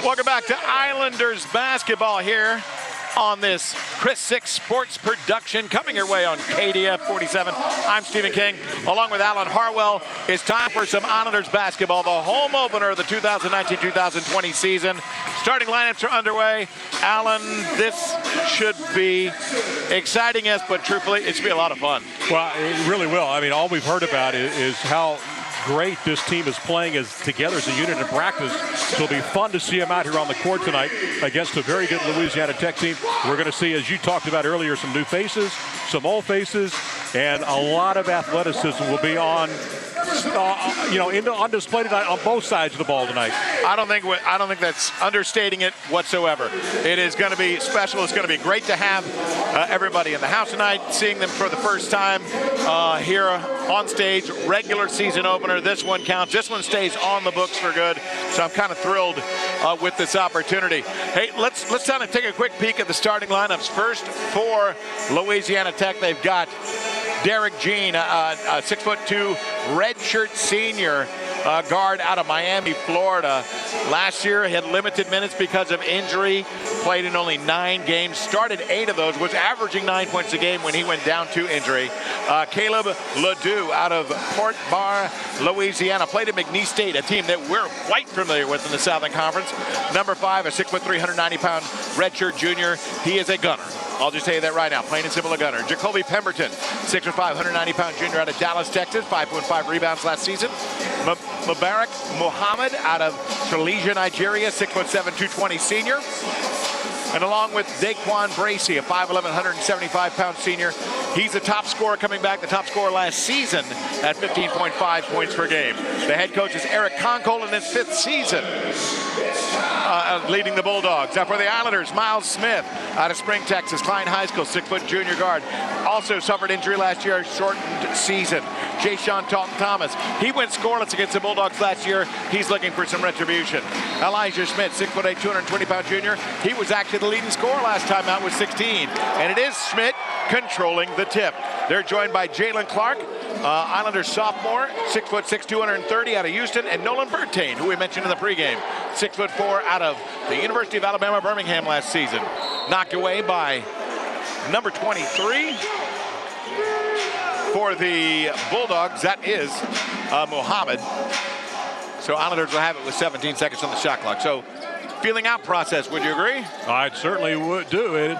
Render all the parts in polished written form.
Welcome back to Islanders basketball here on this Chris 6 Sports production coming your way on KDF 47. I'm Stephen King along with Alan Harwell. It's time for some Islanders basketball, the home opener of the 2019-2020 season. Starting lineups are underway. Alan, this should be exciting, yes, but truthfully, it should be a lot of fun. Well, it really will. I mean, all we've heard about is how great this team is playing together as a unit in practice. So it'll be fun to see them out here on the court tonight against a very good Louisiana Tech team. We're going to see, as you talked about earlier, some new faces, some old faces, and a lot of athleticism will be on display tonight on both sides of the ball tonight. I don't think that's understating it whatsoever. It is going to be special. It's going to be great to have everybody in the house tonight, seeing them for the first time here on stage. Regular season opener. This one counts. This one stays on the books for good. So I'm kind of thrilled with this opportunity. Hey, let's kind of take a quick peek at the starting lineups. First for Louisiana Tech, they've got Derek Jean, a 6'2" redshirt senior guard out of Miami, Florida. Last year had limited minutes because of injury, played in only 9 games, started 8 of those, was averaging 9 points a game when he went down to injury. Caleb Ledoux out of Port Barre, Louisiana, played at McNeese State, a team that we're quite familiar with in the Southern Conference. Number 5, a 6'3", 190-pound redshirt junior. He is a gunner. I'll just tell you that right now, plain and simple, a gunner. Jacoby Pemberton, 6'5", 190-pound junior out of Dallas, Texas, 5.5 rebounds last season. Mubarak Muhammad out of Silesia, Nigeria, 6'7", 220 senior. And along with Daquan Bracey, a 5'11", 175-pound senior. He's the top scorer coming back, the top scorer last season at 15.5 points per game. The head coach is Eric Konkol in his 5th season leading the Bulldogs. Now for the Islanders, Miles Smith out of Spring, Texas, Klein High School, 6' junior guard. Also suffered injury last year, shortened season. Jay-Sean Talton-Thomas, he went scoreless against the Bulldogs last year. He's looking for some retribution. Elijah Schmidt, 6'8", 220-pound junior. He was actually the leading scorer last time out with 16. And it is Schmidt controlling the tip. They're joined by Jalen Clark, Islanders sophomore, 6'6", 230 out of Houston, and Nolan Bertain, who we mentioned in the pregame, 6'4" out of the University of Alabama, Birmingham last season. Knocked away by number 23 for the Bulldogs. That is Muhammad. So Islanders will have it with 17 seconds on the shot clock. So feeling out process, would you agree? I certainly would do it.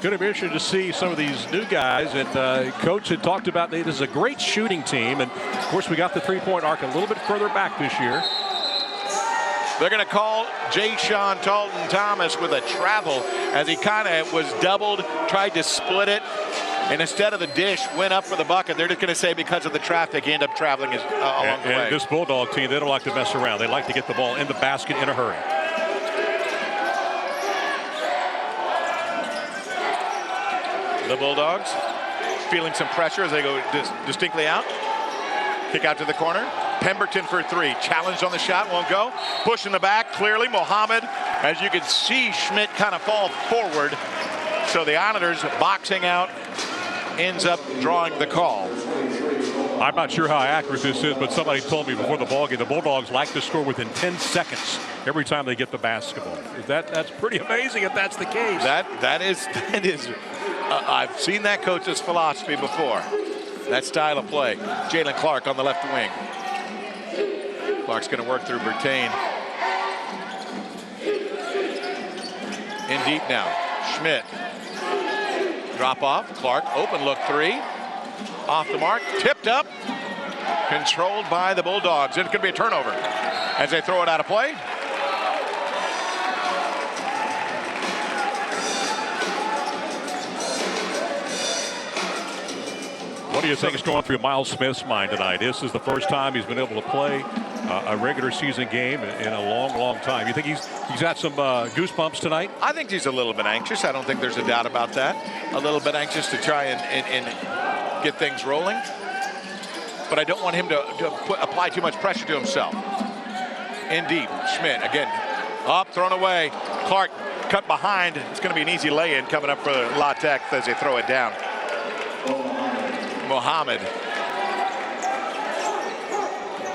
Going to be interesting to see some of these new guys. And Coach had talked about this is a great shooting team. And, of course, we got the three-point arc a little bit further back this year. They're going to call Jay-Sean Talton-Thomas with a travel as he kind of was doubled, tried to split it. And instead of the dish, went up for the bucket. They're just going to say because of the traffic, he ended up traveling along the way. And this Bulldog team, they don't like to mess around. They like to get the ball in the basket in a hurry. The Bulldogs feeling some pressure as they go distinctly out. Kick out to the corner. Pemberton for 3. Challenged on the shot, won't go. Push in the back, clearly. Muhammad, as you can see, Schmidt kind of fall forward. So the Islanders boxing out, ends up drawing the call. I'm not sure how accurate this is, but somebody told me before the ballgame the Bulldogs like to score within 10 seconds every time they get the basketball. That's pretty amazing if that's the case. That is. I've seen that coach's philosophy before. That style of play. Jalen Clark on the left wing. Clark's going to work through Bertain. In deep now. Schmidt. Drop off. Clark, open look 3. Off the mark. Tipped up. Controlled by the Bulldogs. It's going to be a turnover as they throw it out of play. What do you think is going through Miles Smith's mind tonight? This is the first time he's been able to play a regular season game in a long, long time. You think he's got some goosebumps tonight? I think he's a little bit anxious. I don't think there's a doubt about that. A little bit anxious to try and get things rolling. But I don't want him to apply too much pressure to himself. In deep, Schmidt again. Up, thrown away. Clark cut behind. It's going to be an easy lay-in coming up for La Tech as they throw it down. Muhammad.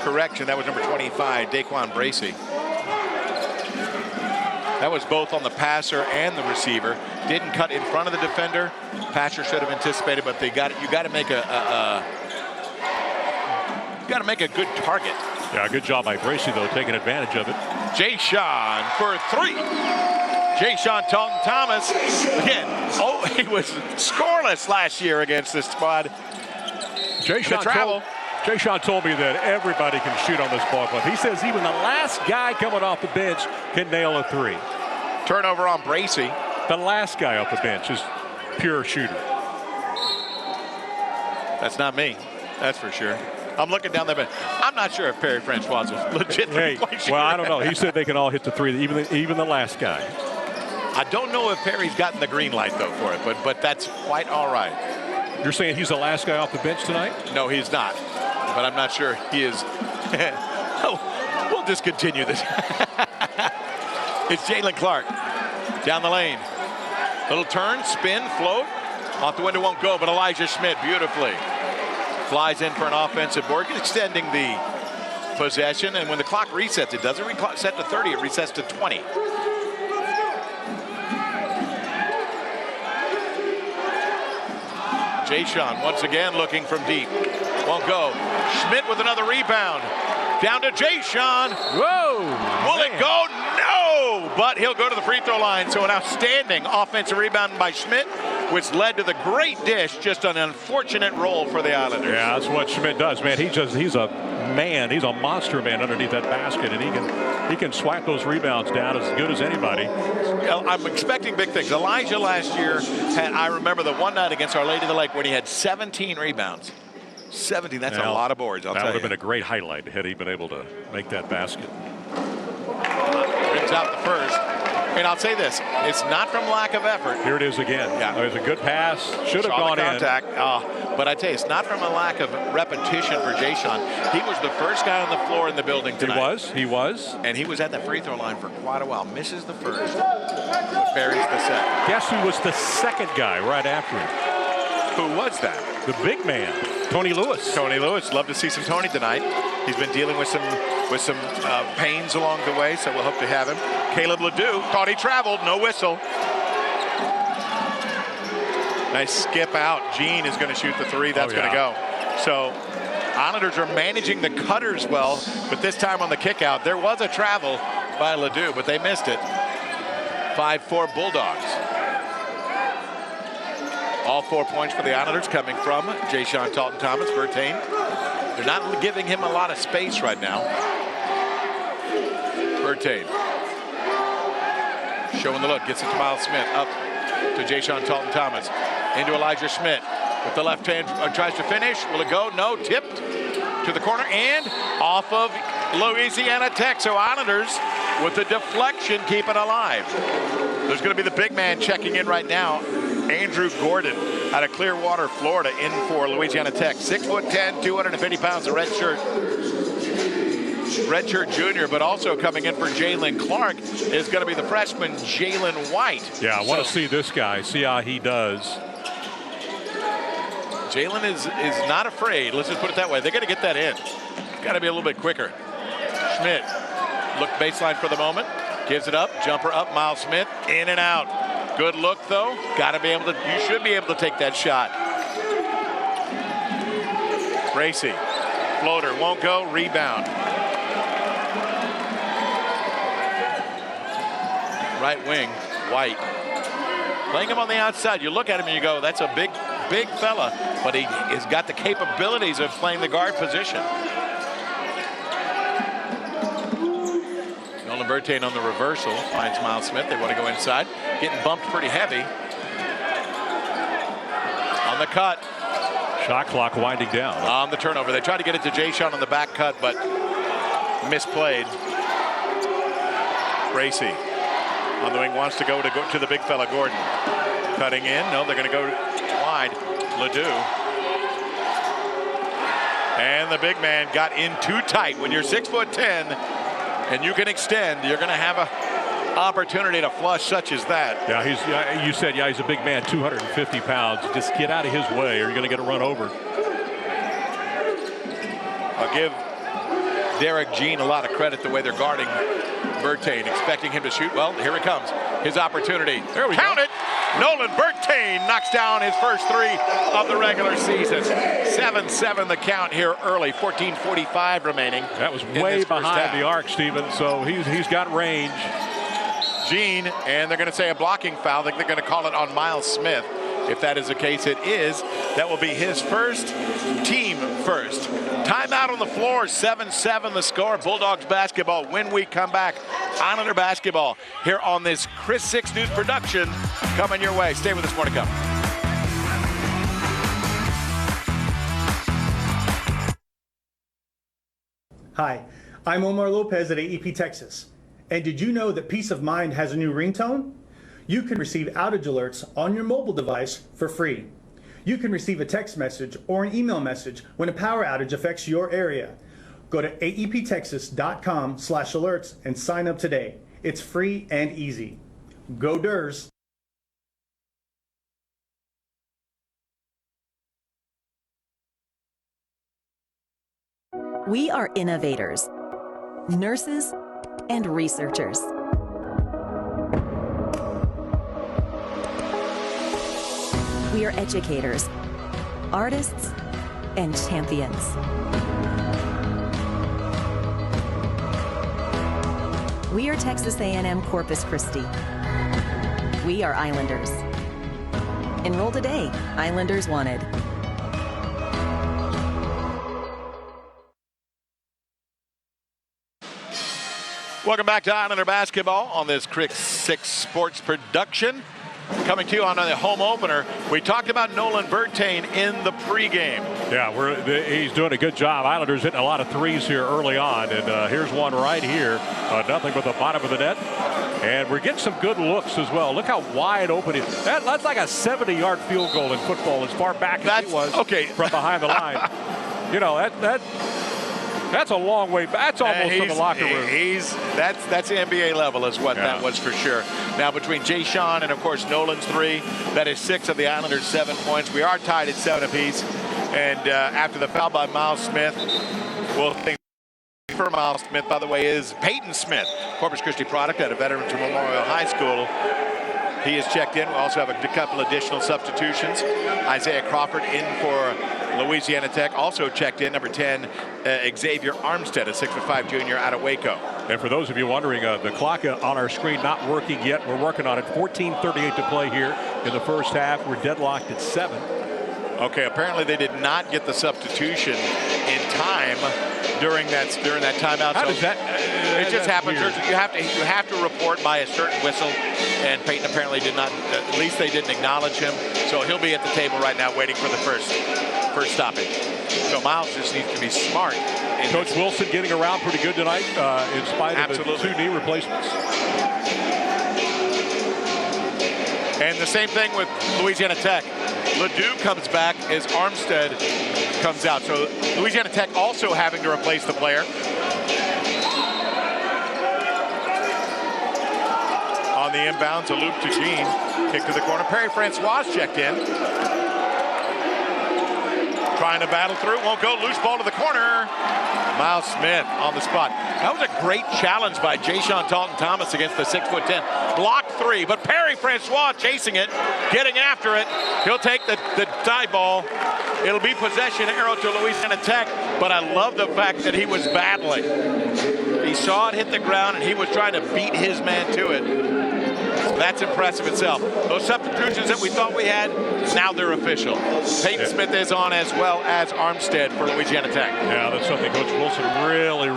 Correction, that was number 25, Daquan Bracey. That was both on the passer and the receiver. Didn't cut in front of the defender. Passer should have anticipated, but you got to make a good target. Yeah, good job by Bracey, though, taking advantage of it. Jay-Sean for 3. Jay-Sean Thomas, again, he was scoreless last year against this squad. Jay-Sean told me that everybody can shoot on this ball club. He says even the last guy coming off the bench can nail a 3. Turnover on Bracey. The last guy off the bench is pure shooter. That's not me. That's for sure. I'm looking down the bench. I'm not sure if Perry Francois was legit. Well, I don't know. He said they can all hit the 3, even the last guy. I don't know if Perry's gotten the green light, though, for it, but that's quite all right. You're saying he's the last guy off the bench tonight? No, he's not. But I'm not sure he is. We'll discontinue this. It's Jalen Clark down the lane. Little turn, spin, float. Off the window, won't go, but Elijah Schmidt beautifully flies in for an offensive board, extending the possession. And when the clock resets, it doesn't reset to 30, it resets to 20. Jay-Sean once again looking from deep. Won't go. Schmidt with another rebound. Down to Jay-Sean. Whoa! Will it go? No! But he'll go to the free throw line. So an outstanding offensive rebound by Schmidt, which led to the great dish. Just an unfortunate roll for the Islanders. Yeah, that's what Schmidt does, man. He's a man. He's a monster man underneath that basket, and he can swipe those rebounds down as good as anybody. I'm expecting big things. Elijah last year I remember the one night against Our Lady of the Lake when he had 17 rebounds. 17, that's a lot of boards, I'll tell you. That would have been a great highlight had he been able to make that basket. Rims out the first. And I'll say this, it's not from lack of effort. Here it is again. Yeah. It was a good pass. Should have gone contact. But I tell you, it's not from a lack of repetition for Jay-Sean. He was the first guy on the floor in the building tonight. He was. And he was at the free throw line for quite a while. Misses the first, but buries the second. Guess who was the second guy right after him? Who was that? The big man, Tony Lewis. Tony Lewis. Love to see some Tony tonight. He's been dealing with some pains along the way, so we'll hope to have him. Caleb Ledoux thought he traveled, no whistle. Nice skip out. Gene is going to shoot the 3. That's going to go. So Islanders are managing the cutters well, but this time on the kick out, there was a travel by Ledoux, but they missed it. 5-4 Bulldogs. All 4 points for the Islanders coming from Jay-Sean Thomas, Bertain. They're not giving him a lot of space right now. Bertain. Showing the look, gets it to Miles Smith, up to Jay-Sean Thomas. Into Elijah Schmidt with the left hand, tries to finish. Will it go? No, tipped to the corner and off of Louisiana Tech. So Islanders with the deflection keep it alive. There's going to be the big man checking in right now. Andrew Gordon out of Clearwater, Florida, in for Louisiana Tech. 6'10", 250 pounds, a red shirt junior, but also coming in for Jalen Clark is going to be the freshman Jalen White. Yeah, I want to see this guy, see how he does. Jalen is not afraid. Let's just put it that way. They're going to get that in. Got to be a little bit quicker. Schmidt, look baseline for the moment. Gives it up, jumper up, Miles Smith, in and out. Good look, though. Got to be able to, you should be able to take that shot. Bracey, floater, won't go, rebound. Right wing, White. Playing him on the outside. You look at him and you go, that's a big fella, but he has got the capabilities of playing the guard position. Nolan Bertain on the reversal, finds Miles Smith. They want to go inside. Getting bumped pretty heavy. On the cut. Shot clock winding down. On the turnover. They tried to get it to Jay-Sean on the back cut, but misplayed. Bracey on the wing wants to go to the big fella, Gordon. Cutting in. No, they're going to go wide. Ledoux. And the big man got in too tight. When you're 6'10" and you can extend, you're going to have a opportunity to flush such as that. Yeah, you said, he's a big man, 250 pounds. Just get out of his way or you're going to get a run over. I'll give Derek Jean a lot of credit the way they're guarding Bertain, expecting him to shoot. Well, here it comes. His opportunity. There we Count go. it. Nolan Bertain knocks down his first three of the regular season. 7-7 the count here early. 14:45 remaining. That was way behind the arc, Steven, so he's got range. Jean, and they're going to say a blocking foul. I think they're going to call it on Miles Smith. If that is the case, it is. That will be his first, team first. Timeout on the floor, 7-7 the score. Bulldogs basketball when we come back. Islander basketball here on this Chris 6 News production coming your way. Stay with us, more to come. Hi, I'm Omar Lopez at AEP Texas. And did you know that Peace of Mind has a new ringtone? You can receive outage alerts on your mobile device for free. You can receive a text message or an email message when a power outage affects your area. Go to aeptexas.com/alerts and sign up today. It's free and easy. Go Durs! We are innovators, nurses, and researchers. We are educators, artists, and champions. We are Texas A&M Corpus Christi. We are Islanders. Enroll today, Islanders Wanted. Welcome back to Islander basketball on this Chris 6 Sports production. Coming to you on the home opener. We talked about Nolan Bertain in the pregame. Yeah, he's doing a good job. Islanders hitting a lot of threes here early on, and here's one right here. Nothing but the bottom of the net. And we're getting some good looks as well. Look how wide open it is. That's like a 70-yard field goal in football as far back as it was from behind the line. You know, that's a long way back. That's almost from the locker room. That's NBA level is what that was for sure. Now between Jay Sean and of course Nolan's three, that is 6 of the Islanders' 7 points. We are tied at 7 apiece. And after the foul by Miles Smith, we'll think for Miles Smith, by the way, is Peyton Smith, Corpus Christi product out of Veterans Memorial High School. He is checked in. We also have a couple additional substitutions. Isaiah Crawford in for Louisiana Tech, also checked in, number 10, Xavier Armstead, a 6'5" junior out of Waco. And for those of you wondering, the clock on our screen not working yet. We're working on it. 14:38 to play here in the first half. We're deadlocked at 7. Okay, apparently they did not get the substitution in time during that timeout. How does that? It just happens. You have to report by a certain whistle, and Peyton apparently did not. At least they didn't acknowledge him, so he'll be at the table right now waiting for the first stoppage. So Miles just needs to be smart. Coach Wilson getting around pretty good tonight, in spite of the 2 knee replacements. And the same thing with Louisiana Tech. Ledoux comes back as Armstead comes out. So Louisiana Tech also having to replace the player. On the inbounds, a loop to Jean. Kick to the corner. Perry Francois checked in. Trying to battle through, won't go. Loose ball to the corner. Miles Smith on the spot. That was a great challenge by Jay-Sean Talton-Thomas against the 6'10". Blocked 3, but Perry Francois chasing it, getting after it. He'll take the side ball. It'll be possession arrow to Louisiana Tech, but I love the fact that he was battling. He saw it hit the ground, and he was trying to beat his man to it. That's impressive itself. Those substitutions that we thought we had, now they're official. Peyton Smith is on as well as Armstead for Louisiana Tech. Yeah, that's something Coach Wilson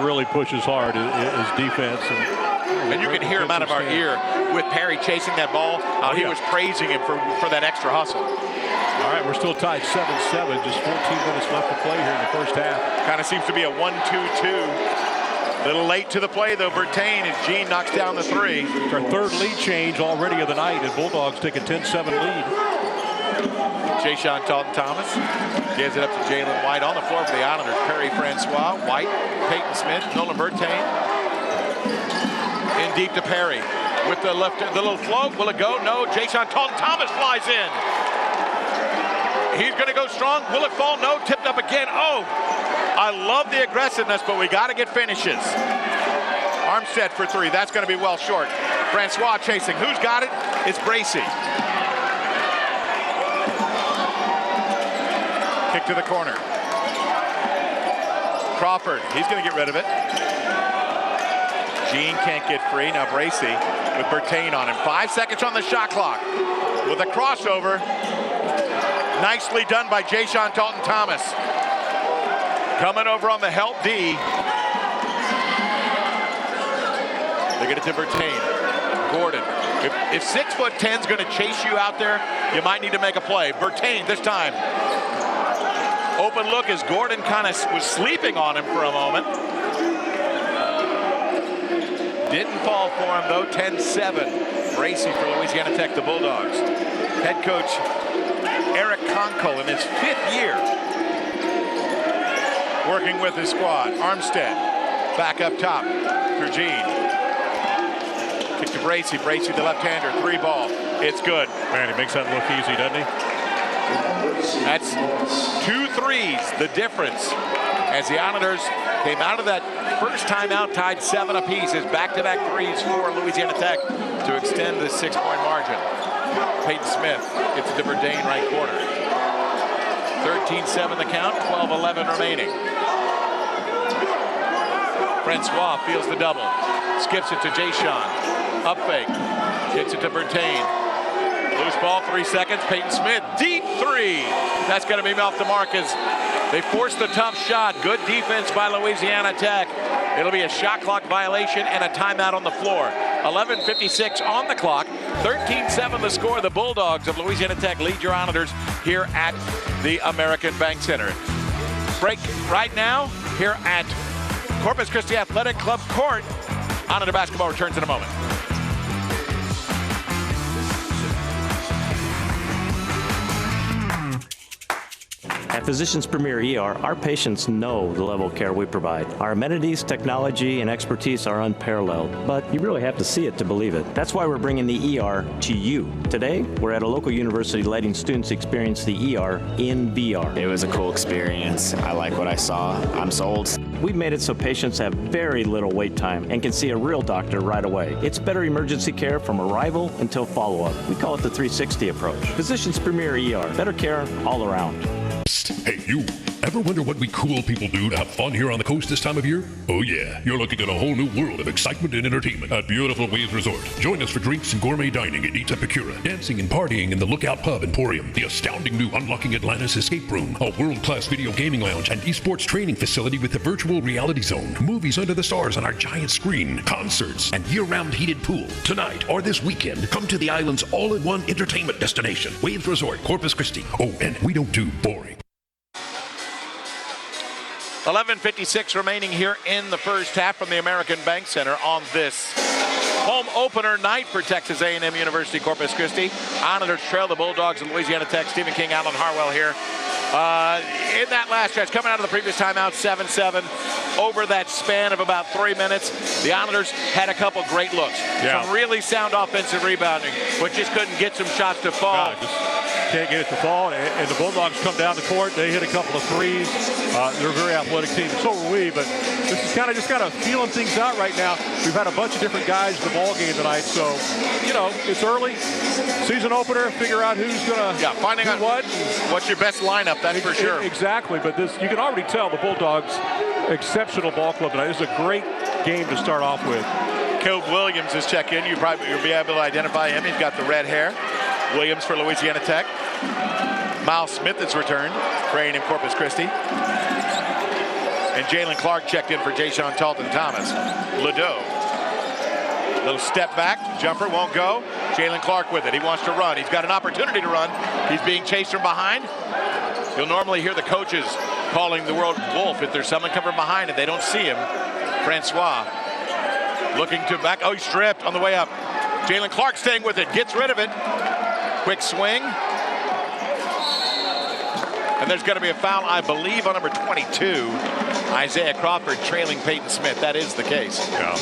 really pushes hard, is defense. And you can hear him out of our ear with Perry chasing that ball. He was praising him for that extra hustle. All right, we're still tied 7-7. Just 14 minutes left to play here in the first half. Kind of seems to be a 1-2-2. A little late to the play, though, Bertain, as Jean knocks down the 3. It's our 3rd lead change already of the night, and Bulldogs take a 10-7 lead. Jay-Sean Talton-Thomas gives it up to Jalen White on the floor for the Islanders. Perry Francois, White, Peyton Smith, Nolan Bertain. In deep to Perry with the little float. Will it go? No. Jay-Sean Talton-Thomas flies in. He's going to go strong. Will it fall? No. Tipped up again. Oh, I love the aggressiveness, but we got to get finishes. Armstead for three. That's going to be well short. Francois chasing. Who's got it? It's Bracy. Kick to the corner. Crawford. He's going to get rid of it. Jean can't get free. Now Bracy with Bertain on him. 5 seconds on the shot clock. With a crossover. Nicely done by Jayshawn Talton-Thomas. Coming over on the help D. They get it to Bertain. Gordon. If 6'10's going to chase you out there, you might need to make a play. Bertain this time. Open look as Gordon kind of was sleeping on him for a moment. Didn't fall for him though. 10-7. Bracy for Louisiana Tech, the Bulldogs. Head coach Eric Conkle in his 5th year working with his squad. Armstead back up top through Jean. Kick to Bracy. Bracy the left-hander. 3-ball. It's good. Man, he makes that look easy, doesn't he? That's 2 threes, the difference. As the Islanders came out of that first timeout, tied 7 apiece, as back-to-back threes for Louisiana Tech to extend the 6-point margin. Peyton Smith gets it to Bertain, right corner. 13-7 the count, 12-11 remaining. Francois feels the double. Skips it to Jayshawn. Up fake. Gets it to Bertain. Loose ball, 3 seconds. Peyton Smith, deep three. That's going to be off the mark as they force the tough shot. Good defense by Louisiana Tech. It'll be a shot clock violation and a timeout on the floor. 11:56 on the clock. 13-7 the score. The Bulldogs of Louisiana Tech lead your Islanders here at the American Bank Center. Break right now here at Corpus Christi Athletic Club court. Islander basketball returns in a moment. At Physicians Premier ER, our patients know the level of care we provide. Our amenities, technology, and expertise are unparalleled, but you really have to see it to believe it. That's why we're bringing the ER to you. Today, we're at a local university letting students experience the ER in VR. It was a cool experience. I like what I saw. I'm sold. We've made it so patients have very little wait time and can see a real doctor right away. It's better emergency care from arrival until follow-up. We call it the 360 approach. Physicians Premier ER. Better care all around. Hey, you. Ever wonder what we cool people do to have fun here on the coast this time of year? Oh yeah, you're looking at a whole new world of excitement and entertainment at beautiful Waves Resort. Join us for drinks and gourmet dining at Atp, dancing and partying in the Lookout Pub Emporium, the astounding new Unlocking Atlantis Escape Room, a world-class video gaming lounge and esports training facility with a virtual reality zone, movies under the stars on our giant screen, concerts, and year-round heated pool. Tonight or this weekend, come to the island's all-in-one entertainment destination, Waves Resort, Corpus Christi. Oh, and we don't do boring. 11:56 remaining here in the first half from the American Bank Center on this home opener night for Texas A&M University Corpus Christi. Islanders trail the Bulldogs and Louisiana Tech. Stephen King, Alan Harwell here. In that last stretch, coming out of the previous timeout, 7-7. Over that span of about 3 minutes, the Islanders had a couple great looks. Yeah. Some really sound offensive rebounding, but just couldn't get some shots to fall. No, just can't get it to fall. And the Bulldogs come down the court. They hit a couple of threes. They're a very athletic team. So are we, but this is kind of feeling things out right now. We've had a bunch of different guys in the ball game tonight, so it's early. Season opener, figure out who's gonna finding out what's your best lineup, that's for sure. Exactly, but this you can already tell the Bulldogs exceptional ball club tonight. This is a great game to start off with. Caleb Williams is checked in. You'll be able to identify him. He's got the red hair. Williams for Louisiana Tech. Miles Smith has returned, training in Corpus Christi. And Jalen Clark checked in for Jayshawn Talton-Thomas. Ledoux. Little step back, jumper won't go. Jalen Clark with it. He wants to run. He's got an opportunity to run. He's being chased from behind. You'll normally hear the coaches calling the word wolf if there's someone coming behind and they don't see him. Francois looking to back. Oh, he's stripped on the way up. Jalen Clark staying with it, gets rid of it. Quick swing. And there's going to be a foul, I believe, on number 22. Isaiah Crawford trailing Peyton Smith. That is the case. Yeah.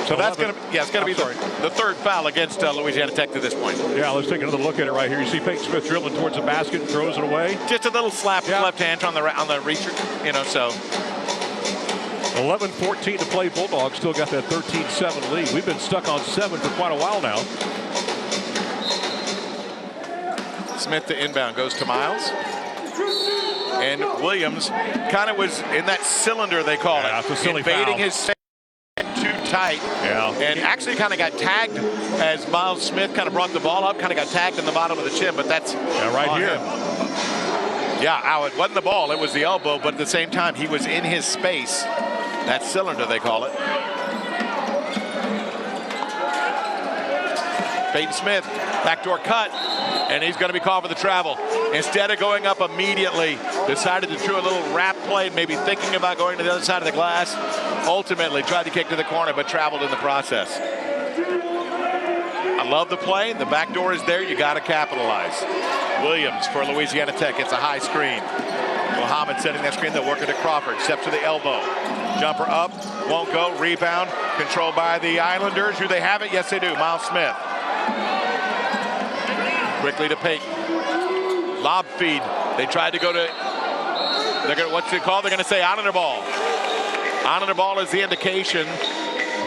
So that's going to it's going to be the third foul against Louisiana Tech to this point. Yeah, let's take another look at it right here. You see Peyton Smith dribbling towards the basket and throws it away. Just a little slap with left hand on the reacher, so. 11-14 to play. Bulldogs still got that 13-7 lead. We've been stuck on 7 for quite a while now. Smith to inbound, goes to Miles. And Williams kind of was in that cylinder, they call it. Invading his too tight. Yeah. And actually kind of got tagged as Miles Smith kind of brought the ball up, kind of got tagged in the bottom of the chin, but that's right here. Yeah, it wasn't the ball, it was the elbow, but at the same time, he was in his space. That cylinder, they call it. Peyton Smith, backdoor cut, and he's going to be called for the travel. Instead of going up immediately, decided to do a little wrap play, maybe thinking about going to the other side of the glass. Ultimately, tried to kick to the corner, but traveled in the process. I love the play. The back door is there. You got to capitalize. Williams for Louisiana Tech. It's a high screen. Muhammad setting that screen. They'll work it to Crawford. Steps to the elbow. Jumper up. Won't go. Rebound. Controlled by the Islanders. Do they have it? Yes, they do. Miles Smith. Quickly to Peyton. Lob feed. They tried to go to. What's it called? They're going to say Islander ball. Islander ball is the indication.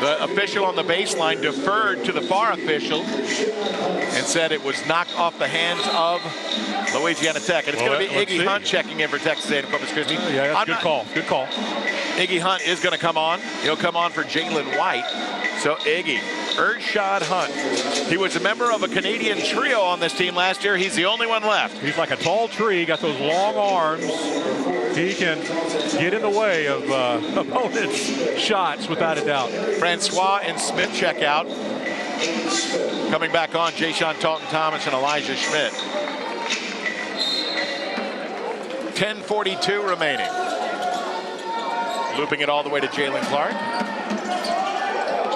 The official on the baseline deferred to the far official and said it was knocked off the hands of Louisiana Tech. And it's going to be Iggy Hunt checking in for Texas A&M Corpus Christi. Yeah, that's a good call. Good call. Iggy Hunt is going to come on. He'll come on for Jalen White. So Iggy, Ershad Hunt. He was a member of a Canadian trio on this team last year. He's the only one left. He's like a tall tree. Got those long arms. He can get in the way of opponents' shots without a doubt. Francois and Smith check out. Coming back on, Jay-Sean Talton-Thomas and Elijah Schmidt. 10:42 remaining. Looping it all the way to Jalen Clark.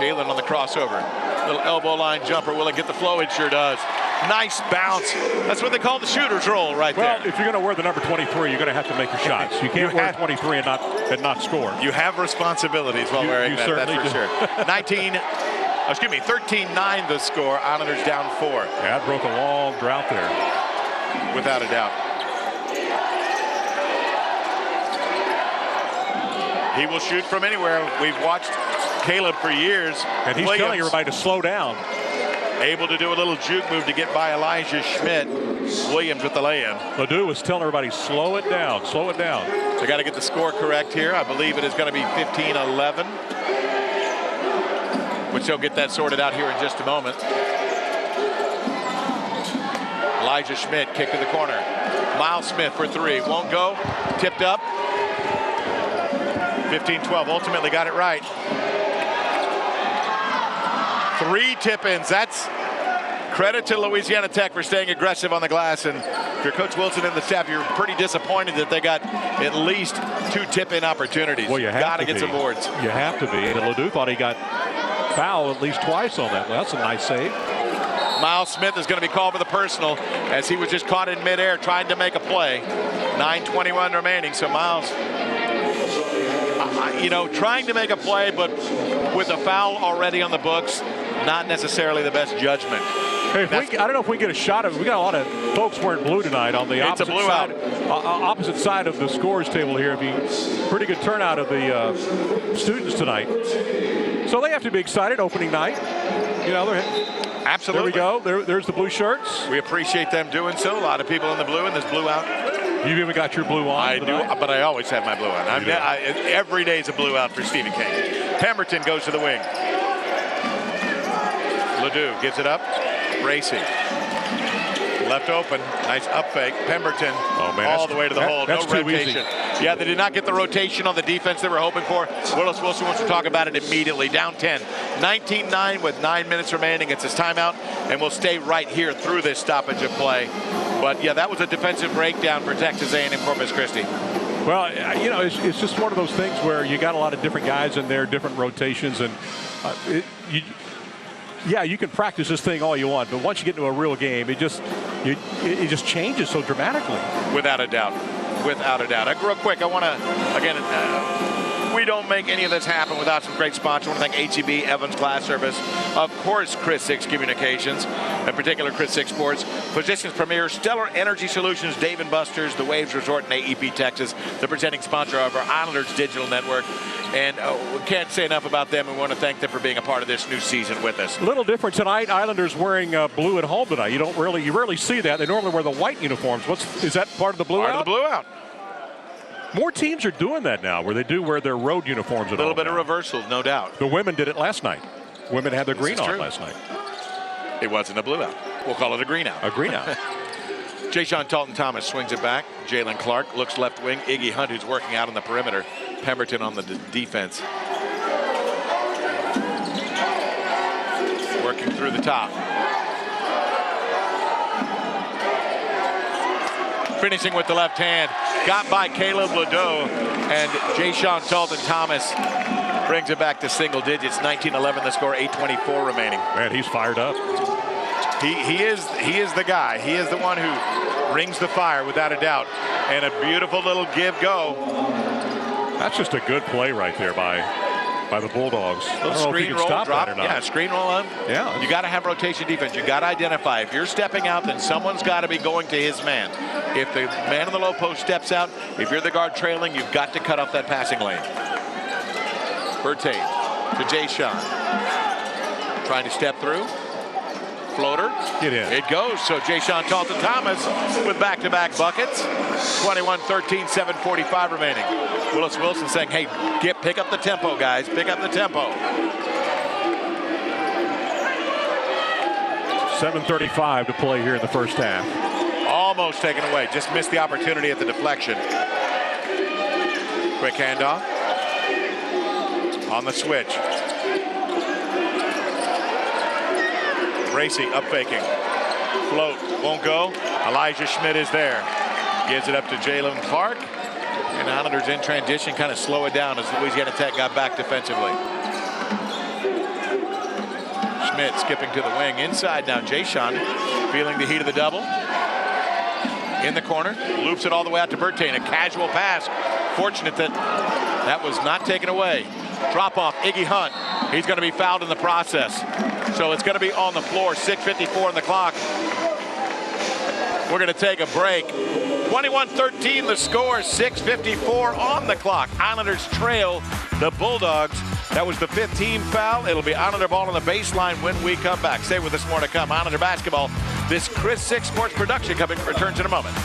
Jalen on the crossover. Little elbow line jumper. Will it get the flow? It sure does. Nice bounce. That's what they call the shooter's roll right there. Well, if you're going to wear the number 23, you're going to have to make your shots. You can't wear 23 and not score. You have responsibilities while wearing that, that's for sure. 13-9 the score. Islanders down 4. Yeah, that broke a long drought there. Without a doubt. He will shoot from anywhere. We've watched Caleb for years. And he's telling everybody to slow down. Able to do a little juke move to get by Elijah Schmidt. Williams with the lay-in. Ledoux was telling everybody, slow it down, slow it down. They got to get the score correct here. I believe it is going to be 15-11. Which they'll get that sorted out here in just a moment. Elijah Schmidt kick to the corner. Miles Smith for 3. Won't go. Tipped up. 15-12. Ultimately got it right. 3 tip-ins. That's credit to Louisiana Tech for staying aggressive on the glass. And if you're Coach Wilson and the staff, you're pretty disappointed that they got at least 2 tip-in opportunities. Well, you have to get some boards. You have to be. And Ledoux thought he got fouled at least twice on that. Well, that's a nice save. Miles Smith is going to be called for the personal as he was just caught in midair trying to make a play. 9:21 remaining. So Miles, trying to make a play, but with a foul already on the books, not necessarily the best judgment. Hey, I don't know if we get a shot of it. We got a lot of folks wearing blue tonight on the opposite side of the scores table here. Pretty good turnout of the students tonight. So they have to be excited opening night. Absolutely. There we go. There's the blue shirts. We appreciate them doing so. A lot of people in the blue, and there's blue out. You've even got your blue on. I do, but I always have my blue on. Every day is a blue out for Stephen King. Pemberton goes to the wing. Ledoux gives it up. Racing. Left open. Nice up fake. Pemberton all the way to the hole. No rotation. Yeah, they did not get the rotation on the defense they were hoping for. Willis Wilson wants to talk about it immediately. Down 10. 19-9 with 9 minutes remaining. It's his timeout, and we'll stay right here through this stoppage of play. But, yeah, that was a defensive breakdown for Texas A&M Corpus Christi. Well, it's just one of those things where you got a lot of different guys in there, different rotations, and you can practice this thing all you want, but once you get into a real game, it just changes so dramatically. Without a doubt. Real quick, I want to, again, We don't make any of this happen without some great sponsors. I want to thank HEB, Evans Glass Service, of course, Chris Six Communications, in particular Chris Six Sports, Physicians Premier, Stellar Energy Solutions, Dave & Buster's, the Waves Resort, and AEP Texas, the presenting sponsor of our Islanders Digital Network. And we can't say enough about them. We want to thank them for being a part of this new season with us. A little different tonight. Islanders wearing blue at home tonight. You rarely see that. They normally wear the white uniforms. Is that part of the blue out? Part of the blue out. More teams are doing that now, where they do wear their road uniforms at home. A little bit now. of reversal, no doubt. The women did it last night. Women had their green on last night. It wasn't a blue out. We'll call it a green out. A green out. Jay-Sean Talton-Thomas swings it back. Jalen Clark looks left wing. Iggy Hunt, who's working out on the perimeter. Pemberton on the defense. Working through the top. Finishing with the left hand. Got by Caleb Ledoux. And Jay-Sean Talton-Thomas brings it back to single digits. 19-11 the score, 8:24 remaining. Man, he's fired up. He is the guy. He is the one who rings the fire without a doubt. And a beautiful little give-go. That's just a good play right there by the Bulldogs. I don't know if Screen you can roll, stop drop. that or not. Yeah, screen roll on. Yeah. You got to have rotation defense. You got to identify. If you're stepping out, then someone's got to be going to his man. If the man in the low post steps out, if you're the guard trailing, you've got to cut off that passing lane. Bertain to Jay-Sean. Trying to step through. Floater. Get in. It goes. So Jay-Sean Talton-Thomas with back-to-back buckets. 21-13, 7:45 remaining. Willis Wilson saying, hey, pick up the tempo, guys. Pick up the tempo. 7:35 to play here in the first half. Almost taken away. Just missed the opportunity at the deflection. Quick handoff. On the switch. Gracie up faking. Float. Won't go. Elijah Schmidt is there. Gives it up to Jalen Clark. And Islanders in transition kind of slow it down as Louisiana Tech got back defensively. Schmidt skipping to the wing. Inside now, Jay-Sean feeling the heat of the double. In the corner. Loops it all the way out to Bertain. A casual pass. Fortunate that was not taken away. Drop off. Iggy Hunt. He's going to be fouled in the process. So it's going to be on the floor. 6:54 on the clock. We're going to take a break. 21-13 the score. 6:54 on the clock. Islanders trail the Bulldogs. That was the 5th team foul. It'll be Islander ball on the baseline when we come back. Stay with us, more to come. Islander basketball. This Chris Six Sports production returns in a moment.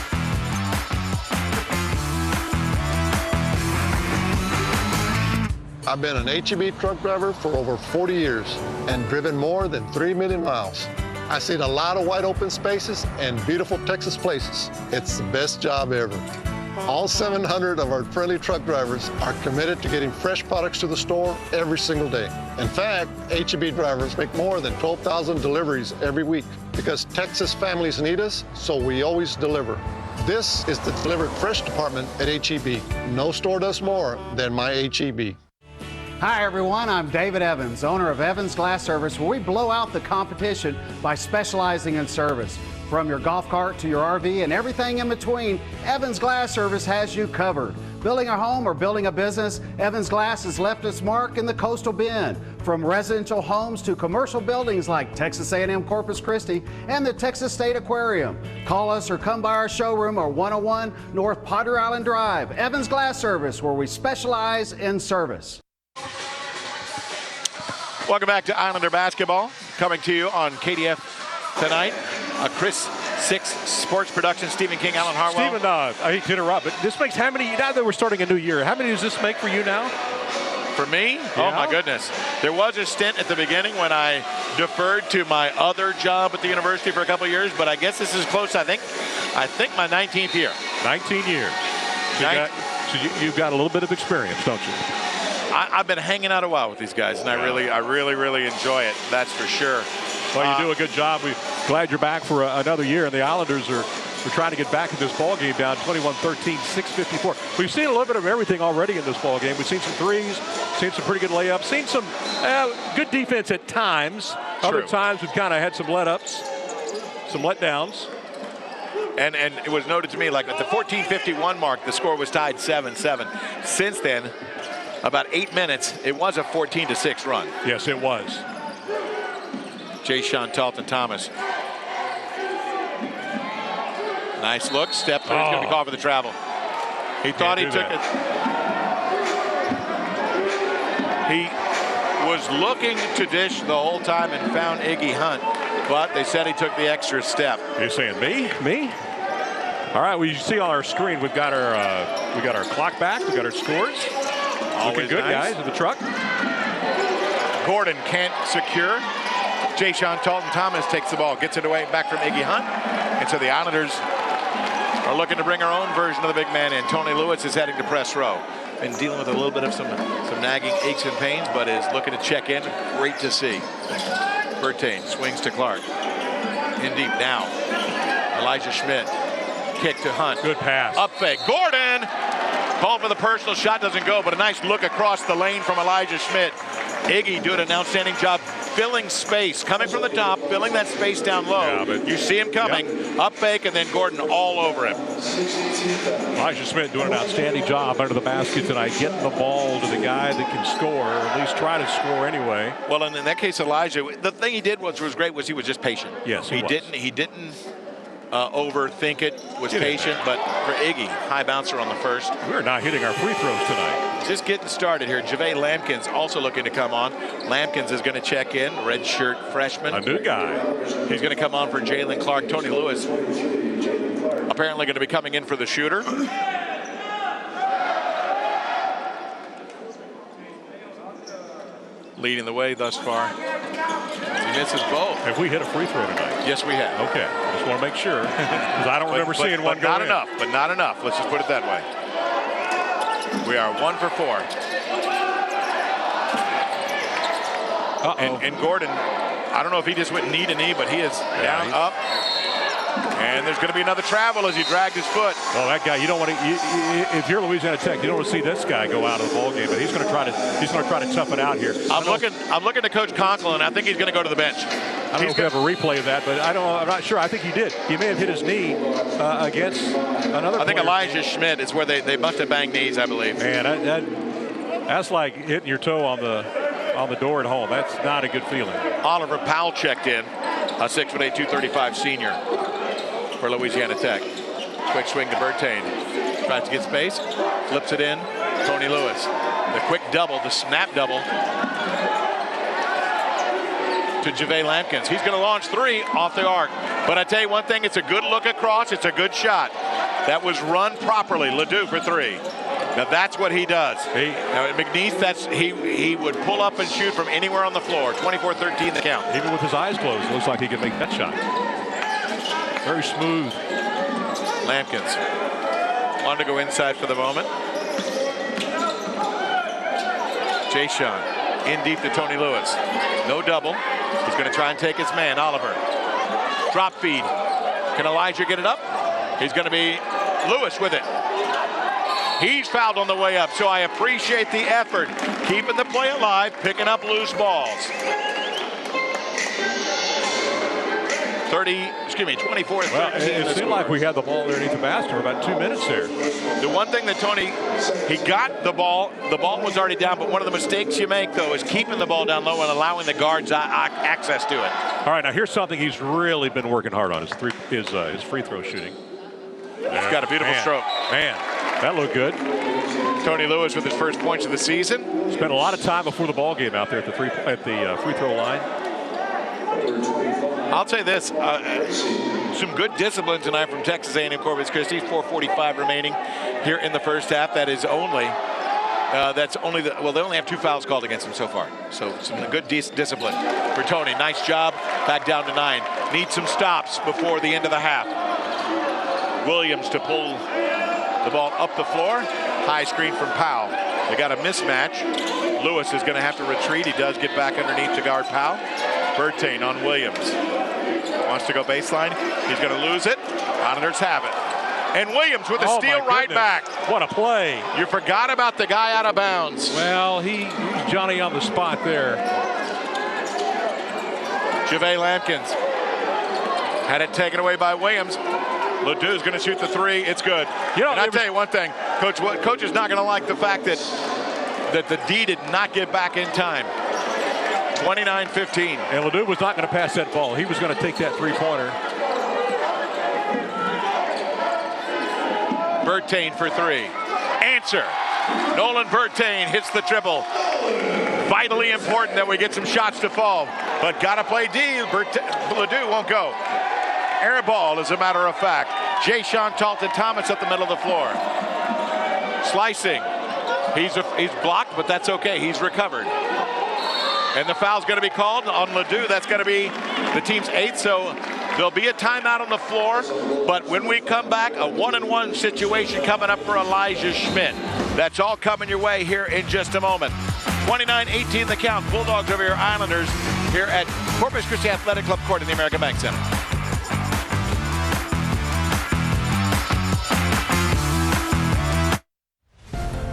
I've been an HEB truck driver for over 40 years and driven more than 3 million miles. I've seen a lot of wide open spaces and beautiful Texas places. It's the best job ever. All 700 of our friendly truck drivers are committed to getting fresh products to the store every single day. In fact, HEB drivers make more than 12,000 deliveries every week because Texas families need us, so we always deliver. This is the Delivered Fresh department at HEB. No store does more than my HEB. Hi everyone, I'm David Evans, owner of Evans Glass Service, where we blow out the competition by specializing in service. From your golf cart to your RV and everything in between, Evans Glass Service has you covered. Building a home or building a business, Evans Glass has left its mark in the coastal bend. From residential homes to commercial buildings like Texas A&M Corpus Christi and the Texas State Aquarium. Call us or come by our showroom or 101 North Potter Island Drive. Evans Glass Service, where we specialize in service. Welcome back to Islander basketball. Coming to you on KDF tonight. A Chris Six Sports production. Stephen King, Alan Harwell. Stephen, I hate to interrupt, but this makes how many, now that we're starting a new year, how many does this make for you now? For me? Yeah. Oh my goodness. There was a stint at the beginning when I deferred to my other job at the university for a couple of years, but I guess this is close. I think my 19th year. 19 years. So you've got a little bit of experience, don't you? I've been hanging out a while with these guys, and I really enjoy it. That's for sure. Well, you do a good job. We're glad you're back for another year, and the Islanders are trying to get back in this ball game down 21-13, 6:54. We've seen a little bit of everything already in this ball game. We've seen some threes, seen some pretty good layups, seen some good defense at times. Other times we've kind of had some let-ups, some letdowns. And it was noted to me, like at the 14:51 mark, the score was tied 7-7. Since then, about 8 minutes. It was a 14-6 run. Yes, it was. Jay-Sean Talton-Thomas. Nice look. Step. He's going to be called for the travel. He thought he took it. He was looking to dish the whole time and found Iggy Hunt, but they said he took the extra step. You're saying me? All right. We see on our screen we've got our clock back. We got our scores. Looking good, nice. guys, in the truck. Gordon can't secure. Jay-Sean Talton-Thomas takes the ball, gets it away back from Iggy Hunt, and so the Islanders are looking to bring our own version of the big man in. Tony Lewis is heading to press row. Been dealing with a little bit of some nagging aches and pains, but is looking to check in. Great to see. Bertain swings to Clark. In deep now. Elijah Schmidt. Kick to Hunt. Good pass. Up fake. Gordon! Called for the personal shot, doesn't go, but a nice look across the lane from Elijah Schmidt. Iggy doing an outstanding job filling space, coming from the top, filling that space down low. Yeah, but you see him coming, up fake, and then Gordon all over him. Elijah Smith doing an outstanding job under the basket tonight, getting the ball to the guy that can score, or at least try to score anyway. Well, and in that case, Elijah, the thing he did was great was he was just patient. Yes, he didn't overthink it, was patient, but for Iggy, high bouncer on the first. We're not hitting our free throws tonight. Just getting started here. JaVale Lampkins also looking to come on. Lampkins is going to check in, red shirt freshman. A new guy. He's going to come on for Jalen Clark. Tony Lewis apparently going to be coming in for the shooter. Leading the way thus far. He misses both. Have we hit a free throw tonight? Yes, we have. Okay, I just want to make sure, because I don't remember seeing one go not in. enough, but not enough. Let's just put it that way. We are 1 for 4. And Gordon, I don't know if he just went knee to knee, but he is down, up. And there's going to be another travel as he dragged his foot. Well, that guy, you don't want to. If you're Louisiana Tech, you don't want to see this guy go out of the ball game. But he's going to try to tough it out here. I'm looking to Coach Conklin. I think he's going to go to the bench. I don't know if we have a replay of that, but I'm not sure. I think he did. He may have hit his knee against another player. I think Elijah Schmidt is where they must have banged knees, I believe. Man, that's like hitting your toe on the door at home. That's not a good feeling. Oliver Powell checked in, a 6'8", 235 senior for Louisiana Tech. Quick swing to Bertain. Tries to get space, flips it in. Tony Lewis. The quick double, the snap double to JaVale Lampkins. He's going to launch 3 off the arc. But I tell you one thing, it's a good look across. It's a good shot. That was run properly. Ledoux for 3. Now that's what he does. Now at McNeese, he would pull up and shoot from anywhere on the floor. 24-13 the count. Even with his eyes closed, it looks like he can make that shot. Very smooth. Lampkins wanted to go inside for the moment. Jay-Sean in deep to Tony Lewis. No double. He's going to try and take his man, Oliver. Drop feed. Can Elijah get it up? He's going to be Lewis with it. He's fouled on the way up, so I appreciate the effort. Keeping the play alive, picking up loose balls. 24. Well, it seemed like we had the ball underneath the basket for about 2 minutes there. The one thing that Tony, he got the ball was already down, but one of the mistakes you make, though, is keeping the ball down low and allowing the guards access to it. All right, now here's something he's really been working hard on, his free throw shooting. He's got a beautiful stroke. Man, that looked good. Tony Lewis with his first points of the season. Spent a lot of time before the ball game out there at the free throw line. I'll say this, some good discipline tonight from Texas A&M Corpus Christi. 4:45 remaining here in the first half. That is only, they only have 2 fouls called against them so far. So some good discipline for Tony. Nice job, back down to 9. Need some stops before the end of the half. Williams to pull the ball up the floor. High screen from Powell. They got a mismatch. Lewis is going to have to retreat. He does get back underneath to guard Powell. Bertain on Williams. Wants to go baseline. He's going to lose it. Islanders have it. And Williams with a steal right back. What a play. You forgot about the guy out of bounds. Well, he's Johnny on the spot there. JaVale Lampkins had it taken away by Williams. Ledoux's going to shoot the 3. It's good. And I'll tell you one thing. Coach is not going to like the fact that that the D did not get back in time. 29-15. And Ledoux was not going to pass that ball. He was going to take that three-pointer. Bertain for three. Answer. Nolan Bertain hits the triple. Vitally important that we get some shots to fall. But got to play D. Ledoux won't go. Air ball, as a matter of fact. Jay-Sean Talton-Thomas up the middle of the floor. Slicing. He's blocked, but that's okay. He's recovered. And the foul's going to be called on Ledoux. That's going to be the team's 8th. So there'll be a timeout on the floor. But when we come back, a 1-on-1 situation coming up for Elijah Schmidt. That's all coming your way here in just a moment. 29-18 the count. Bulldogs over your Islanders here at Corpus Christi Athletic Club court in the American Bank Center.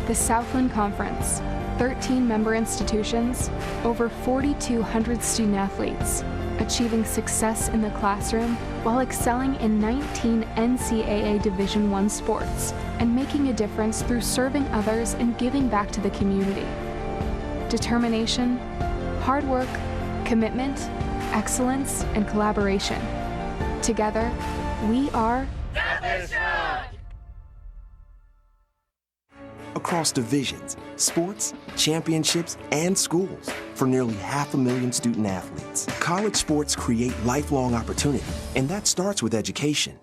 The Southland Conference, 13 member institutions, over 4,200 student athletes, achieving success in the classroom while excelling in 19 NCAA Division I sports and making a difference through serving others and giving back to the community. Determination, hard work, commitment, excellence, and collaboration. Together, we are across divisions, sports, championships, and schools for nearly 500,000 student athletes. College sports create lifelong opportunity, and that starts with education.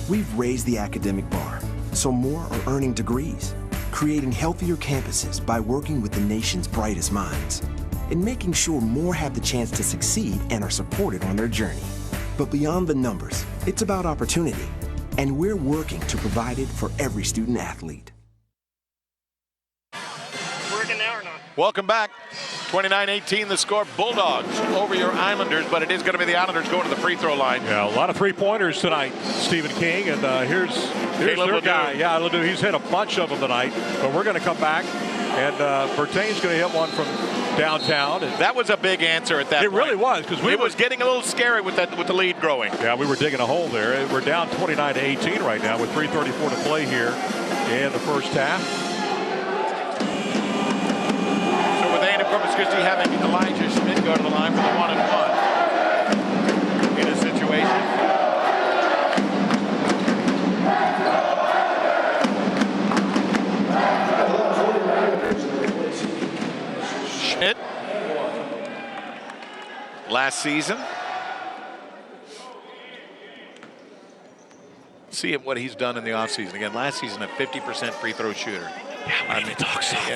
We've raised the academic bar, so more are earning degrees, creating healthier campuses by working with the nation's brightest minds, and making sure more have the chance to succeed and are supported on their journey. But beyond the numbers, it's about opportunity, and we're working to provide it for every student athlete. Welcome back. 29-18 the score. Bulldogs over your Islanders, but it is going to be the Islanders going to the free throw line. Yeah, a lot of three-pointers tonight, Stephen King, and here's their Ledoux. guy. Yeah, Ledoux, he's hit a bunch of them tonight, but we're going to come back, and Bertain's going to hit one from downtown. And that was a big answer at that point. It really was, because it was getting a little scary with the lead growing. Yeah, we were digging a hole there. We're down 29-18 right now with 3:34 to play here in the first half. Corpus Christi having Elijah Schmidt go to the line for the 1-and-1 in a situation. Schmidt, last season. See what he's done in the offseason. Again, last season, a 50% free throw shooter. Yeah, we need to talk softly.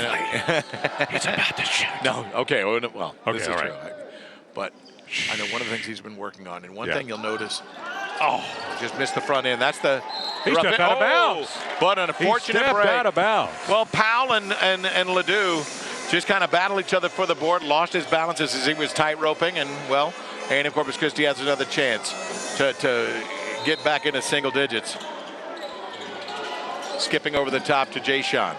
He's about to shoot. No, okay. Well, okay, this is all true. right. But I know one of the things he's been working on, and one thing you'll notice, just missed the front end. That's the he stepped out of bounds. But an unfortunate break. He stepped out of bounds. Well, Powell and Ledoux just kind of battled each other for the board, lost his balance as he was tight roping, and well, A&M Corpus Christi has another chance to get back into single digits. Skipping over the top to Jay-Sean.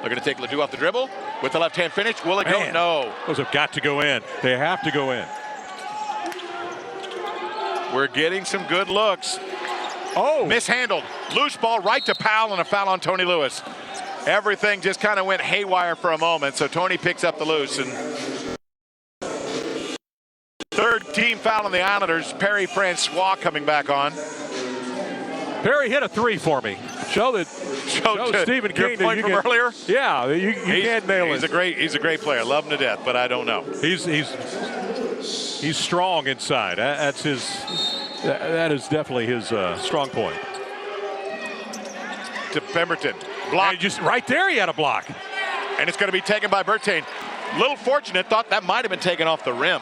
They're going to take Ledoux off the dribble with the left-hand finish. Will it go? No. Those have got to go in. They have to go in. We're getting some good looks. Oh. Mishandled. Loose ball right to Powell and a foul on Tony Lewis. Everything just kind of went haywire for a moment, so Tony picks up the loose. And third team foul on the Islanders. Perry Francois coming back on. Perry hit a three for me. Show Stephen King your point from earlier. Yeah, you can't nail it. He's a great player. Love him to death, but I don't know. He's strong inside. That is definitely his strong point. To Pemberton, block. Just right there, he had a block, and it's going to be taken by Bertain. Little fortunate, thought that might have been taken off the rim.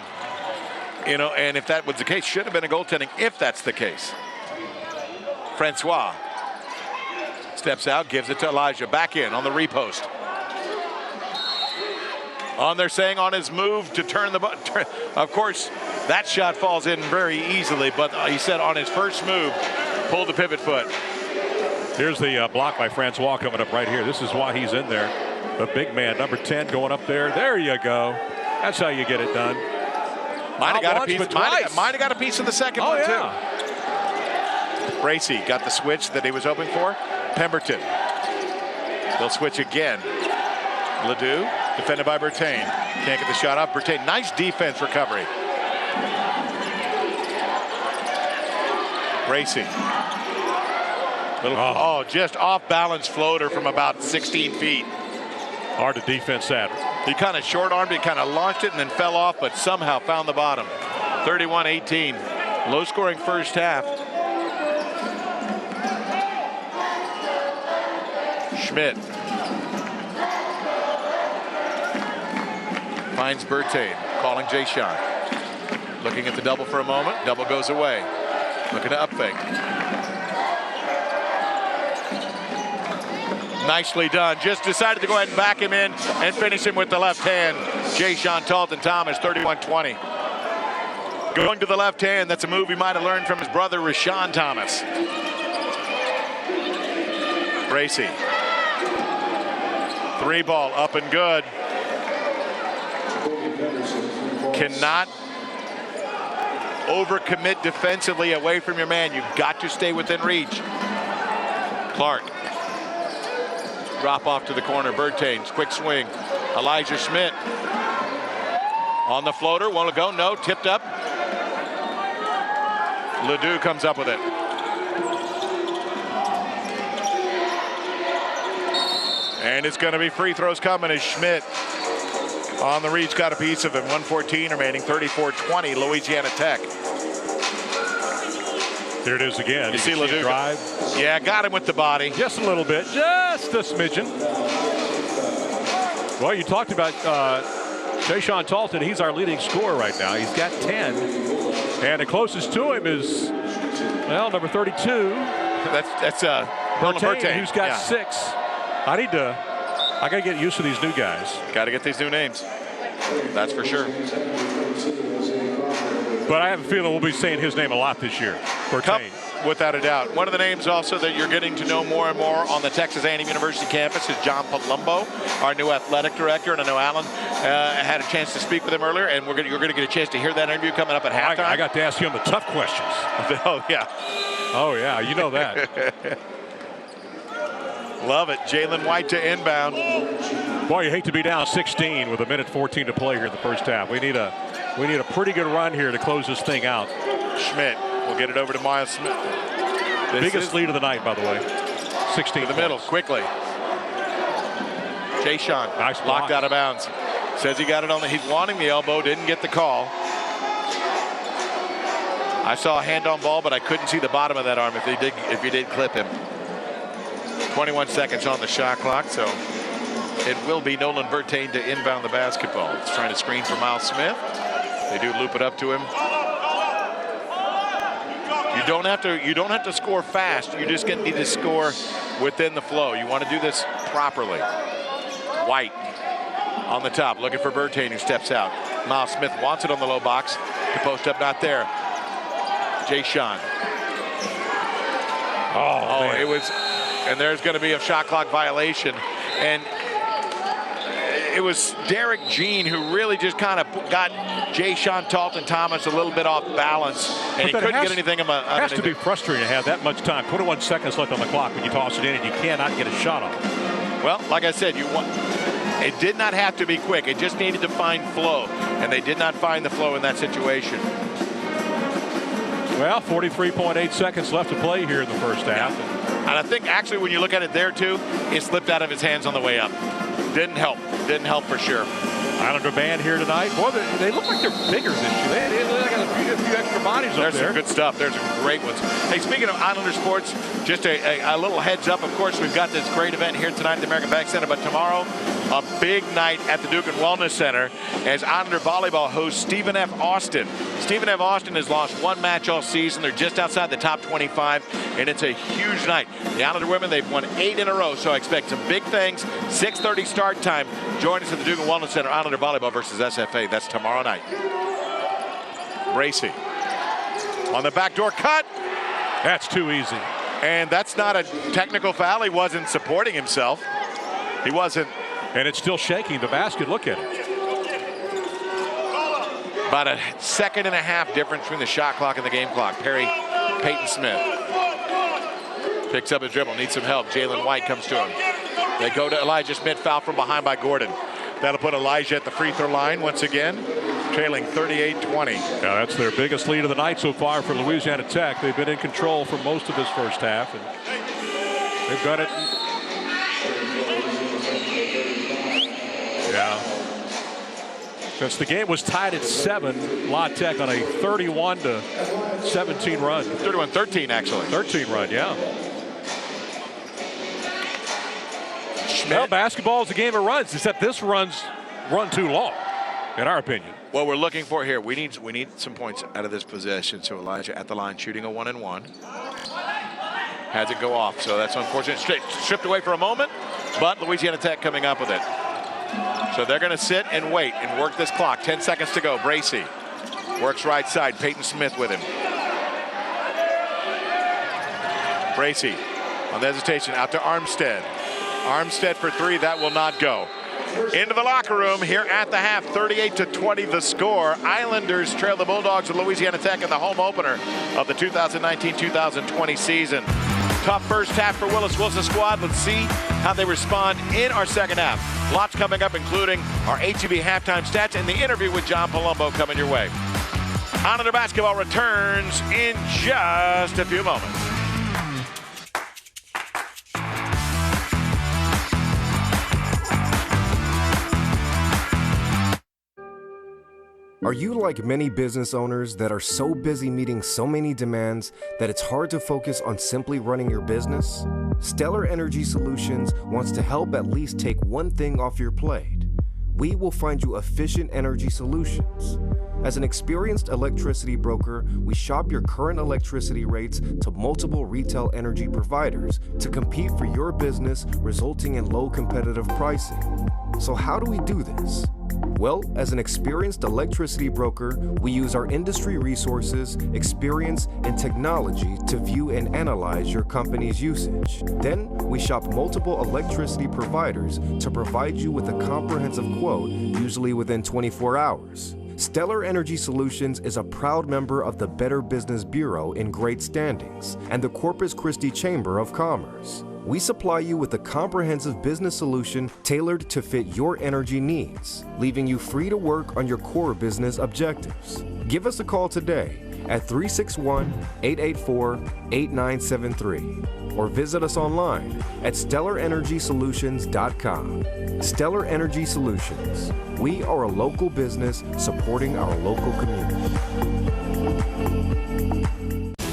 You know, and if that was the case, should have been a goaltending. If that's the case. Francois steps out, gives it to Elijah. Back in on the repost. They're saying on his move to turn the button. Of course, that shot falls in very easily, but he said on his first move, pulled the pivot foot. Here's the block by Francois coming up right here. This is why he's in there. The big man, number 10, going up there. There you go. That's how you get it done. Might have got a piece of the second one, too. Bracy got the switch that he was hoping for. Pemberton. They'll switch again. Ledoux, defended by Bertain. Can't get the shot off. Bertain, nice defense recovery. Bracy. Just off balance floater from about 16 feet. Hard to defense that. He kind of short armed it, kind of launched it and then fell off, but somehow found the bottom. 31-18. Low scoring first half. Schmidt finds Bertain, calling Jay Sean. Looking at the double for a moment. Double goes away. Looking to up fake. Nicely done. Just decided to go ahead and back him in and finish him with the left hand. Jay Sean Talton Thomas, 31-20. Going to the left hand, that's a move he might have learned from his brother, Rashawn Thomas. Bracy. 3 ball, up and good. Cannot overcommit defensively away from your man. You've got to stay within reach. Clark. Drop off to the corner. Bertain's quick swing. Elijah Schmidt on the floater. Want to go? No. Tipped up. Ledoux comes up with it. And it's going to be free throws coming as Schmidt on the reach got a piece of it. 1:14 remaining. 34-20 Louisiana Tech. There it is again. You see Ledoux drive. Yeah, got him with the body. Just a little bit, just a smidgen. Well, you talked about Jay Sean Talton. He's our leading scorer right now. He's got 10. And the closest to him is, well, number 32. That's Bertain, who's got 6. I got to get used to these new guys. Got to get these new names. That's for sure. But I have a feeling we'll be saying his name a lot this year. Bertain. Without a doubt. One of the names also that you're getting to know more and more on the Texas A&M University campus is John Palumbo, our new athletic director. And I know Alan had a chance to speak with him earlier, and you're going to get a chance to hear that interview coming up at halftime. I got to ask him the tough questions. Oh, yeah. Oh, yeah. You know that. Love it. Jalen White to inbound. Boy, you hate to be down 16 with 1:14 to play here in the first half. We need a pretty good run here to close this thing out. Schmidt will get it over to Miles Smith. Biggest lead of the night, by the way. 16 to the middle, quickly. Jay Sean, nice blocked out of bounds. Says he got it on he's wanting the elbow, didn't get the call. I saw a hand on ball, but I couldn't see the bottom of that arm if you did clip him. 21 seconds on the shot clock, so it will be Nolan Bertain to inbound the basketball. It's trying to screen for Miles Smith. They do loop it up to him. You don't have to score fast. You just need to score within the flow. You want to do this properly. White on the top, looking for Bertain, who steps out. Miles Smith wants it on the low box. The post up not there. Jay Sean. Oh, it was, and there's going to be a shot clock violation. And it was Derek Jean who really just kind of got Jay Sean Talton Thomas a little bit off balance, and he couldn't get anything. It has to be frustrating to have that much time. 21 seconds left on the clock when you toss it in, and you cannot get a shot off. Well, like I said, it did not have to be quick. It just needed to find flow, and they did not find the flow in that situation. Well, 43.8 seconds left to play here in the first half. And I think actually when you look at it there too, it slipped out of his hands on the way up. Didn't help for sure. Islander band here tonight. Boy, they look like they're bigger this year. They got a few extra bodies up there. There's some good stuff. There's some great ones. Hey, speaking of Islander sports, just a little heads up. Of course, we've got this great event here tonight at the American Bank Center, but tomorrow, a big night at the Duke and Wellness Center as Islander volleyball hosts Stephen F. Austin. Stephen F. Austin has lost one match all season. They're just outside the top 25, and it's a huge night. The Islander women, they've won 8 in a row, so I expect some big things. 6:30 start time. Join us at the Duke and Wellness Center. Islander volleyball versus SFA. That's tomorrow night. Bracy on the backdoor cut. That's too easy. And that's not a technical foul. He wasn't supporting himself. He wasn't. And it's still shaking the basket. Look at it. About a second and a half difference between the shot clock and the game clock. Peyton Smith picks up his dribble, needs some help. Jalen White comes to him. They go to Elijah Smith, foul from behind by Gordon. That'll put Elijah at the free throw line once again, trailing 38-20. Yeah, that's their biggest lead of the night so far for Louisiana Tech. They've been in control for most of this first half, and they've got it. Yeah. Since the game was tied at 7, La Tech on a 31-17 run. 31-13, actually. 13 run, yeah. Well, basketball is a game of runs, except this run too long, in our opinion. What we're looking for here, we need some points out of this possession. So Elijah at the line shooting a 1-and-1. Has it go off, so that's unfortunate. Stripped away for a moment, but Louisiana Tech coming up with it. So they're going to sit and wait and work this clock. 10 seconds to go. Bracy works right side. Peyton Smith with him. Bracy on the hesitation out to Armstead. Armstead for 3, that will not go. Into the locker room here at the half, 38-20 the score. Islanders trail the Bulldogs of Louisiana Tech in the home opener of the 2019-2020 season. Tough first half for Willis Wilson's squad. Let's see how they respond in our second half. Lots coming up, including our ATP halftime stats and the interview with John Palumbo coming your way. Islander basketball returns in just a few moments. Are you like many business owners that are so busy meeting so many demands that it's hard to focus on simply running your business? Stellar Energy Solutions wants to help at least take one thing off your plate. We will find you efficient energy solutions. As an experienced electricity broker, we shop your current electricity rates to multiple retail energy providers to compete for your business, resulting in low competitive pricing. So how do we do this? Well, as an experienced electricity broker, we use our industry resources, experience, and technology to view and analyze your company's usage. Then, we shop multiple electricity providers to provide you with a comprehensive quote, usually within 24 hours. Stellar Energy Solutions is a proud member of the Better Business Bureau in great standings and the Corpus Christi Chamber of Commerce. We supply you with a comprehensive business solution tailored to fit your energy needs, leaving you free to work on your core business objectives. Give us a call today at 361-884-8973 or visit us online at StellarEnergySolutions.com. Stellar Energy Solutions. We are a local business supporting our local community.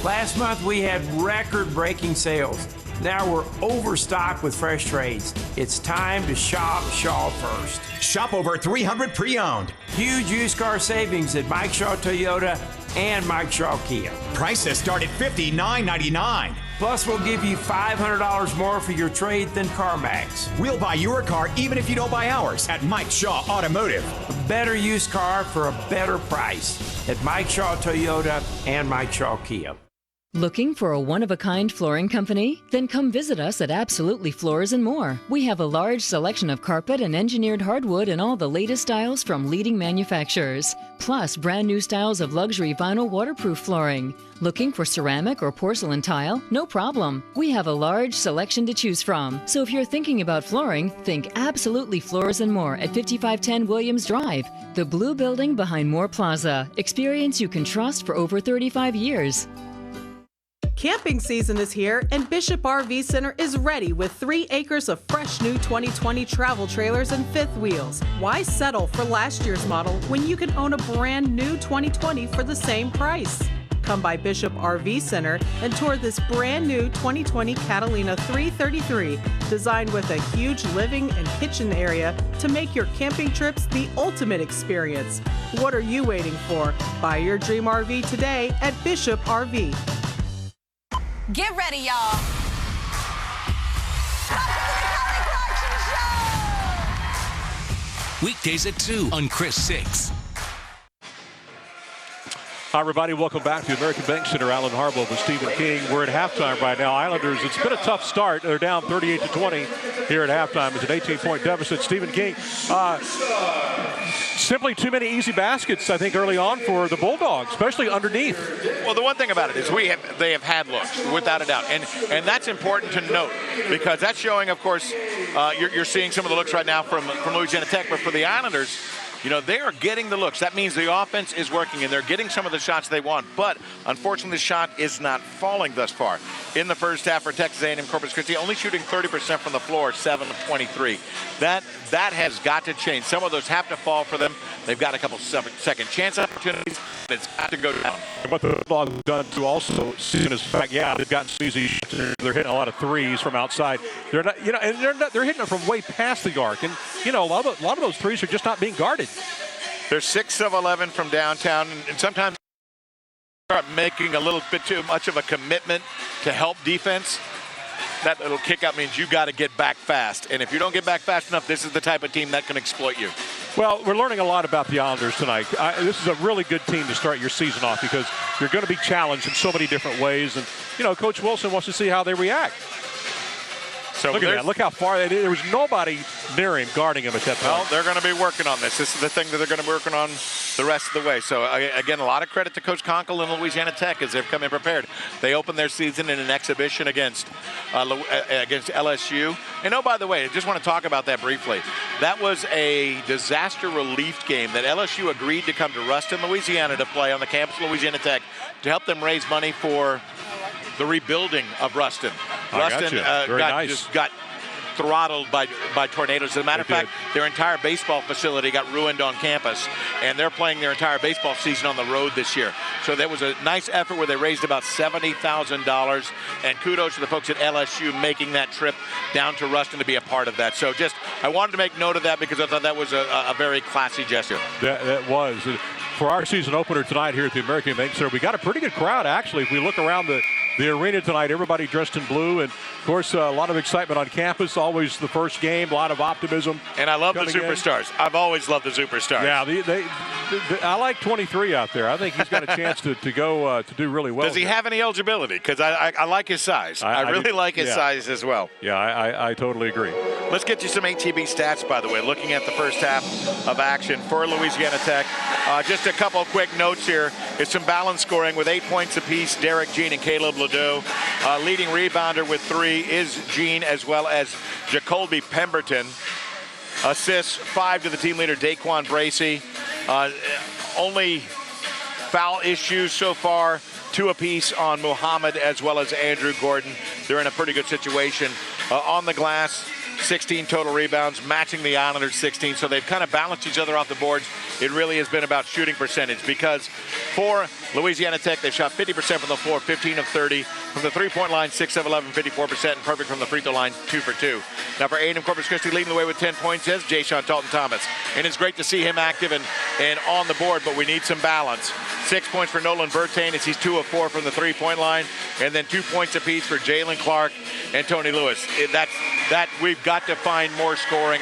Last month we had record-breaking sales. Now we're overstocked with fresh trades. It's time to shop Shaw first. Shop over 300 pre-owned. Huge used car savings at Mike Shaw Toyota and Mike Shaw Kia. Prices start at $59.99. Plus, we'll give you $500 more for your trade than CarMax. We'll buy your car even if you don't buy ours at Mike Shaw Automotive. A better used car for a better price at Mike Shaw Toyota and Mike Shaw Kia. Looking for a one-of-a-kind flooring company? Then come visit us at Absolutely Floors and More. We have a large selection of carpet and engineered hardwood in all the latest styles from leading manufacturers. Plus, brand new styles of luxury vinyl waterproof flooring. Looking for ceramic or porcelain tile? No problem. We have a large selection to choose from. So if you're thinking about flooring, think Absolutely Floors and More at 5510 Williams Drive, the blue building behind Moore Plaza. Experience you can trust for over 35 years. Camping season is here, and Bishop RV Center is ready with 3 acres of fresh new 2020 travel trailers and fifth wheels. Why settle for last year's model when you can own a brand new 2020 for the same price? Come by Bishop RV Center and tour this brand new 2020 Catalina 333, designed with a huge living and kitchen area to make your camping trips the ultimate experience. What are you waiting for? Buy your dream RV today at Bishop RV. Get ready, y'all. Welcome to the Kelly Clarkson Show. Weekdays at 2 on Chris 6. Hi, everybody. Welcome back to American Bank Center. Alan Harbaugh with Stephen King. We're at halftime right now. Islanders, it's been a tough start. They're down 38-20 here at halftime. It's an 18-point deficit. Stephen King, simply too many easy baskets, I think, early on for the Bulldogs, especially underneath. Well, the one thing about it is they have had looks, without a doubt. And that's important to note because that's showing, of course, you're seeing some of the looks right now from Louisiana Tech, but for the Islanders, they are getting the looks. That means the offense is working, and they're getting some of the shots they want. But, unfortunately, the shot is not falling thus far. In the first half for Texas A&M Corpus Christi, only shooting 30% from the floor, 7 of 23. That has got to change. Some of those have to fall for them. They've got a couple second chance opportunities, but it's got to go down. And what the Bulldogs have done, too, also, season is back. Yeah, they've gotten some easy shots. They're hitting a lot of threes from outside. They're not, and they're hitting it from way past the arc. And, a lot of those threes are just not being guarded. They're 6 of 11 from downtown, and sometimes start making a little bit too much of a commitment to help defense. That little kick out means you got to get back fast. And if you don't get back fast enough, this is the type of team that can exploit you. Well, we're learning a lot about the Islanders tonight. This is a really good team to start your season off because you're going to be challenged in so many different ways. And, Coach Wilson wants to see how they react. So look at that. Look how far there was nobody near him guarding him at that point. Well, they're going to be working on this. This is the thing that they're going to be working on the rest of the way. So, again, a lot of credit to Coach Conkle and Louisiana Tech as they've come in prepared. They opened their season in an exhibition against LSU. And, oh, by the way, I just want to talk about that briefly. That was a disaster relief game that LSU agreed to come to Ruston, Louisiana to play on the campus of Louisiana Tech to help them raise money for the rebuilding of Ruston. Ruston got throttled by tornadoes. As a matter of fact, their entire baseball facility got ruined on campus, and they're playing their entire baseball season on the road this year. So that was a nice effort where they raised about $70,000, and kudos to the folks at LSU making that trip down to Ruston to be a part of that. So I wanted to make note of that because I thought that was a very classy gesture. That was. For our season opener tonight here at the American Bank Center, we got a pretty good crowd, actually. If we look around the arena tonight, everybody dressed in blue, and of course a lot of excitement on campus. Always the first game, a lot of optimism. And I love the superstars. I've always loved the superstars. Yeah, I like 23 out there. I think he's got a chance to go to do really well. Does he have any eligibility? Because I like his size. I really like his size as well. Yeah, I totally agree. Let's get you some ATB stats, by the way, looking at the first half of action for Louisiana Tech. Just a couple of quick notes here. It's some balanced scoring with 8 points apiece. Derek Jean and Caleb Ledoux. Leading rebounder with 3 is Jean, as well as Jacoby Pemberton. Assists 5 to the team leader, Daquan Bracey. Only foul issues so far, 2 apiece on Muhammad as well as Andrew Gordon. They're in a pretty good situation. On the glass, 16 total rebounds, matching the Islanders' 16. So they've kind of balanced each other off the boards. It really has been about shooting percentage because for Louisiana Tech, they've shot 50% from the floor, 15 of 30. From the three-point line, 6 of 11, 54%, and perfect from the free throw line, 2 for 2. Now for A&M Corpus Christi, leading the way with 10 points is Jayshawn Talton-Thomas. And it's great to see him active and on the board, but we need some balance. 6 points for Nolan Bertain as he's 2 of 4 from the three-point line, and then 2 points apiece for Jalen Clark and Tony Lewis. That we've got to find more scoring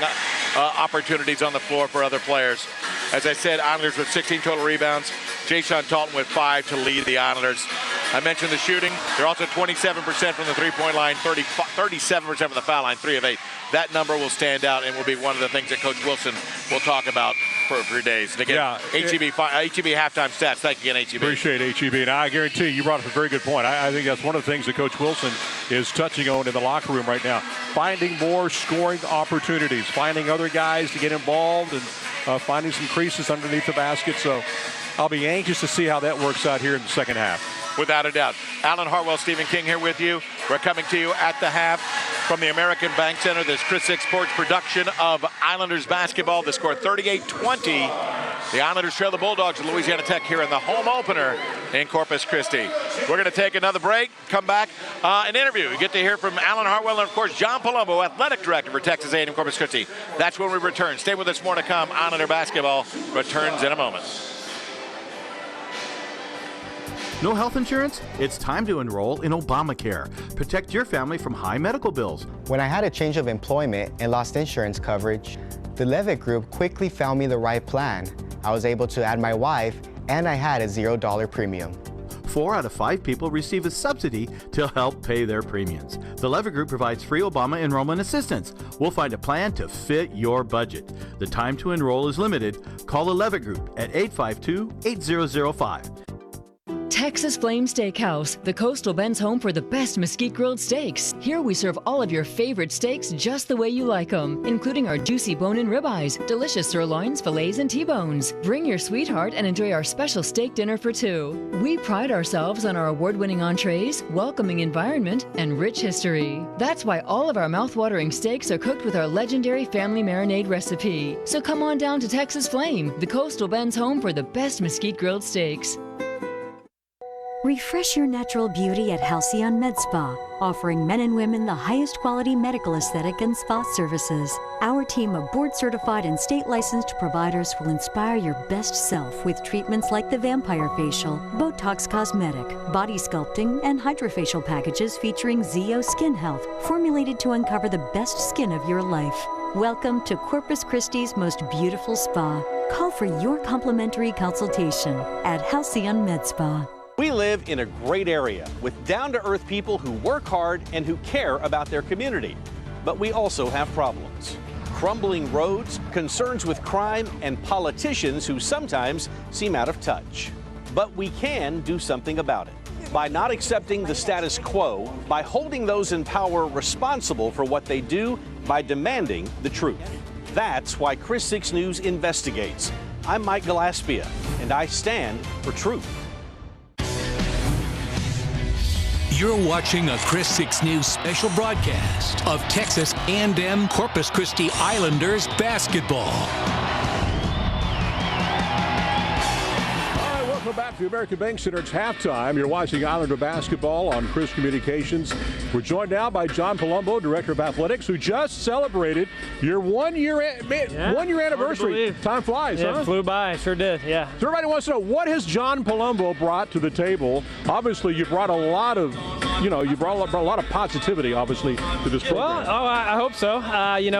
opportunities on the floor for other players. As I said, Islanders with 16 total rebounds. Jayshawn Talton with 5 to lead the Islanders. I mentioned the shooting. They're also 27% from the three-point line, 37% from the foul line, 3 of 8. That number will stand out and will be one of the things that Coach Wilson will talk about for days. And again, HEB halftime stats. Thank you again, HEB. Appreciate HEB. And I guarantee you brought up a very good point. I think that's one of the things that Coach Wilson is touching on in the locker room right now. Finding more scoring opportunities, finding other guys to get involved, and finding some creases underneath the basket. So I'll be anxious to see how that works out here in the second half. Without a doubt. Alan Hartwell, Stephen King here with you. We're coming to you at the half from the American Bank Center. This Chris Six Sports production of Islanders basketball. The score 38-20. The Islanders trail the Bulldogs of Louisiana Tech here in the home opener in Corpus Christi. We're going to take another break, come back, an interview. We get to hear from Alan Hartwell and, of course, John Palumbo, athletic director for Texas A&M Corpus Christi. That's when we return. Stay with us, more to come. Islander basketball returns in a moment. No health insurance? It's time to enroll in Obamacare. Protect your family from high medical bills. When I had a change of employment and lost insurance coverage, the Levitt Group quickly found me the right plan. I was able to add my wife, and I had a $0 premium. 4 out of 5 people receive a subsidy to help pay their premiums. The Levitt Group provides free Obama enrollment assistance. We'll find a plan to fit your budget. The time to enroll is limited. Call the Levitt Group at 852-8005. Texas Flame Steakhouse, the Coastal Bend's home for the best mesquite grilled steaks. Here we serve all of your favorite steaks just the way you like them, including our juicy bone-in ribeyes, delicious sirloins, fillets, and T-bones. Bring your sweetheart and enjoy our special steak dinner for two. We pride ourselves on our award-winning entrees, welcoming environment, and rich history. That's why all of our mouth-watering steaks are cooked with our legendary family marinade recipe. So come on down to Texas Flame, the Coastal Bend's home for the best mesquite grilled steaks. Refresh your natural beauty at Halcyon Med Spa, offering men and women the highest quality medical aesthetic and spa services. Our team of board-certified and state-licensed providers will inspire your best self with treatments like the Vampire Facial, Botox Cosmetic, Body Sculpting, and Hydrofacial packages featuring Zeo Skin Health, formulated to uncover the best skin of your life. Welcome to Corpus Christi's most beautiful spa. Call for your complimentary consultation at Halcyon Med Spa. We live in a great area with down-to-earth people who work hard and who care about their community. But we also have problems. Crumbling roads, concerns with crime, and politicians who sometimes seem out of touch. But we can do something about it. By not accepting the status quo, by holding those in power responsible for what they do, by demanding the truth. That's why Chris 6 News investigates. I'm Mike Gillespie, and I stand for truth. You're watching a Chris 6 News special broadcast of Texas A&M Corpus Christi Islanders basketball. Welcome back to the American Bank Center. It's halftime. You're watching Islander basketball on Chris Communications. We're joined now by John Palumbo, Director of Athletics, who just celebrated your one-year anniversary. Time flies, yeah, huh? It flew by. Sure did, yeah. So everybody wants to know, what has John Palumbo brought to the table? Obviously, you brought a lot of, brought a lot of positivity, obviously, to this program. Well, I hope so.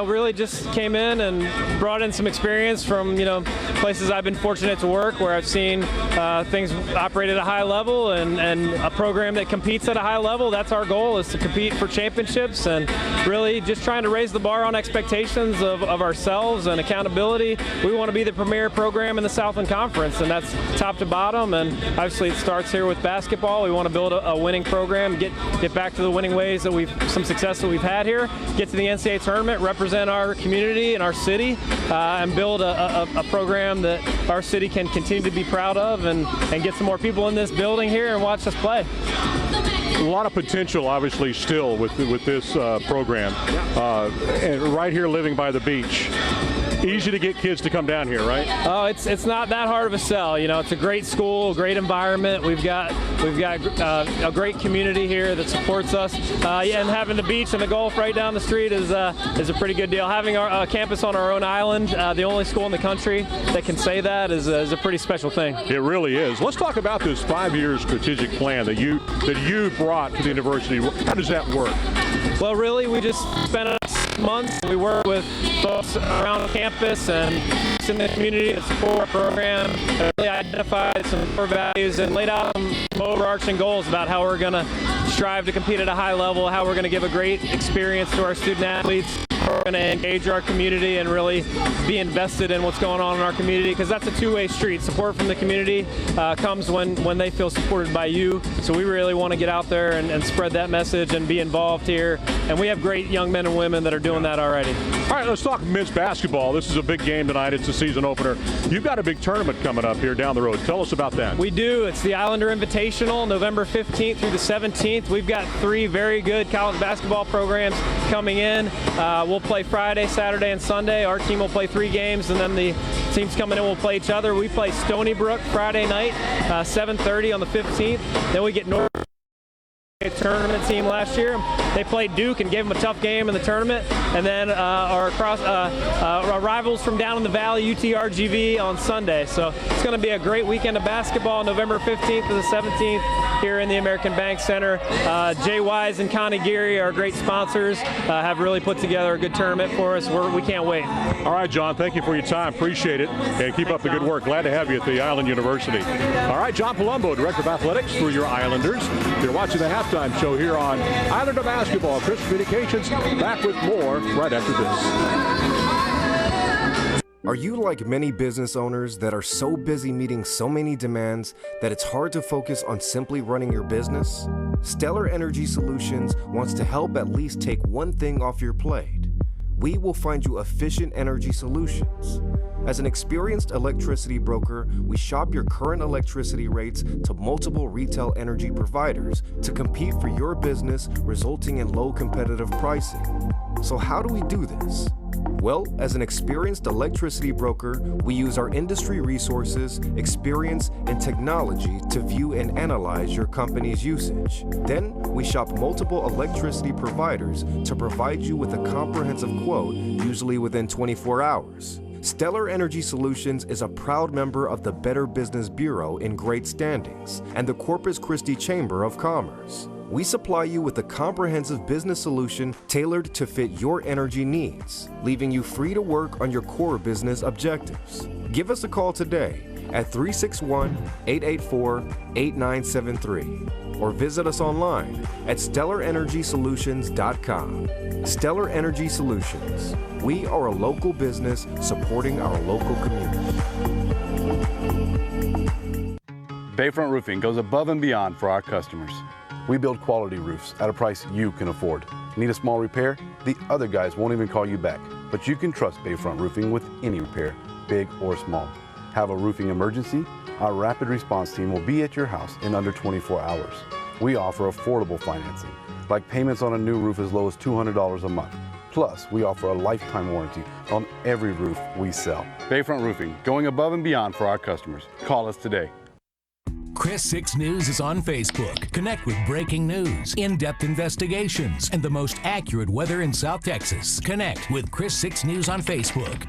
Really just came in and brought in some experience from, places I've been fortunate to work, where I've seen things operate at a high level, and a program that competes at a high level. That's our goal, is to compete for championships, and really just trying to raise the bar on expectations of ourselves and accountability. We want to be the premier program in the Southland Conference, and that's top to bottom, and obviously it starts here with basketball. We want to build a winning program, get back to the winning ways that some success that we've had here, get to the NCAA tournament, represent our community and our city, and build a program that our city can continue to be proud of, and get some more people in this building here and watch us play. A lot of potential, obviously, still with this program. And right here, living by the beach. Easy to get kids to come down here, right? Oh, it's not that hard of a sell. It's a great school, great environment. We've got a great community here that supports us. And having the beach and the Gulf right down the street is a pretty good deal. Having our campus on our own island, the only school in the country that can say that, is a pretty special thing. It really is. Let's talk about this 5-year strategic plan that you brought to the university. How does that work? Well, really, we just spent months. We work with folks around campus and in the community that support our program, and really identified some core values and laid out some overarching goals about how we're going to strive to compete at a high level, how we're going to give a great experience to our student athletes. We're going to engage our community and really be invested in what's going on in our community, because that's a two-way street. Support from the community comes when they feel supported by you. So we really want to get out there and spread that message and be involved here. And we have great young men and women that are doing that already. All right, let's talk men's basketball. This is a big game tonight. It's a season opener. You've got a big tournament coming up here down the road. Tell us about that. We do. It's the Islander Invitational, November 15th through the 17th. We've got 3 very good college basketball programs coming in. We'll play Friday, Saturday, and Sunday. Our team will play 3 games, and then the teams coming in will play each other. We play Stony Brook Friday night, 7:30 on the 15th. Then we get North tournament team last year. They played Duke and gave them a tough game in the tournament. And then our rivals from down in the valley, UTRGV, on Sunday. So it's going to be a great weekend of basketball, November 15th to the 17th here in the American Bank Center. Jay Wise and Connie Geary, our great sponsors, have really put together a good tournament for us. We can't wait. All right, John, thank you for your time. Appreciate it. And keep up the good work. Glad to have you at the Island University. All right, John Palumbo, Director of Athletics for your Islanders. You're watching the halftime show here on Islander Basketball. Chris Communications back with more right after this. Are you like many business owners that are so busy meeting so many demands that it's hard to focus on simply running your business? Stellar Energy Solutions wants to help at least take one thing off your plate. We will find you efficient energy solutions. As an experienced electricity broker, we shop your current electricity rates to multiple retail energy providers to compete for your business, resulting in low competitive pricing. So how do we do this? Well, as an experienced electricity broker, we use our industry resources, experience, and technology to view and analyze your company's usage. Then, we shop multiple electricity providers to provide you with a comprehensive quote, usually within 24 hours. Stellar Energy Solutions is a proud member of the Better Business Bureau in great standings and the Corpus Christi Chamber of Commerce. We supply you with a comprehensive business solution tailored to fit your energy needs, leaving you free to work on your core business objectives. Give us a call today at 361-884-8973 or visit us online at StellarEnergySolutions.com. Stellar Energy Solutions. We are a local business supporting our local community. Bayfront Roofing goes above and beyond for our customers. We build quality roofs at a price you can afford. Need a small repair? The other guys won't even call you back. But you can trust Bayfront Roofing with any repair, big or small. Have a roofing emergency? Our rapid response team will be at your house in under 24 hours. We offer affordable financing, like payments on a new roof as low as $200 a month. Plus, we offer a lifetime warranty on every roof we sell. Bayfront Roofing, going above and beyond for our customers. Call us today. Chris 6 News is on Facebook. Connect with breaking news, in-depth investigations, and the most accurate weather in South Texas. Connect with Chris 6 News on Facebook.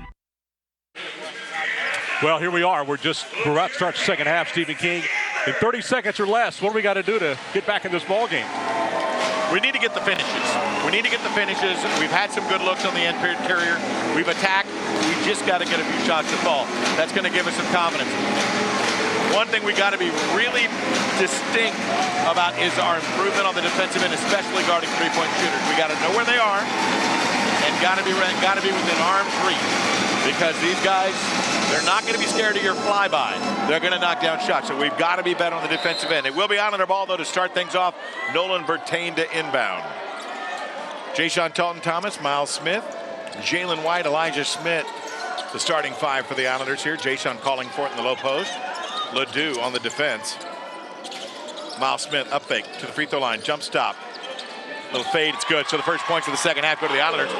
Well, here we are. We're about to start the second half, Stephen King. In 30 seconds or less, what do we got to do to get back in this ball game? We need to get the finishes. We've had some good looks on the interior. We've attacked. We just got to get a few shots to fall. That's going to give us some confidence. One thing we got to be really distinct about is our improvement on the defensive end, especially guarding three-point shooters. We got to know where they are and got to be within arm's reach, because these guys, they're not going to be scared of your flyby. They're going to knock down shots, so we've got to be better on the defensive end. It will be on our ball, though, to start things off. Nolan Bertain to inbound. Jayshon Talton-Thomas, Miles Smith, Jalen White, Elijah Smith, the starting five for the Islanders here. Jayshon calling for it in the low post. Ledoux on the defense. Miles Smith up fake to the free throw line, jump stop. Little fade, it's good. So the first points of the second half go to the Islanders.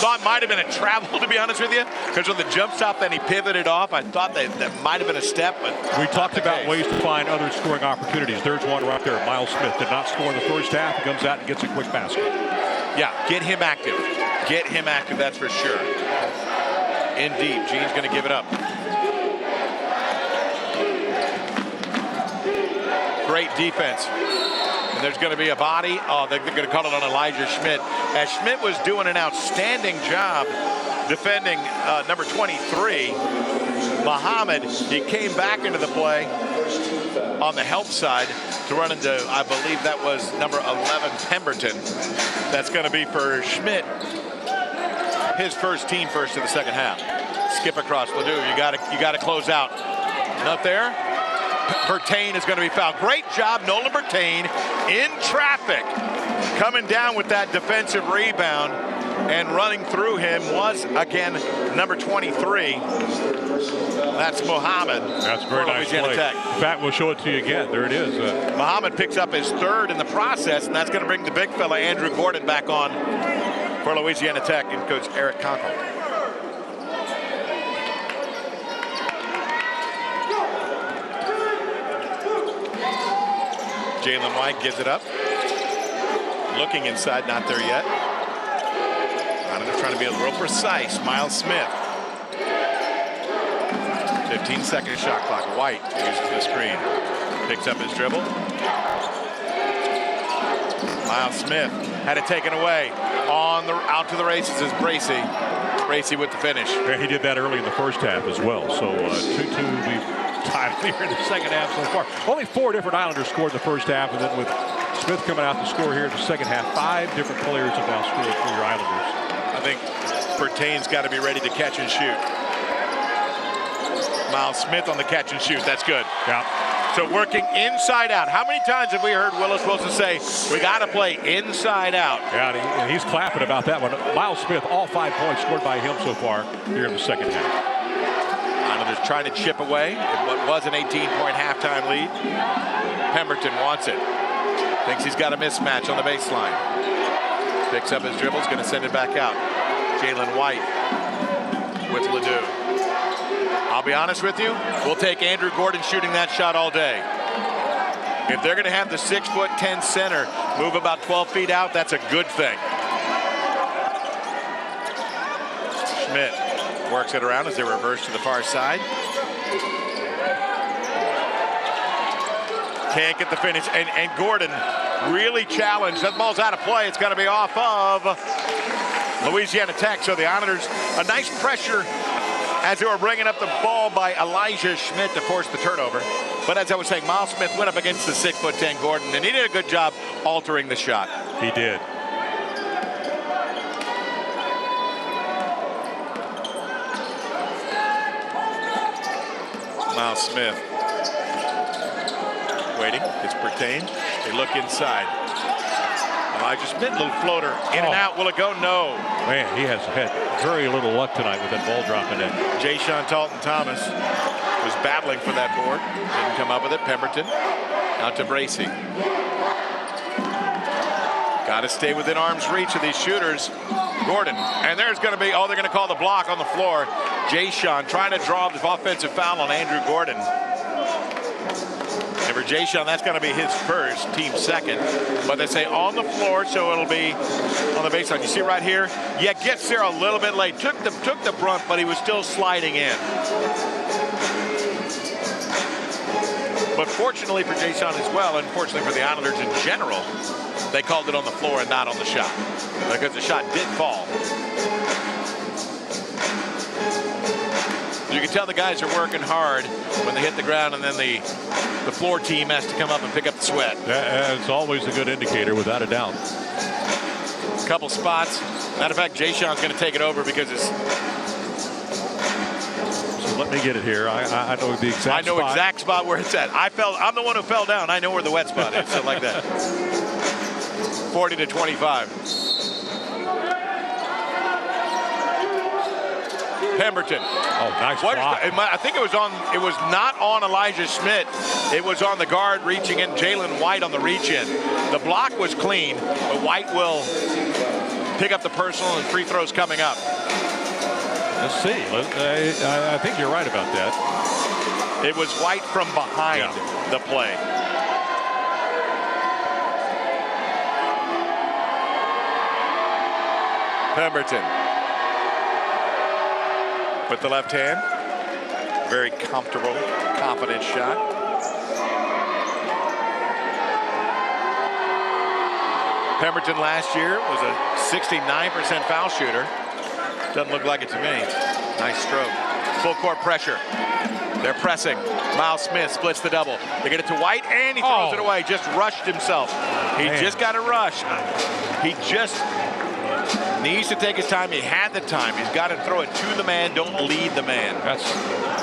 Thought might have been a travel, to be honest with you, because on the jump stop, then he pivoted off. I thought that might have been a step, but we talked about ways to find other scoring opportunities. There's one right there. Miles Smith did not score in the first half. He comes out and gets a quick basket. Yeah, get him active. Get him active, that's for sure. Indeed, Gene's going to give it up. Great defense. And there's going to be a body. Oh, they're going to call it on Elijah Schmidt. As Schmidt was doing an outstanding job defending number 23, Muhammad. He came back into the play on the help side to run into, I believe that was number 11, Pemberton. That's going to be for Schmidt. His first team first in the second half. Skip across Ledoux. You got to close out. Not there. Bertain is going to be fouled. Great job, Nolan Bertain in traffic, coming down with that defensive rebound, and running through him was again number 23. That's Muhammad. That's a very nice play. In fact, we'll show it to you again. There it is. Muhammad picks up his third in the process, and that's going to bring the big fella Andrew Gordon back on for Louisiana Tech and Coach Eric Conkle. Jalen White gives it up. Looking inside, not there yet. Islanders trying to be a little precise. Miles Smith. 15-second shot clock. White uses the screen. Picks up his dribble. Miles Smith had it taken away. Out to the races is Bracey. Bracey with the finish. Yeah, he did that early in the first half as well. So 2-2 we've tied here in the second half so far. Only 4 different Islanders scored in the first half, and then with Smith coming out to score here in the second half, 5 different players have now scored for your Islanders. I think Bertain's got to be ready to catch and shoot. Miles Smith on the catch and shoot. That's good. Yeah. So working inside out. How many times have we heard Willis Wilson say, we got to play inside out? Yeah, and he's clapping about that one. Miles Smith, all 5 points scored by him so far here in the second half. Islanders trying to chip away in what was an 18-point halftime lead. Pemberton wants it. Thinks he's got a mismatch on the baseline. Picks up his dribbles, going to send it back out. Jalen White with Ledoux. I'll be honest with you, we'll take Andrew Gordon shooting that shot all day. If they're going to have the 6'10" center move about 12 feet out, that's a good thing. Schmidt works it around as they reverse to the far side. Can't get the finish, and Gordon really challenged. That ball's out of play. It's going to be off of Louisiana Tech. So the Islanders, a nice pressure as they were bringing up the ball by Elijah Schmidt to force the turnover. But as I was saying, Miles Smith went up against the 6'10" Gordon, and he did a good job altering the shot. He did. Miles Smith waiting. It's Pertain. They look inside. Elijah Schmidt, little floater. In and out. Will it go? No. Man, he has had very little luck tonight with that ball dropping in. Jay-Sean Talton-Thomas was battling for that board. Didn't come up with it. Pemberton out to Bracey. Got to stay within arm's reach of these shooters. Gordon. And there's going to be, they're going to call the block on the floor. Jay-Sean trying to draw the offensive foul on Andrew Gordon. And for Jay-Sean, that's going to be his first, team second. But they say on the floor, so it'll be on the baseline. You see right here? Yeah, gets there a little bit late. Took the brunt, but he was still sliding in. But fortunately for Jay-Sean as well, unfortunately for the Islanders in general, they called it on the floor and not on the shot, because the shot did fall. You can tell the guys are working hard when they hit the ground, and then the floor team has to come up and pick up the sweat. It's always a good indicator, without a doubt. A couple spots. Matter of fact, Jay-Sean's going to take it over because it's. So let me get it here. I know the exact spot. I know exact spot where it's at. I'm the one who fell down. I know where the wet spot is. So like that. 40-25. Pemberton. Oh, nice block. I think it was not on Elijah Schmidt. It was on the guard reaching in. Jalen White on the reach in. The block was clean, but White will pick up the personal, and free throws coming up. Let's see. I think you're right about that. It was White from behind the play. Pemberton with the left hand. Very comfortable, confident shot. Pemberton last year was a 69% foul shooter. Doesn't look like it to me. Nice stroke. Full court pressure. They're pressing. Miles Smith splits the double. They get it to White, and he throws it away. Just rushed himself. He just got a rush. He just needs to take his time. He had the time. He's got to throw it to the man. Don't lead the man. That's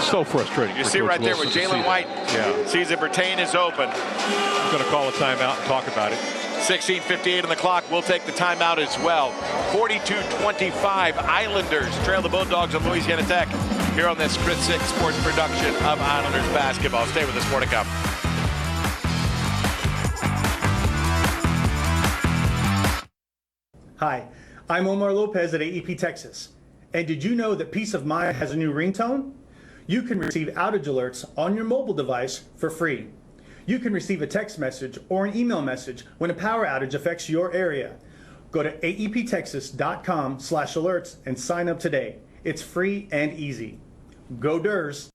so frustrating. You see right there where Jalen White sees that Bertain is open. He's going to call a timeout and talk about it. 16:58 on the clock. We'll take the timeout as well. 42-25. Islanders trail the Bulldogs of Louisiana Tech here on this Chris 6 Sports production of Islanders basketball. Stay with us. More to come. Hi, I'm Omar Lopez at AEP Texas. And did you know that Peace of Mind has a new ringtone? You can receive outage alerts on your mobile device for free. You can receive a text message or an email message when a power outage affects your area. Go to aeptexas.com/alerts and sign up today. It's free and easy. Go Durs.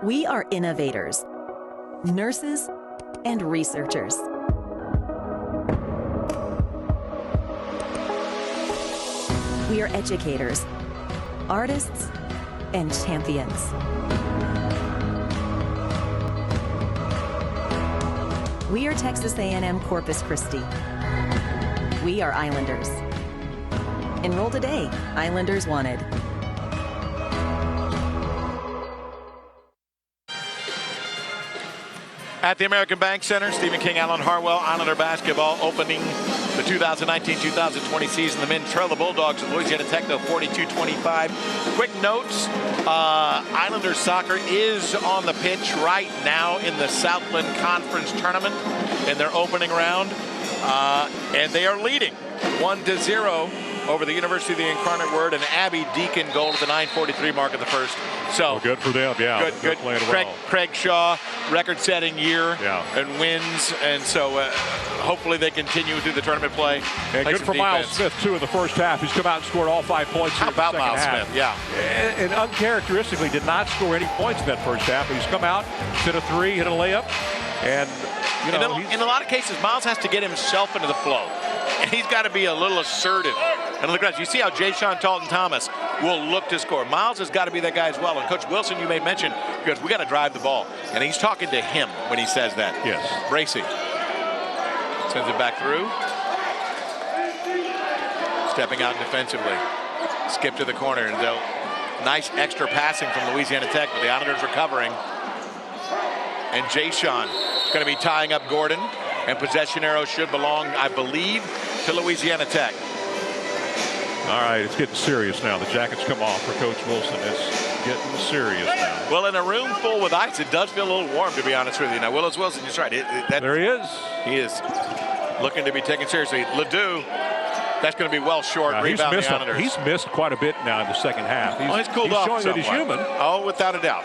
We are innovators, nurses, and researchers. We are educators, artists, and champions. We are Texas A&M Corpus Christi. We are Islanders. Enroll today. Islanders wanted. At the American Bank Center, Stephen King, Alan Harwell, Islander basketball opening the 2019-2020 season. The men trail the Bulldogs at Louisiana Tech, though, 42-25. Quick notes, Islanders soccer is on the pitch right now in the Southland Conference Tournament in their opening round. And they are leading 1-0 over the University of the Incarnate Word, an Abby Deacon goal at the 9:43 mark of the first. So well, good for them, yeah. Good. Playing well. Craig Shaw, record-setting year, yeah, and wins, and so hopefully they continue through the tournament play. And good for Miles Smith too in the first half. He's come out and scored all 5 points. How about Miles Smith? Yeah, and uncharacteristically did not score any points in that first half. He's come out, hit a three, hit a layup, and you know, in a lot of cases, Miles has to get himself into the flow, and he's got to be a little assertive. And look at that. You see how Jay-Sean Talton-Thomas will look to score. Miles has got to be that guy as well. And Coach Wilson, you may mention, because we got to drive the ball. And he's talking to him when he says that. Yes. Bracey sends it back through. Stepping out defensively. Skip to the corner. And nice extra passing from Louisiana Tech, but the Islanders recovering. And Jay-Sean going to be tying up Gordon. And possession arrow should belong, I believe, to Louisiana Tech. All right, it's getting serious now. The jackets come off for Coach Wilson. It's getting serious now. Well, in a room full with ice, it does feel a little warm, to be honest with you. Now, Willis Wilson is right. There he is. He is looking to be taken seriously. Ledoux, that's going to be well short. Rebound the Islanders. He's missed quite a bit now in the second half. He's cooled off showing that he's human. Oh, without a doubt.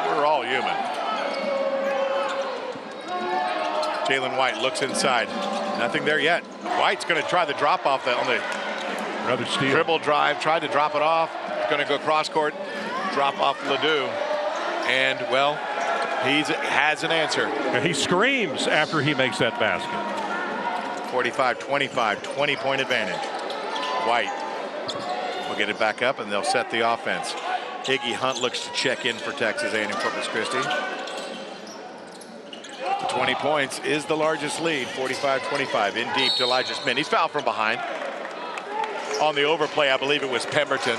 We're all human. Jalen White looks inside. Nothing there yet. White's going to try the drop off on the another steal. Dribble drive, tried to drop it off. Going to go cross court, drop off Ledoux. And, well, he has an answer. And he screams after he makes that basket. 45-25, 20-point advantage. White will get it back up, and they'll set the offense. Iggy Hunt looks to check in for Texas A&M Corpus Christi. 20 points is the largest lead, 45-25. In deep to Elijah Smith. He's fouled from behind. On the overplay, I believe it was Pemberton.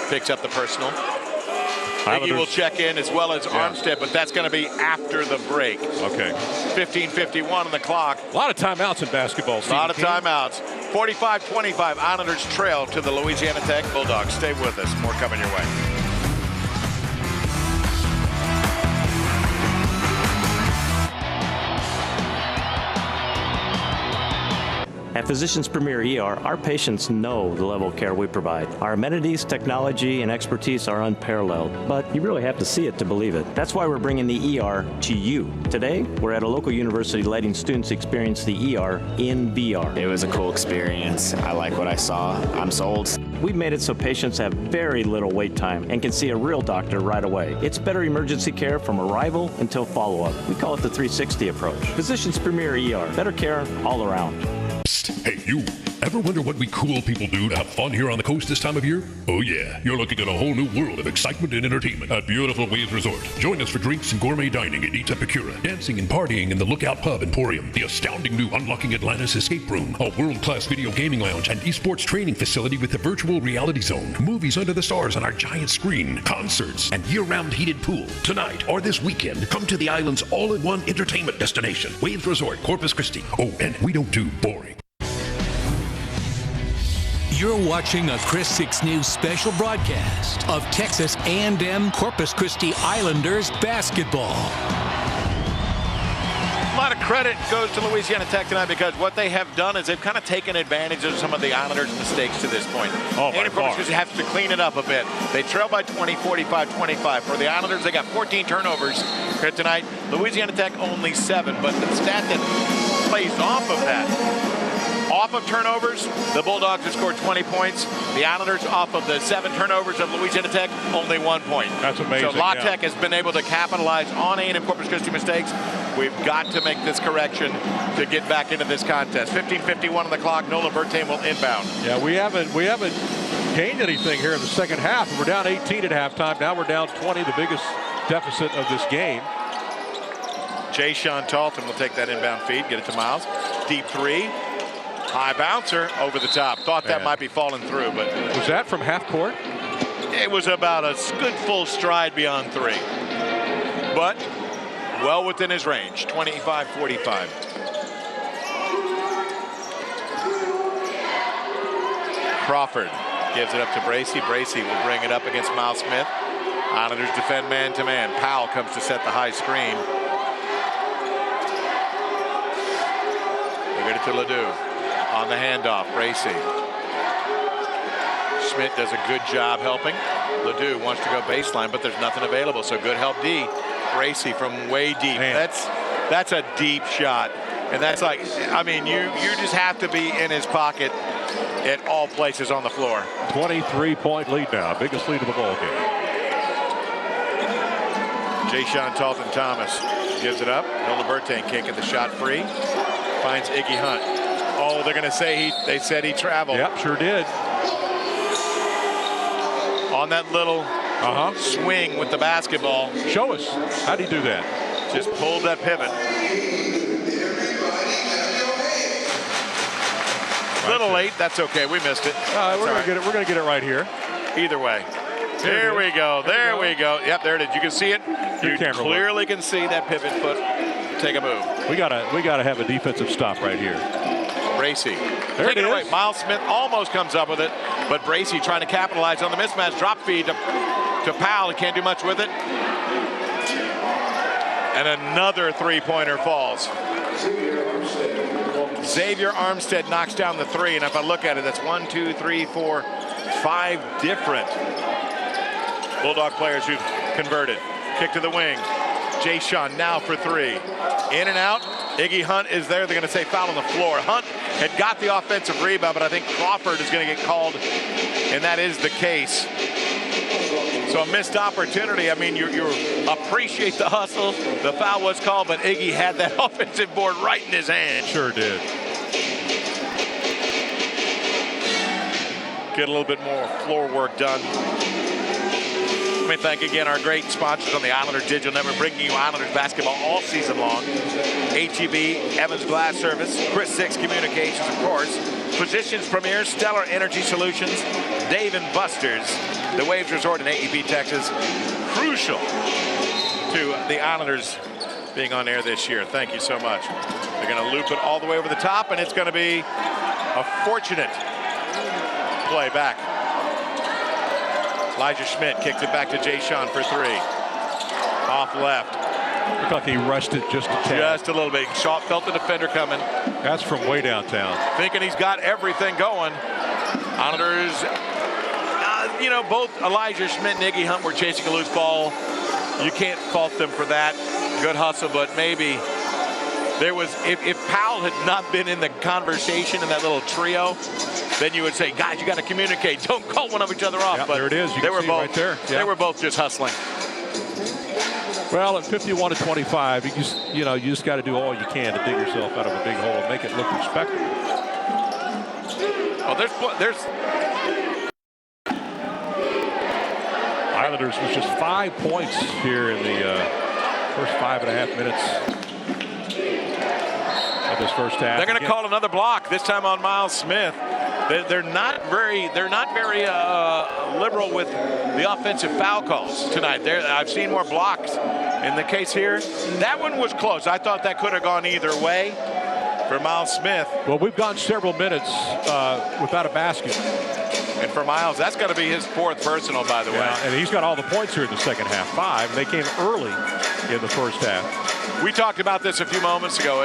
Picks up the personal. Iggy will check in as well as Armstead, but that's going to be after the break. Okay. 15:51 on the clock. A lot of timeouts in basketball. A lot of timeouts. 45-25. Islanders trail to the Louisiana Tech Bulldogs. Stay with us. More coming your way. At Physicians Premier ER, our patients know the level of care we provide. Our amenities, technology, and expertise are unparalleled, but you really have to see it to believe it. That's why we're bringing the ER to you. Today, we're at a local university letting students experience the ER in VR. It was a cool experience. I like what I saw. I'm sold. We've made it so patients have very little wait time and can see a real doctor right away. It's better emergency care from arrival until follow-up. We call it the 360 approach. Physicians Premier ER. Better care all around. Hey, you. Ever wonder what we cool people do to have fun here on the coast this time of year? Oh yeah, you're looking at a whole new world of excitement and entertainment at beautiful Waves Resort. Join us for drinks and gourmet dining at Atp Stats, dancing and partying in the Lookout Pub Emporium, the astounding new Unlocking Atlantis Escape Room, a world-class video gaming lounge and esports training facility with a virtual reality zone, movies under the stars on our giant screen, concerts, and year-round heated pool. Tonight or this weekend, come to the island's all-in-one entertainment destination, Waves Resort, Corpus Christi. Oh, and we don't do boring. You're watching a Chris 6 News special broadcast of Texas A&M Corpus Christi Islanders basketball. A lot of credit goes to Louisiana Tech tonight because what they have done is they've kind of taken advantage of some of the Islanders' mistakes to this point. Oh, by far. Corpus have to clean it up a bit. They trail by 20, 45-25. For the Islanders, they got 14 turnovers here tonight. Louisiana Tech only 7, but the stat that plays off of that, off of turnovers, the Bulldogs have scored 20 points. The Islanders, off of the 7 turnovers of Louisiana Tech, only 1 point. That's amazing. So La Tech has been able to capitalize on A&M Corpus Christi mistakes. We've got to make this correction to get back into this contest. 15:51 on the clock. Nolan Bertain will inbound. Yeah, we haven't gained anything here in the second half. We're down 18 at halftime. Now we're down 20, the biggest deficit of this game. Jay-Sean Talton will take that inbound feed, get it to Miles. Deep three. High bouncer over the top. Thought that might be falling through, but. Was that from half court? It was about a good full stride beyond 3. But well within his range, 25-45. Crawford gives it up to Bracey. Bracey will bring it up against Miles Smith. Islanders defend man-to-man. Powell comes to set the high screen. They get it to Ledoux. On the handoff, Bracey. Schmidt does a good job helping. Ledoux wants to go baseline, but there's nothing available, so good help D. Bracey from way deep. Man. That's a deep shot. And that's like, I mean, you just have to be in his pocket at all places on the floor. 23-point lead now, biggest lead of the ball game. Jay-Sean Talton-Thomas gives it up. Nola Bertain can't get the shot free. Finds Iggy Hunt. Oh, they're going to say they said he traveled. Yep, sure did. On that little swing with the basketball. Show us. How do you do that? Just pulled that pivot. A little late. That's okay. We missed it. We're going to get it. We're going to get it right here. Either way. There we go. There we go. Yep, there it is. You can see it. You clearly can see that pivot foot take a move. We gotta have a defensive stop right here. Bracey. There it is. Away. Miles Smith almost comes up with it, but Bracey trying to capitalize on the mismatch. Drop feed to Powell. He can't do much with it. And another three-pointer falls. Xavier Armstead knocks down the 3, and if I look at it, that's 1, 2, 3, 4, 5 different Bulldog players who've converted. Kick to the wing. Jay-Sean now for 3. In and out. Iggy Hunt is there. They're going to say foul on the floor. Hunt had got the offensive rebound, but I think Crawford is going to get called, and that is the case. So a missed opportunity. I mean, you appreciate the hustle. The foul was called, but Iggy had that offensive board right in his hand. Sure did. Get a little bit more floor work done. Let me thank again our great sponsors on the Islanders Digital Network, bringing you Islanders basketball all season long. HEB, Evans Glass Service, Chris Six Communications, of course. Physicians Premier, Stellar Energy Solutions, Dave & Buster's, the Waves Resort in AEP, Texas. Crucial to the Islanders being on air this year. Thank you so much. They're going to loop it all the way over the top, and it's going to be a fortunate play back. Elijah Schmidt kicks it back to Jay-Sean for 3. Off left. Looked like he rushed it just a tad. Just a little bit. Shaw felt the defender coming. That's from way downtown. Thinking he's got everything going. Islanders, both Elijah Schmidt and Iggy Hunt were chasing a loose ball. You can't fault them for that. Good hustle, but maybe there was, if Powell had not been in the conversation in that little trio, then you would say, guys, you got to communicate. Don't call one of each other off. Yep, but there it is. You they can were see both right there. Yep. They were both just hustling. Well, at 51-25, you just got to do all you can to dig yourself out of a big hole and make it look respectable. Oh, there's Islanders was just 5 points here in the first 5.5 minutes of this first half. They're going to call another block, this time on Miles Smith. They're not very liberal with the offensive foul calls tonight. I've seen more blocks. In the case here, that one was close. I thought that could have gone either way for Miles Smith. Well, we've gone several minutes without a basket. And for Miles, that's got to be his 4th personal, by the way. And he's got all the points here in the second half, 5. They came early in the first half. We talked about this a few moments ago,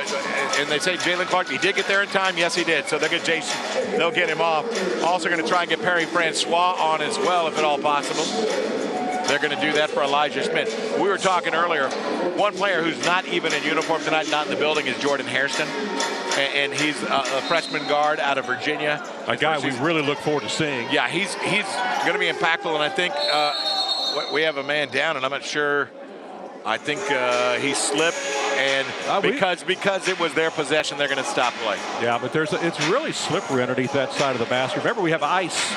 and they say Jalen Clark, he did get there in time. Yes, he did. So they'll get Jason, they'll get him off. Also going to try and get Perry Francois on as well, if at all possible. They're going to do that for Elijah Schmidt. We were talking earlier, one player who's not even in uniform tonight, not in the building, is Jordan Hairston. And he's a freshman guard out of Virginia. A guy we really look forward to seeing. Yeah, he's going to be impactful, and I think we have a man down, and I'm not sure. I think he slipped, and because it was their possession, they're going to stop play. Yeah, but it's really slippery underneath that side of the basket. Remember, we have ice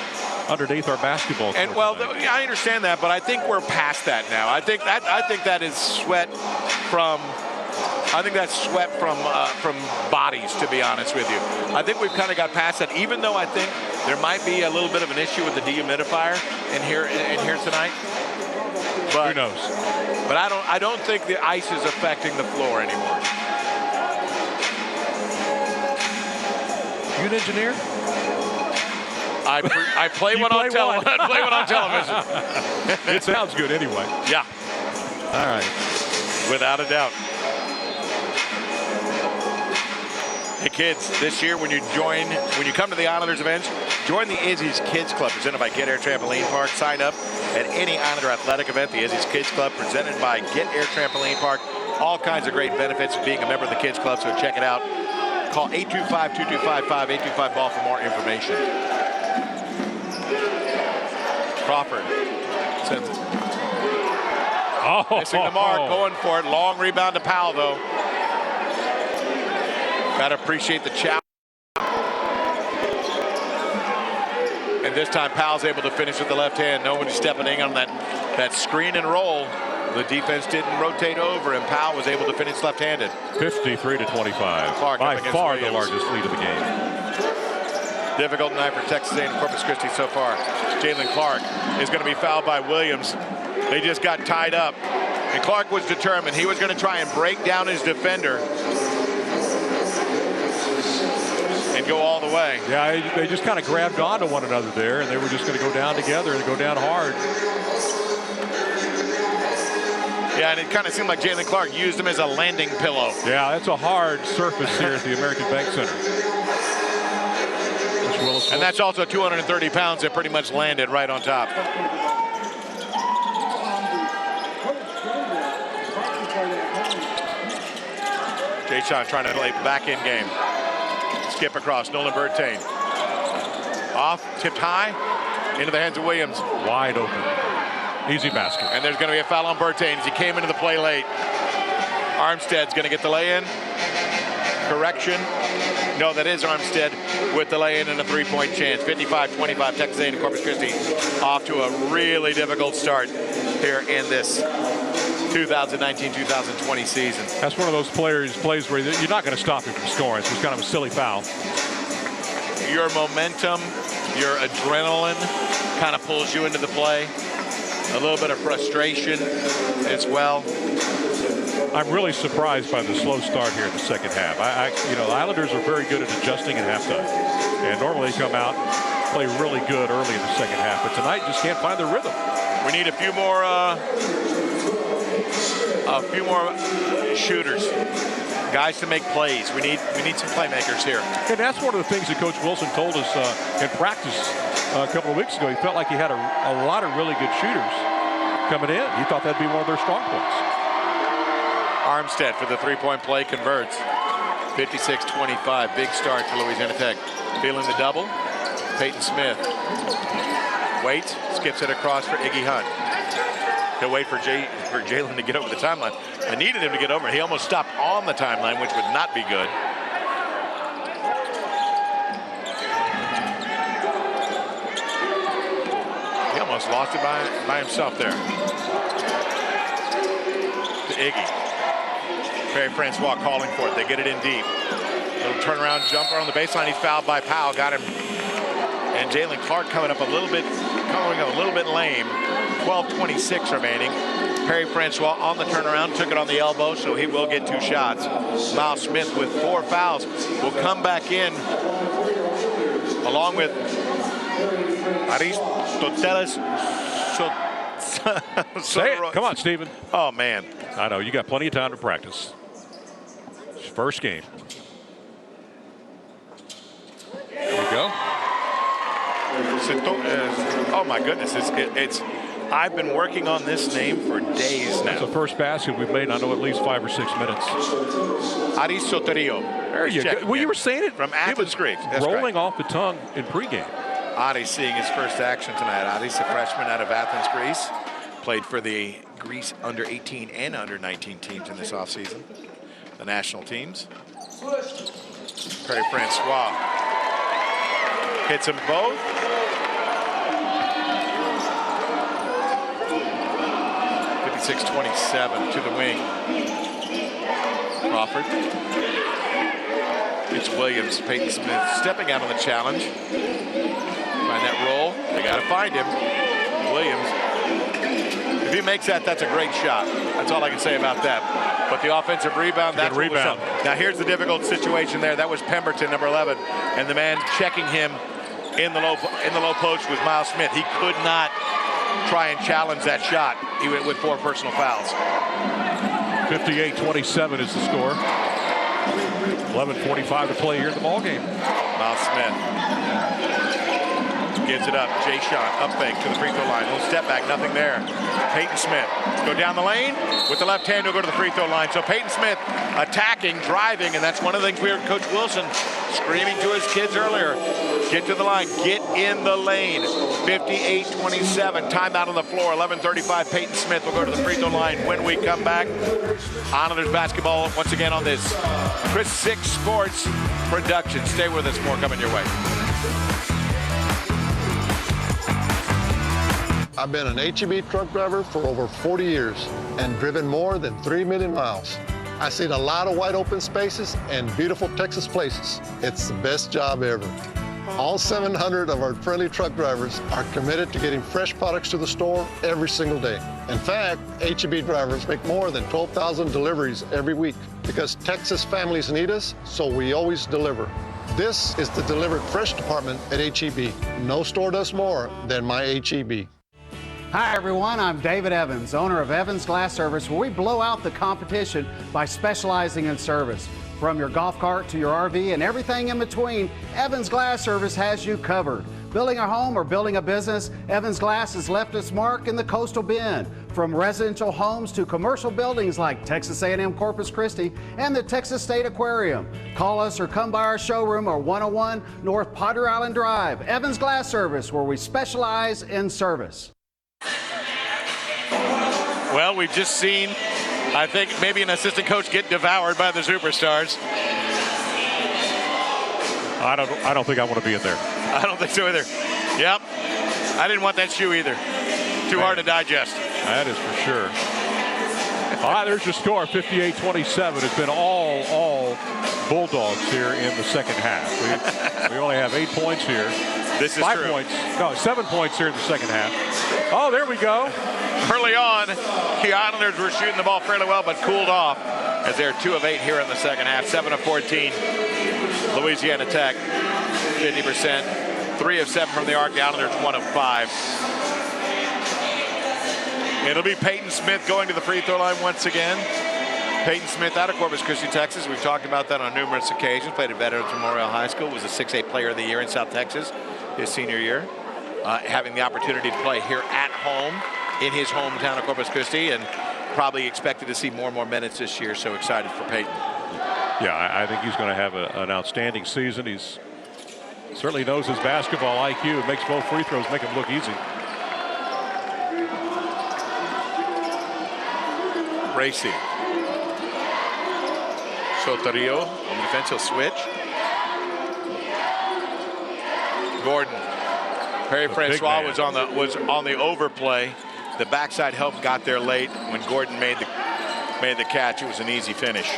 underneath our basketball court. And I understand that, but I think we're past that now. I think that is sweat from I think that's sweat from bodies, to be honest with you. I think we've kind of got past that, even though I think there might be a little bit of an issue with the dehumidifier in here tonight. But, who knows? But I don't think the ice is affecting the floor anymore. You an engineer? I play one on television. It sounds good anyway. Yeah. All right. Without a doubt. Hey kids, this year when you come to the Islanders events, join the Izzy's Kids Club presented by Get Air Trampoline Park. Sign up at any Islander athletic event, the Izzy's Kids Club presented by Get Air Trampoline Park. All kinds of great benefits of being a member of the Kids Club, so check it out. Call 825-2255, 825-BALL for more information. Crawford sends it. Missing the mark, going for it. Long rebound to Powell, though. Got to appreciate the challenge. And this time, Powell's able to finish with the left hand. Nobody stepping in on that screen and roll. The defense didn't rotate over, and Powell was able to finish left-handed. 53-25. Clark by far Williams. the largest lead of the game. Difficult night for Texas A&M Corpus Christi so far. Jalen Clark is going to be fouled by Williams. They just got tied up. And Clark was determined. He was going to try and break down his defender and go all the way. Yeah, they just kind of grabbed onto one another there, and they were just going to go down together and go down hard. Yeah, and it kind of seemed like Jalen Clark used him as a landing pillow. Yeah, that's a hard surface here at the American Bank Center. And that's also 230 pounds that pretty much landed right on top. Jay Sean trying to play back-in game. Skip across, Nolan Bertain. Off, tipped high, into the hands of Williams. Wide open. Easy basket. And there's going to be a foul on Bertain as he came into the play late. Armstead's going to get the lay-in. Correction. No, that is Armstead with the lay-in and a three-point chance. 55-25, Texas A&M Corpus Christi off to a really difficult start here in this 2019-2020 season. That's one of those plays where you're not going to stop him from scoring. It's just kind of a silly foul. Your momentum, your adrenaline kind of pulls you into the play. A little bit of frustration as well. I'm really surprised by the slow start here in the second half. The Islanders are very good at adjusting at halftime, and normally they come out and play really good early in the second half. But tonight, just can't find their rhythm. We need a few more shooters, guys to make plays. We need some playmakers here. And that's one of the things that Coach Wilson told us in practice a couple of weeks ago. He felt like he had a lot of really good shooters coming in. He thought that'd be one of their strong points. Armstead for the three-point play converts. 56-25, big start for Louisiana Tech. Feeling the double. Peyton Smith waits, skips it across for Iggy Hunt. He'll wait for Jalen to get over the timeline. I needed him to get over. He almost stopped on the timeline, which would not be good. He almost lost it by himself there. To Iggy. Perry Francois calling for it. They get it in deep. Little turnaround jumper on the baseline. He's fouled by Powell. Got him. And Jalen Clark coming a little bit lame. 12:26 remaining. Perry Francois on the turnaround, took it on the elbow, so he will get 2 shots. Miles Smith with 4 fouls will come back in along with Aristoteles. Say it. Come on, Stephen. Oh, man. I know. You got plenty of time to practice. First game. There we go. Oh, my goodness. I've been working on this name for days now. That's the first basket we've made, I know, at least 5 or 6 minutes. Aristoterio. There you go. Well, you were saying it. From Athens Greek. Rolling off the tongue in pregame. Adi seeing his first action tonight. Adi's a freshman out of Athens, Greece. Played for the Greece under-18 and under-19 teams in this offseason. The national teams. Perry Francois hits them both. .26-27 to the wing. Crawford. It's Williams. Peyton Smith stepping out on the challenge. Find that roll. They got to find him. Williams. If he makes that, that's a great shot. That's all I can say about that. But the offensive rebound, that's what was up. Now here's the difficult situation there. That was Pemberton, number 11, and the man checking him in the low post was Miles Smith. He could not try and challenge that shot. He went with 4 personal fouls. 58-27 is the score. 11:45 to play here in the ball game. Miles Smith gives it up. Jay Sean up fake to the free throw line. Little step back, nothing there. Peyton Smith go down the lane with the left hand. He'll go to the free throw line. So Peyton Smith attacking, driving, and that's one of the things we heard Coach Wilson screaming to his kids earlier. Get to the line. Get in the lane. 58-27. Timeout on the floor. 11:35. Peyton Smith will go to the free throw line when we come back. Islanders basketball once again on this Chris 6 Sports production. Stay with us. More coming your way. I've been an HEB truck driver for over 40 years and driven more than 3 million miles. I've seen a lot of wide open spaces and beautiful Texas places. It's the best job ever. All 700 of our friendly truck drivers are committed to getting fresh products to the store every single day. In fact, HEB drivers make more than 12,000 deliveries every week because Texas families need us, so we always deliver. This is the Delivered Fresh department at HEB. No store does more than my HEB. Hi everyone, I'm David Evans, owner of Evans Glass Service, where we blow out the competition by specializing in service. From your golf cart to your RV and everything in between, Evans Glass Service has you covered. Building a home or building a business, Evans Glass has left its mark in the coastal bend. From residential homes to commercial buildings like Texas A&M Corpus Christi and the Texas State Aquarium. Call us or come by our showroom or 101 North Potter Island Drive. Evans Glass Service, where we specialize in service. Well, we've just seen, I think, maybe an assistant coach get devoured by the superstars. I don't think I want to be in there. I don't think so either. Yep. I didn't want that shoe either. Too hard to digest. That is for sure. All right, there's your score, 58-27. It's been all Bulldogs here in the second half. We only have 8 points here. This is 5 true. points. No, 7 points here in the second half. Oh, there we go. Early on, the Islanders were shooting the ball fairly well, but cooled off as they're 2 of 8 here in the second half. 7 of 14. Louisiana Tech, 50%. 3 of 7 from the arc. The Islanders 1 of 5. It'll be Peyton Smith going to the free throw line once again. Peyton Smith out of Corpus Christi, Texas. We've talked about that on numerous occasions. Played at Veterans Memorial High School. Was a 6A Player of the Year in South Texas his senior year. Having the opportunity to play here at home in his hometown of Corpus Christi, and probably expected to see more and more minutes this year. So excited for Peyton. Yeah, I think he's going to have an outstanding season. He's certainly knows his basketball IQ. It makes both free throws make him look easy. Racy. Sotario on the defensive switch. Gordon. Perry Francois was on the overplay. The backside help got there late. When Gordon made the catch, it was an easy finish.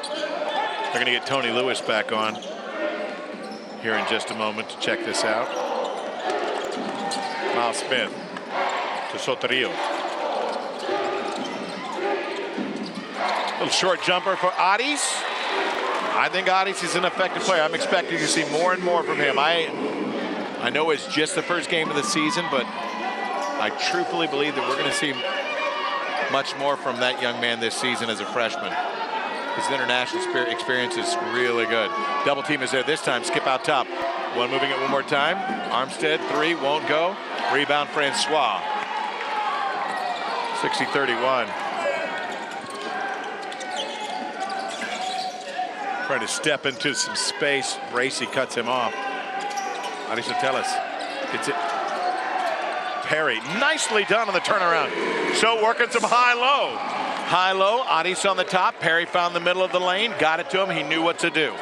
They're going to get Tony Lewis back on here in just a moment to check this out. Miles Smith to Sotario. Little short jumper for Adis. I think Adis is an effective player. I'm expecting to see more and more from him. I know it's just the first game of the season, but I truthfully believe that we're going to see much more from that young man this season as a freshman. His international experience is really good. Double team is there this time. Skip out top. One moving it one more time. Armstead, 3, won't go. Rebound Francois. 60-31. Trying to step into some space. Racy cuts him off. Aristoteles gets it. Perry, nicely done on the turnaround. So working some high-low. High-low, Adis on the top. Perry found the middle of the lane, got it to him. He knew what to do.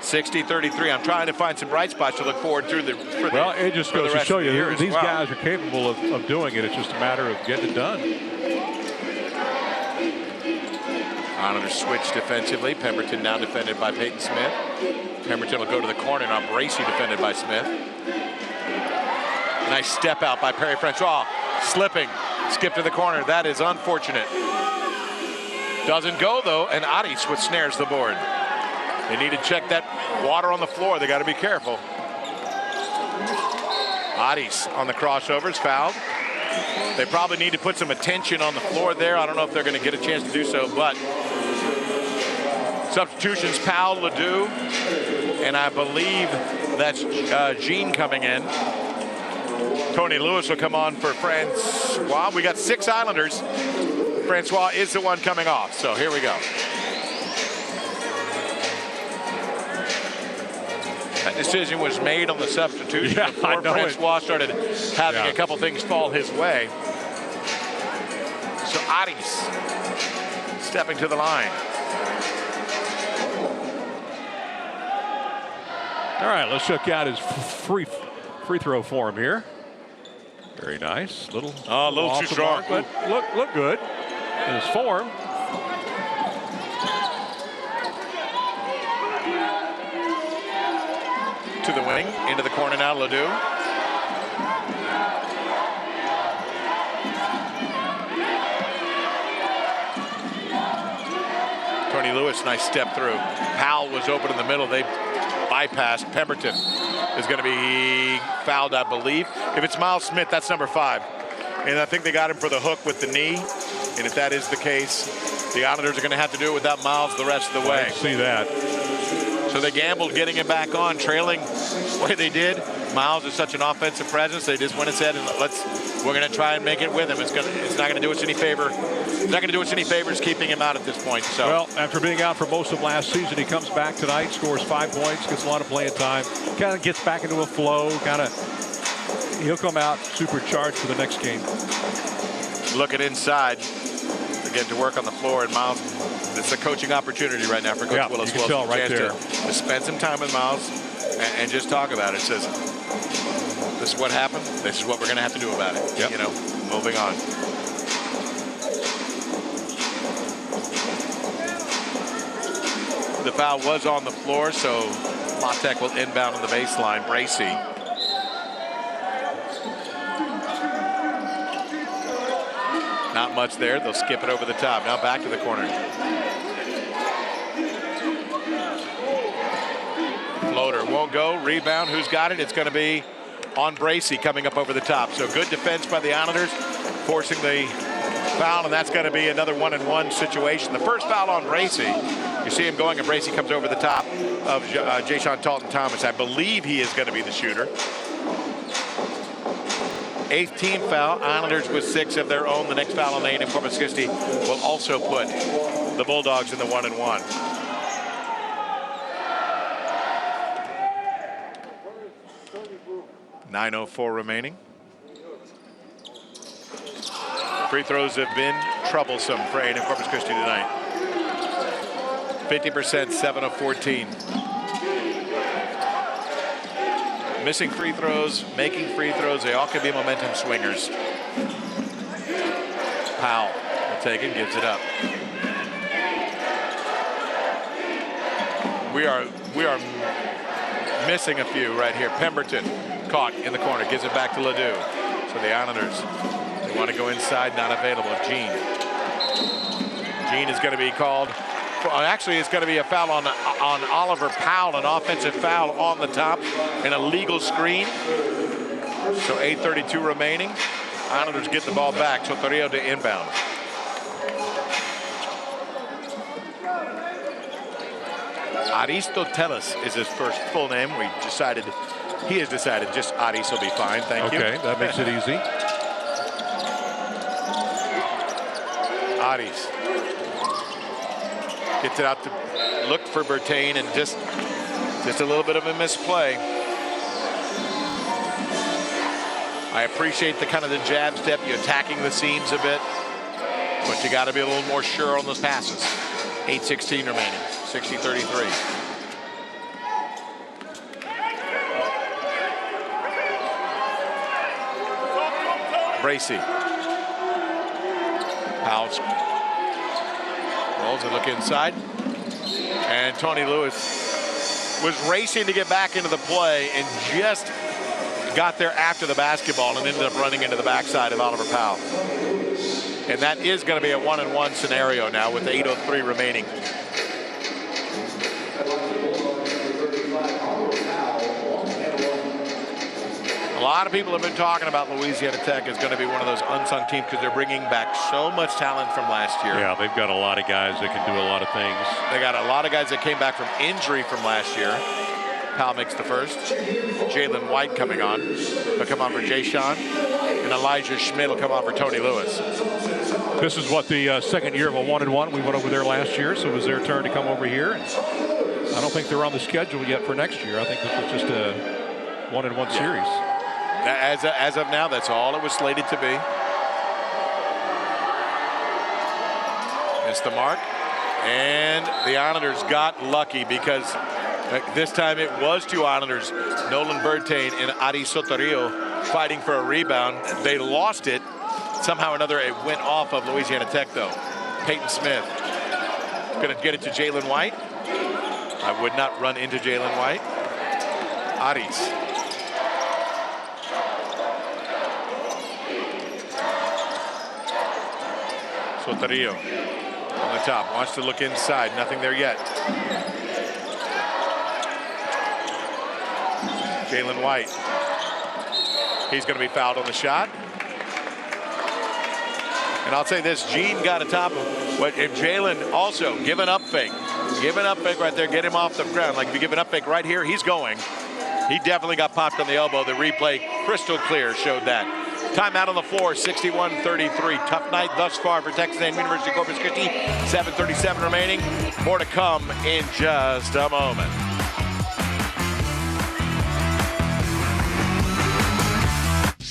60-33. I'm trying to find some bright spots to look forward through the Well, it just goes to show you these well. guys are capable of doing it. It's just a matter of getting it done. Islanders switch defensively. Pemberton now defended by Peyton Smith. Pemberton will go to the corner. Now Bracey defended by Smith. Nice step out by Perry Francois. Slipping. Skip to the corner. That is unfortunate. Doesn't go, though, and Aris what snares the board. They need to check that water on the floor. They got to be careful. Aris on the crossovers, fouled. They probably need to put some attention on the floor there. I don't know if they're going to get a chance to do so, but substitutions, Powell, Ledoux, and I believe that's Jean coming in. Tony Lewis will come on for Francois. We got 6 Islanders. Francois is the one coming off, so here we go. That decision was made on the substitution before Francois started having a couple things fall his way. So Aris stepping to the line. All right, let's check out his free throw form here. Very nice. A little too strong. But look good in his form. To the wing, into the corner now, Ledoux. Tony Lewis, nice step through. Powell was open in the middle. They bypassed. Pemberton is going to be fouled, I believe. If it's Miles Smith, that's number 5. And I think they got him for the hook with the knee. And if that is the case, the Islanders are going to have to do it without Miles the rest of the way. I see that. So they gambled getting him back on, trailing the way they did. Miles is such an offensive presence. They just went and said, we're going to try and make it with him. It's not going to do us any favor. It's not going to do us any favors keeping him out at this point. So. Well, after being out for most of last season, he comes back tonight, scores 5 points, gets a lot of playing time, kind of gets back into a flow, he'll come out supercharged for the next game. Looking inside, again to work on the floor, and Miles, it's a coaching opportunity right now for Coach Willis. You can tell right there. To spend some time with Miles and just talk about it. It says, this is what happened. This is what we're going to have to do about it. Yep. You know, moving on. The foul was on the floor, so Motek will inbound on the baseline. Bracey. Not much there. They'll skip it over the top. Now back to the corner. Floater won't go. Rebound. Who's got it? It's going to be on Bracey coming up over the top. So good defense by the Islanders, forcing the foul, and that's going to be another 1-and-1 situation. The first foul on Bracey. You see him going, and Bracey comes over the top of Jason Talton-Thomas. I believe he is going to be the shooter. 8th team foul. Islanders with 6 of their own. The next foul on Lane and Corpus Christi will also put the Bulldogs in the 1-and-1. .9:04 remaining. Free throws have been troublesome for A&M Corpus Christi tonight. 50%, 7 of 14. Missing free throws, making free throws, they all can be momentum swingers. Powell will take it, gives it up. We are missing a few right here. Pemberton caught in the corner, gives it back to Ledoux. So the Islanders, they want to go inside, not available. Jean is going to be called. Actually, it's going to be a foul on Oliver Powell, an offensive foul on the top, and a legal screen. So 8:32 remaining. Islanders get the ball back. Sotorio to inbound. Aristoteles is his first full name. He has decided just Aris will be fine. Thank you. Okay, that makes it easy. Aris gets it out to look for Bertain, and just a little bit of a misplay. I appreciate the kind of the jab step, you attacking the seams a bit, but you got to be a little more sure on those passes. 8:16 remaining, 60-33. Bracey. Powell Rolls and look inside. And Tony Lewis was racing to get back into the play and just got there after the basketball and ended up running into the backside of Oliver Powell. And that is going to be a 1-and-1 scenario now with 8:03 remaining. A lot of people have been talking about Louisiana Tech is going to be one of those unsung teams because they're bringing back so much talent from last year. Yeah, they've got a lot of guys that can do a lot of things. They got a lot of guys that came back from injury from last year. Powell makes the first. Jalen White coming on. He'll come on for Jay Sean. And Elijah Schmidt will come on for Tony Lewis. This is what the second year of a 1-and-1. We went over there last year, so it was their turn to come over here. I don't think they're on the schedule yet for next year. I think this was just a 1-and-1 series. As of now, that's all it was slated to be. It's the mark. And the Islanders got lucky because this time it was two Islanders, Nolan Bertain and Ari Sotorio, fighting for a rebound. They lost it. Somehow or another, it went off of Louisiana Tech, though. Peyton Smith going to get it to Jalen White. I would not run into Jalen White. Aris. Sotorio on the top, wants to look inside, nothing there yet. Jalen White, he's going to be fouled on the shot. And I'll say this, Gene got a top of what if Jalen also give an up fake right there, get him off the ground. Like if you give an up fake right here, he's going. He definitely got popped on the elbow. The replay crystal clear showed that. Timeout on the floor, 61-33. Tough night thus far for Texas A&M University Corpus Christi. 7:37 remaining. More to come in just a moment.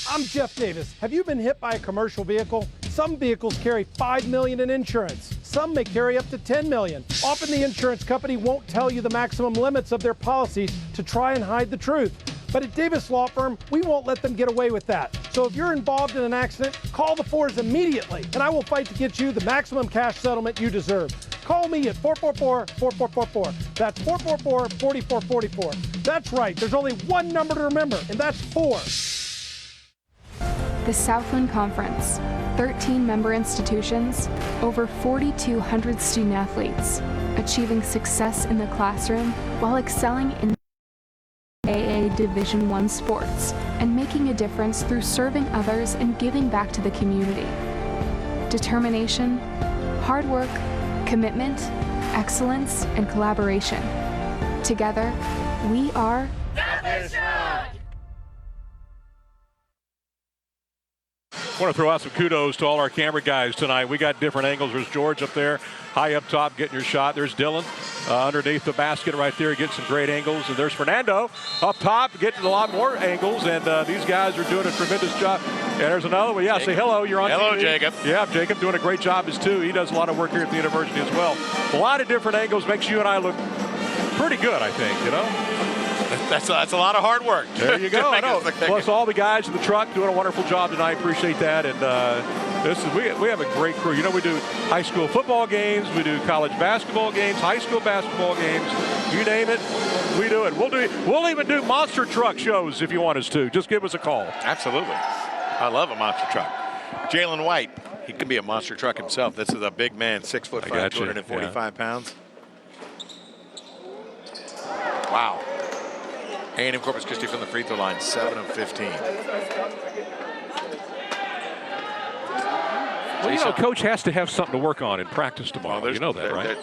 I'm Jeff Davis. Have you been hit by a commercial vehicle? Some vehicles carry $5 million in insurance. Some may carry up to $10 million. Often the insurance company won't tell you the maximum limits of their policies to try and hide the truth. But at Davis Law Firm, we won't let them get away with that. So if you're involved in an accident, call the Fours immediately, and I will fight to get you the maximum cash settlement you deserve. Call me at 444-4444. That's 444-4444. That's right, there's only one number to remember, and that's 4. The Southland Conference, 13 member institutions, over 4,200 student athletes, achieving success in the classroom while excelling in AA Division I sports and making a difference through serving others and giving back to the community. Determination, hard work, commitment, excellence, and collaboration. Together, we are I want to throw out some kudos to all our camera guys tonight. We got different angles. There's George up there, high up top, getting your shot. There's Dylan underneath the basket right there, getting some great angles. And there's Fernando up top, getting a lot more angles. And these guys are doing a tremendous job. And there's another one. Yeah, say hello. You're on Hello, TV. Jacob. Yeah, Jacob doing a great job as too. He does a lot of work here at the university as well. A lot of different angles makes you and I look pretty good, I think, you know. That's a lot of hard work. There you go. I know. Plus all the guys in the truck doing a wonderful job tonight. Appreciate that. And we have a great crew. You know, we do high school football games, we do college basketball games, high school basketball games. You name it, we do it. We'll even do monster truck shows if you want us to. Just give us a call. Absolutely. I love a monster truck. Jalen White, he can be a monster truck himself. This is a big man, 6'5", 245 pounds. Wow. A&M Corpus Christi from the free throw line, 7 of 15. Well, you know, coach has to have something to work on in practice tomorrow. You know that, right?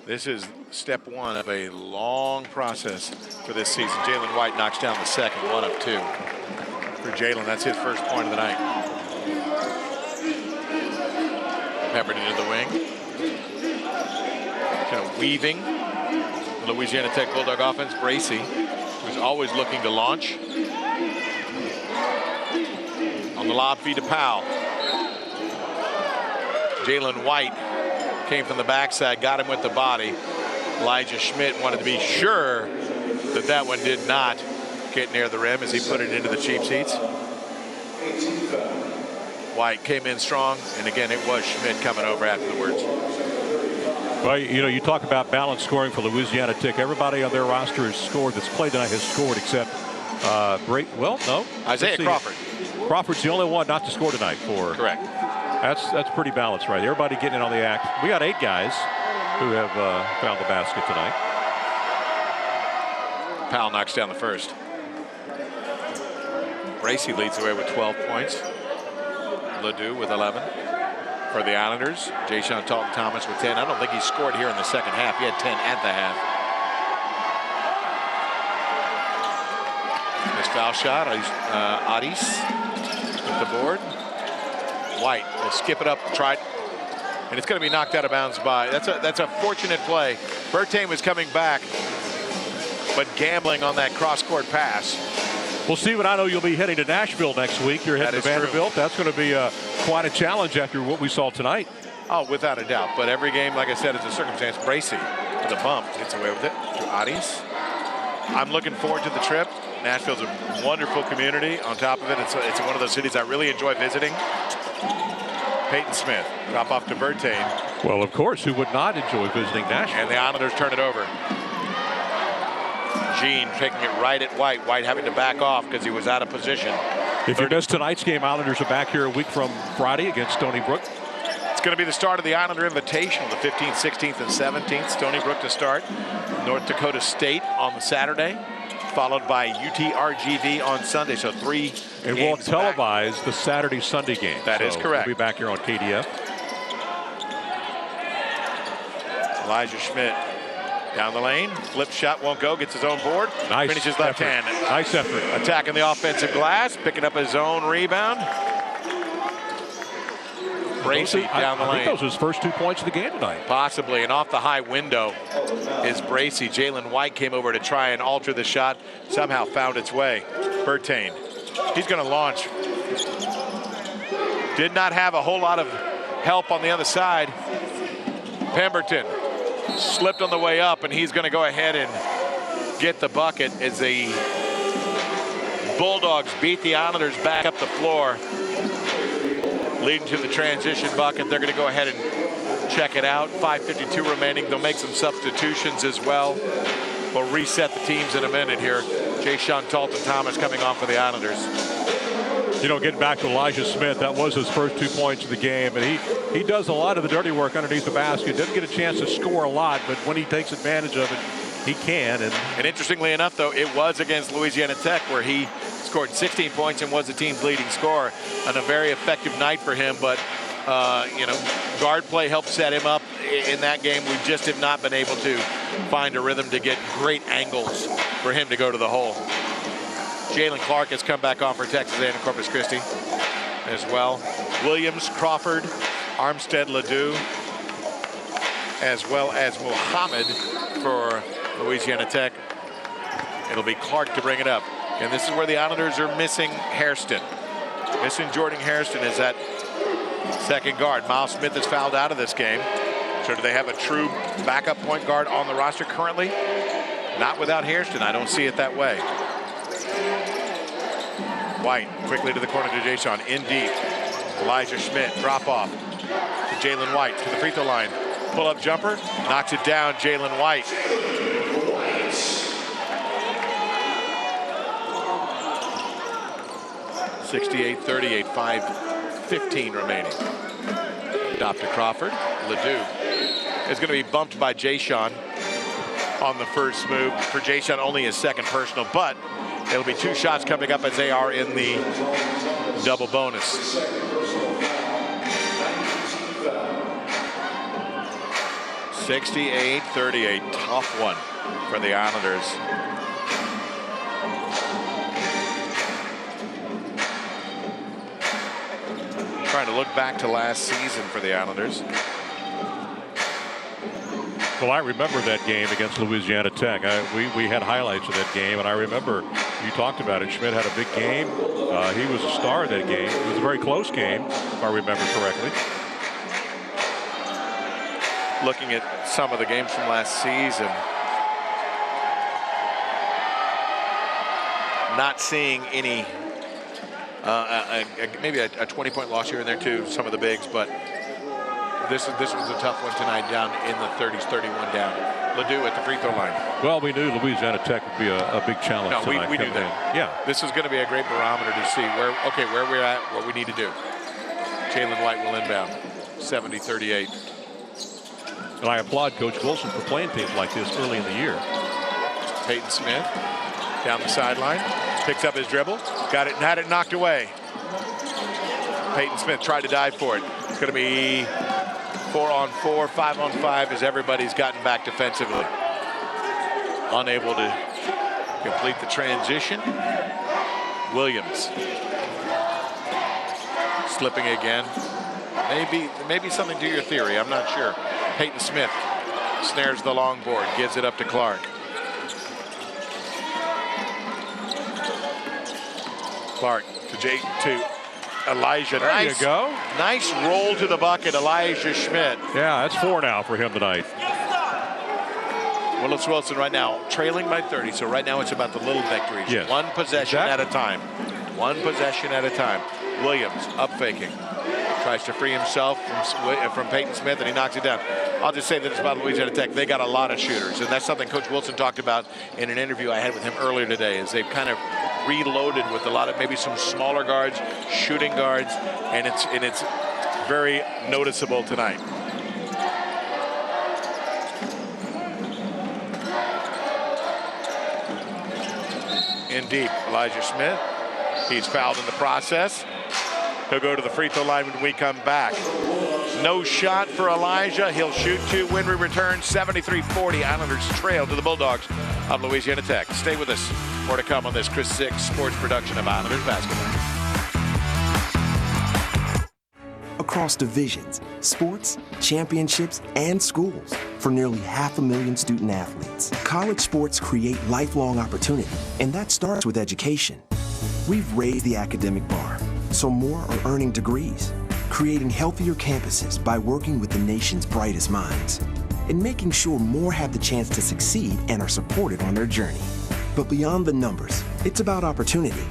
This is step one of a long process for this season. Jalen White knocks down the second, 1 of 2 for Jalen. That's his first point of the night. Peppered into the wing. Kind of weaving. Louisiana Tech Bulldog offense, Bracy, who's always looking to launch. On the lob feed to Powell. Jalen White came from the backside, got him with the body. Elijah Schmidt wanted to be sure that that one did not get near the rim as he put it into the cheap seats. White came in strong, and again, it was Schmidt coming over afterwards. Well, you talk about balanced scoring for Louisiana Tech. Everybody on their roster has scored that's played tonight has scored except Isaiah Crawford. Crawford's the only one not to score tonight for. Correct. That's pretty balanced, right? Everybody getting in on the act. We got 8 guys who have found the basket tonight. Powell knocks down the first. Bracy leads the way with 12 points. Ledoux with 11 for the Islanders. Jayshawn Talton-Thomas with 10. I don't think he scored here in the second half. He had 10 at the half. This foul shot. Adis with the board. White will skip it up, try, and it's going to be knocked out of bounds by. That's a fortunate play. Bertain was coming back, but gambling on that cross-court pass. Well, Stephen, I know you'll be heading to Nashville next week. You're heading to Vanderbilt. That's going to be quite a challenge after what we saw tonight. Oh, without a doubt. But every game, like I said, is a circumstance. Bracy with a bump gets away with it to Adis. I'm looking forward to the trip. Nashville's a wonderful community. On top of it, it's one of those cities I really enjoy visiting. Peyton Smith, drop off to Bertain. Well, of course, who would not enjoy visiting Nashville? And the Islanders turn it over. Jean taking it right at White. White having to back off because he was out of position. If you missed tonight's game, Islanders are back here a week from Friday against Stony Brook. It's going to be the start of the Islander Invitational, the 15th, 16th, and 17th. Stony Brook to start. North Dakota State on the Saturday, followed by UTRGV on Sunday. So 3 games. And we'll televise the Saturday-Sunday game. That is correct. We'll be back here on KDF. Elijah Schmidt down the lane. Flip shot won't go. Gets his own board. Nice Finishes left effort. hand. Nice effort. Attacking the offensive glass. Picking up his own rebound. Bracy down the lane. I think those are his first 2 points of the game tonight. Possibly. And off the high window is Bracy. Jalen White came over to try and alter the shot. Somehow found its way. Bertain. He's going to launch. Did not have a whole lot of help on the other side. Pemberton slipped on the way up, and he's going to go ahead and get the bucket as the Bulldogs beat the Islanders back up the floor, leading to the transition bucket. They're going to go ahead and check it out. 5:52 remaining. They'll make some substitutions as well. We'll reset the teams in a minute here. Jayshawn Talton-Thomas coming on for the Islanders. Getting back to Elijah Smith, that was his first 2 points of the game, and he does a lot of the dirty work underneath the basket. Doesn't get a chance to score a lot, but when he takes advantage of it, he can. And interestingly enough, though, it was against Louisiana Tech where he scored 16 points and was the team's leading scorer. And a very effective night for him, but guard play helped set him up in that game. We just have not been able to find a rhythm to get great angles for him to go to the hole. Jalen Clark has come back on for Texas A&M Corpus Christi as well. Williams, Crawford, Armstead, Ledoux, as well as Muhammad for Louisiana Tech. It'll be Clark to bring it up. And this is where the Islanders are missing Hairston. Missing Jordan Hairston is that second guard. Miles Smith is fouled out of this game. So do they have a true backup point guard on the roster currently? Not without Hairston. I don't see it that way. White quickly to the corner to Jayshawn. In deep. Elijah Schmidt. Drop off to Jalen White to the free throw line. Pull up jumper. Knocks it down. Jalen White. (68-38), 5:15 remaining. Dr. Crawford. Ledoux is going to be bumped by Jayshawn on the first move. For Jayshawn, only his second personal, but it'll be 2 shots coming up as they are in the double bonus. (68-38), tough one for the Islanders. Trying to look back to last season for the Islanders. Well, I remember that game against Louisiana Tech. We had highlights of that game, and I remember you talked about it. Schmidt had a big game. He was a star of that game. It was a very close game, if I remember correctly. Looking at some of the games from last season, not seeing any Maybe a 20-point loss here and there too, some of the bigs, but this was a tough one tonight, down in the 30s, 31 down. Ledoux at the free throw line. Well, we knew Louisiana Tech would be a big challenge tonight. We knew that. Yeah. This is going to be a great barometer to see where we're at, what we need to do. Jalen White will inbound, 70-38. And I applaud Coach Wilson for playing teams like this early in the year. Peyton Smith down the sideline, picks up his dribble, got it and had it knocked away. Peyton Smith tried to dive for it. It's going to be 4-on-4, 5-on-5 as everybody's gotten back defensively. Unable to complete the transition. Williams slipping again. Maybe something to your theory, I'm not sure. Peyton Smith snares the long board, gives it up to Clark. Clark to Elijah. There you go. Nice roll to the bucket, Elijah Schmidt. Yeah, that's 4 now for him tonight. Willis Wilson right now trailing by 30, so right now it's about the little victories. Yes. One possession at a time. One possession at a time. Williams up faking. Tries to free himself from Peyton Smith, and he knocks it down. I'll just say that it's about Louisiana Tech. They got a lot of shooters, and that's something Coach Wilson talked about in an interview I had with him earlier today, is they've kind of reloaded with a lot of maybe some smaller guards, shooting guards, and it's very noticeable tonight. In deep, Elijah Smith. He's fouled in the process. He'll go to the free throw line when we come back. No shot for Elijah. He'll shoot 2 when we return. 73-40. Islanders trail to the Bulldogs of Louisiana Tech. Stay with us. More to come on this Chris Six sports production of Islanders basketball. Across divisions, sports, championships, and schools, for nearly 500,000 student athletes, college sports create lifelong opportunity, and that starts with education. We've raised the academic bar, so more are earning degrees, creating healthier campuses by working with the nation's brightest minds, and making sure more have the chance to succeed and are supported on their journey. But beyond the numbers, it's about opportunity,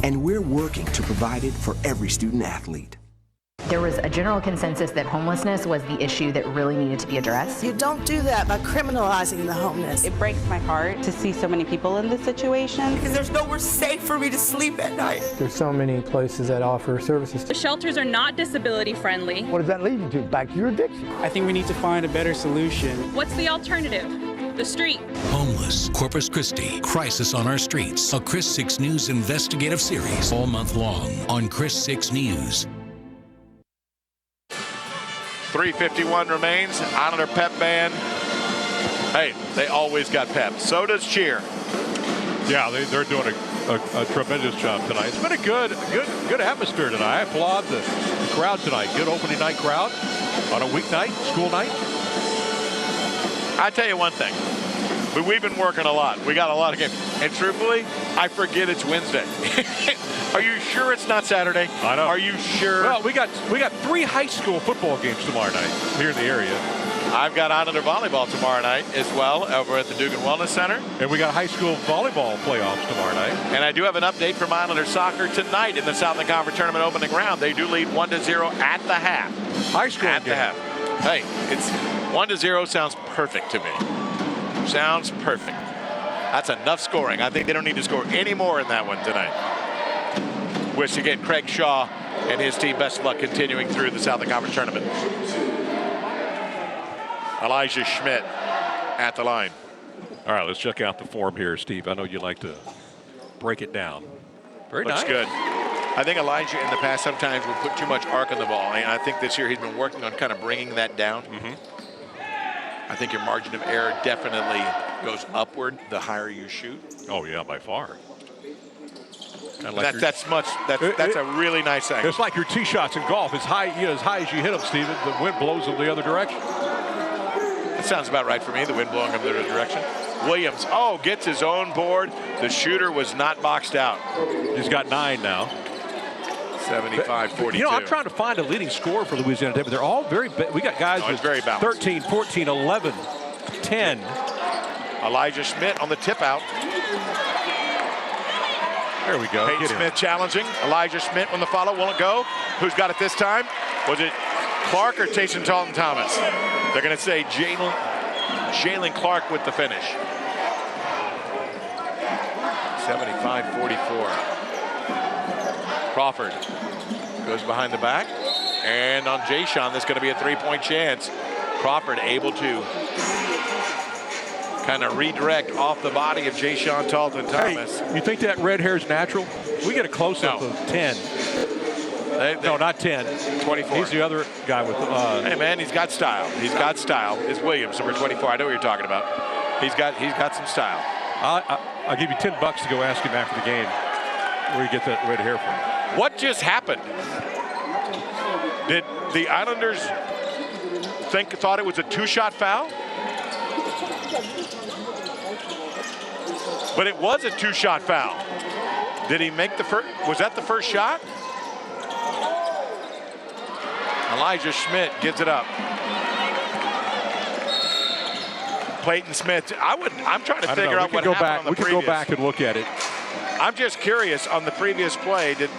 and we're working to provide it for every student athlete. There was a general consensus that homelessness was the issue that really needed to be addressed. You don't do that by criminalizing the homeless. It breaks my heart to see so many people in this situation. Because there's nowhere safe for me to sleep at night. There's so many places that offer services. The shelters are not disability friendly. What does that lead you to? Back to your addiction. I think we need to find a better solution. What's the alternative? The street. Homeless, Corpus Christi, Crisis on Our Streets. A Chris 6 News investigative series all month long on Chris 6 News. 3:51 remains. Islander pep band. Hey, they always got pep. So does cheer. Yeah, they're doing a tremendous job tonight. It's been a good atmosphere tonight. I applaud the crowd tonight. Good opening night crowd on a weeknight, school night. I tell you one thing. We've been working a lot. We got a lot of games. And truthfully, I forget it's Wednesday. Are you sure it's not Saturday? I know. Are you sure? Well, we got 3 high school football games tomorrow night here in the area. I've got Islander volleyball tomorrow night as well over at the Dugan Wellness Center. And we got high school volleyball playoffs tomorrow night. And I do have an update from Islander soccer tonight in the Southland Conference Tournament opening round. They do lead 1-0 at the half. High school at game. The half. Hey, it's 1-0 sounds perfect to me. Sounds perfect. That's enough scoring. I think they don't need to score any more in that one tonight. Wish again Craig Shaw and his team best of luck continuing through the Southern Conference Tournament. Elijah Schmidt at the line. All right, let's check out the form here, Steve. I know you like to break it down. Very Looks nice. good. I think Elijah in the past sometimes would put too much arc on the ball. And I think this year he's been working on kind of bringing that down. I think your margin of error definitely goes upward the higher you shoot. Oh yeah, by far. Like that's a really nice thing. It's like your tee shots in golf. As high as you hit them, Steven, the wind blows them the other direction. That sounds about right for me. The wind blowing them the other direction. Williams, gets his own board. The shooter was not boxed out. He's got 9 now. 75-42. You know, I'm trying to find a leading scorer for Louisiana Tech, but they're all we got guys with very 13, 14, 11, 10. Elijah Schmidt on the tip out. There we go. Peyton Smith challenging. Elijah Schmidt on the follow. Won't go. Who's got it this time? Was it Clark or Jason Talton Thomas? They're going to say Jalen Clark with the finish. 75-44. Crawford goes behind the back. And on Jayshon, there's going to be a three-point chance. Crawford able to kind of redirect off the body of Jayshon Talton Thomas. Hey, you think that red hair is natural? We get a close-up of 10. No, not 10. 24. He's the other guy with. Hey man, he's got style. He's got style. It's Williams, number 24. I know what you're talking about. He's got some style. I'll give you $10 to go ask him after the game where you get that red hair from. What just happened? Did the Islanders thought it was a two-shot foul? But it was a two-shot foul. Did he make the first? Was that the first shot? Elijah Schmidt gives it up. Peyton Smith. I'm trying to figure out what happened on the previous. We can go back and look at it. I'm just curious on the previous play. Did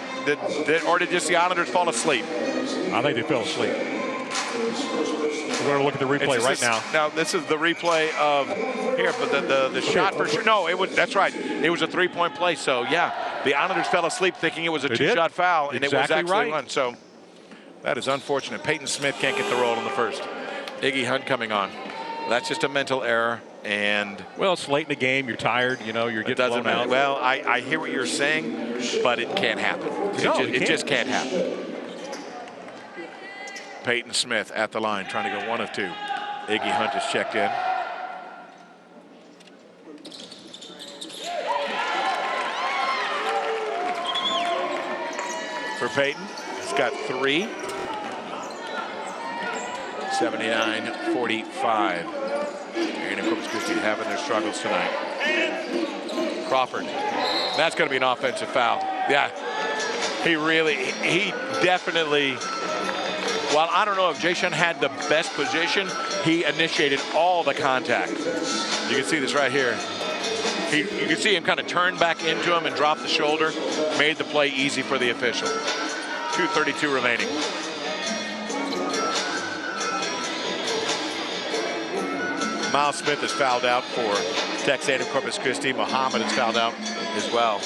just the Islanders fall asleep? I think they fell asleep. We're going to look at the replay right now. Now this is the replay of here, but the shot for sure. No, it was. That's right. It was a three-point play. So yeah, the Islanders fell asleep thinking it was a two-shot foul, and it was actually one. So that is unfortunate. Peyton Smith can't get the roll in the first. Iggy Hunt coming on. That's just a mental error. And well, it's late in the game. You're tired. You know, you're getting blown out. Well, I hear what you're saying, but it can't happen. It just can't happen. Peyton Smith at the line, trying to go 1 of 2. Iggy Hunt is checked in. For Peyton, he's got 3. 79-45. And Corpus Christi having their struggles tonight. Crawford. That's going to be an offensive foul. Yeah. He definitely, while I don't know if Jayshon had the best position, he initiated all the contact. You can see this right here. You can see him kind of turn back into him and drop the shoulder. Made the play easy for the official. 2:32 remaining. Miles Smith is fouled out for Texas A&M Corpus Christi. Muhammad is fouled out as well.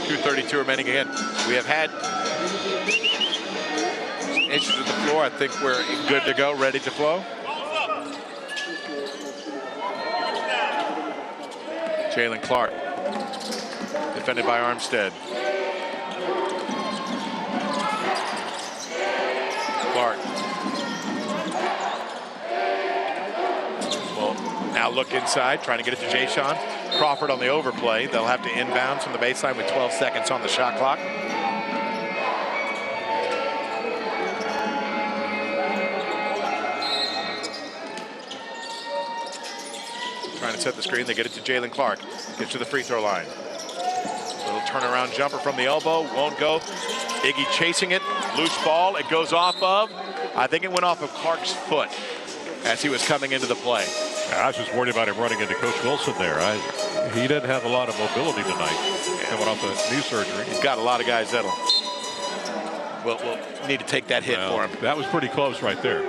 .232 remaining again. We have had some issues with the floor. I think we're good to go, ready to flow. Jalen Clark, defended by Armstead. Clark. Well, now look inside, trying to get it to Jayshon. Crawford on the overplay. They'll have to inbounds from the baseline with 12 seconds on the shot clock. Trying to set the screen. They get it to Jalen Clark. Gets to the free throw line. Little turnaround jumper from the elbow. Won't go. Iggy chasing it. Loose ball. It goes off of, I think it went off of Clark's foot as he was coming into the play. I was just worried about him running into Coach Wilson there. He didn't have a lot of mobility tonight. Coming off the knee surgery. He's got a lot of guys that'll will need to take that hit for him. That was pretty close right there.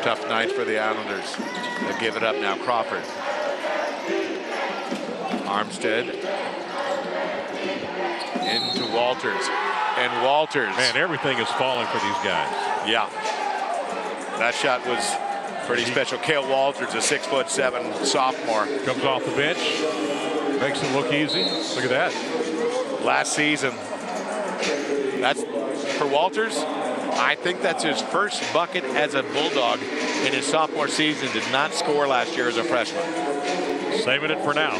Tough night for the Islanders. They'll give it up now. Crawford. Armstead. Into Walters. And Walters. Man, everything is falling for these guys. Yeah. That shot was pretty special. Cale Walters, a 6'7" sophomore. Comes off the bench. Makes it look easy. Look at that. Last season. That's for Walters. I think that's his first bucket as a Bulldog in his sophomore season. Did not score last year as a freshman. Saving it for now.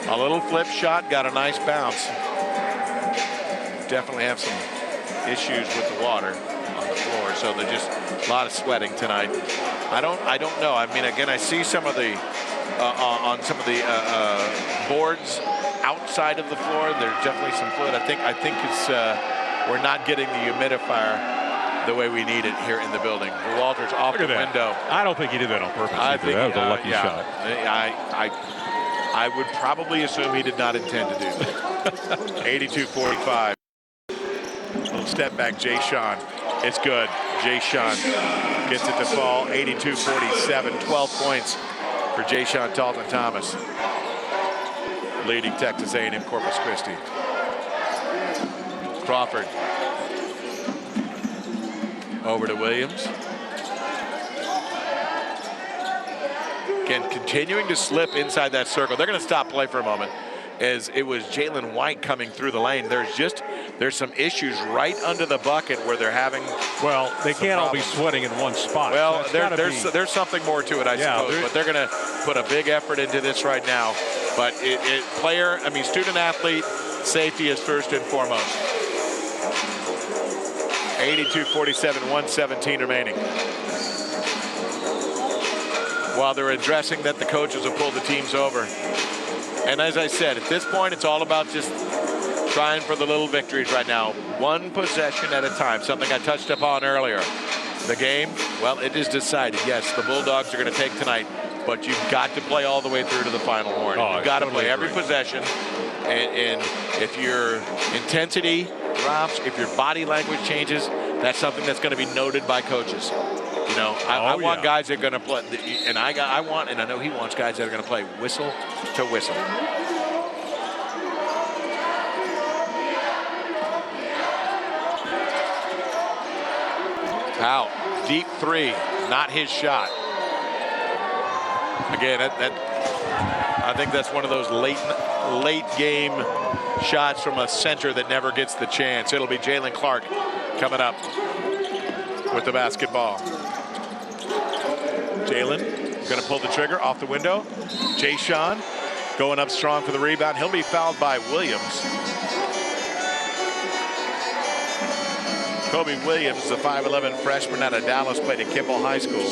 A little flip shot, got a nice bounce. Definitely have some issues with the water on the floor, so they're just a lot of sweating tonight. I don't know. I mean, again, I see some of the on some of the boards outside of the floor. There's definitely some fluid. I think it's we're not getting the humidifier the way we need it here in the building. Walters off the window. I don't think he did that on purpose. I think that was a lucky shot. I would probably assume he did not intend to do that. 82-45. Little step back, Jay Sean. It's good. Jay Sean gets it to fall. 82-47. 12 points for Jay Sean Talton Thomas, leading Texas A&M Corpus Christi. Crawford over to Williams. Again, continuing to slip inside that circle. They're going to stop play for a moment, as it was Jalen White coming through the lane. There's some issues right under the bucket where they're having. Well, they can't all be sweating in one spot. Well, there's something more to it, I suppose. But they're going to put a big effort into this right now. But student athlete safety is first and foremost. 82-47, 1:17 remaining. While they're addressing that the coaches have pulled the teams over. And as I said, at this point, it's all about just trying for the little victories right now. One possession at a time, something I touched upon earlier. The game, well, it is decided. Yes, the Bulldogs are going to take tonight, but you've got to play all the way through to the final horn. You've got to play every possession. And if your intensity drops, if your body language changes, that's something that's going to be noted by coaches. You know, I want guys that are going to play, and I know he wants guys that are going to play whistle to whistle. Out, deep three, not his shot. Again, I think that's one of those late game shots from a center that never gets the chance. It'll be Jalen Clark coming up with the basketball. Jalen going to pull the trigger off the window. Jay Sean going up strong for the rebound. He'll be fouled by Williams. Kobe Williams, the 5'11 freshman out of Dallas, played at Kimball High School.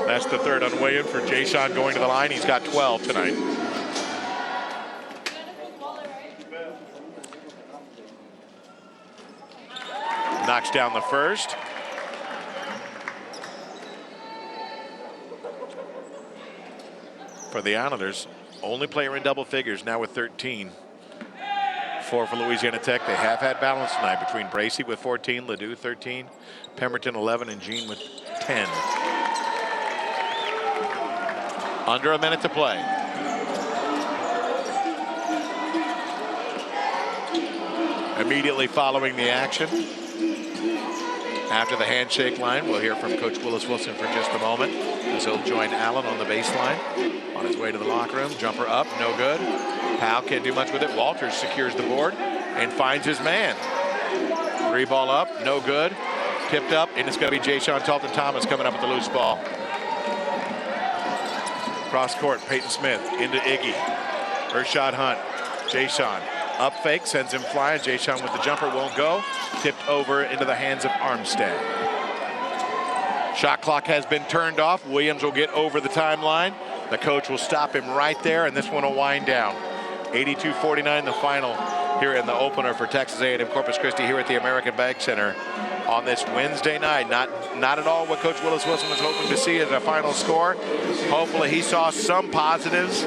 That's the third on Williams for Jay Sean going to the line. He's got 12 tonight. Knocks down the first. For the Islanders, only player in double figures now with 13. 4 for Louisiana Tech. They have had balance tonight between Bracey with 14, Ledoux 13, Pemberton 11, and Jean with 10. Under a minute to play. Immediately following the action, after the handshake line, we'll hear from Coach Willis Wilson for just a moment, as he'll join Allen on the baseline on his way to the locker room. Jumper up, no good. Powell can't do much with it. Walters secures the board and finds his man. 3-ball up, no good. Tipped up, and it's going to be Jay Sean Talton Thomas coming up with the loose ball. Cross court, Peyton Smith into Iggy. Ershad Hunt, Jay Sean. Up fake, sends him flying. Jay Sean with the jumper, won't go. Tipped over into the hands of Armstead. Shot clock has been turned off. Williams will get over the timeline. The coach will stop him right there, and this one will wind down. 82-49 the final here in the opener for Texas A&M Corpus Christi here at the American Bank Center on this Wednesday night. Not at all what Coach Willis Wilson was hoping to see as a final score. Hopefully he saw some positives,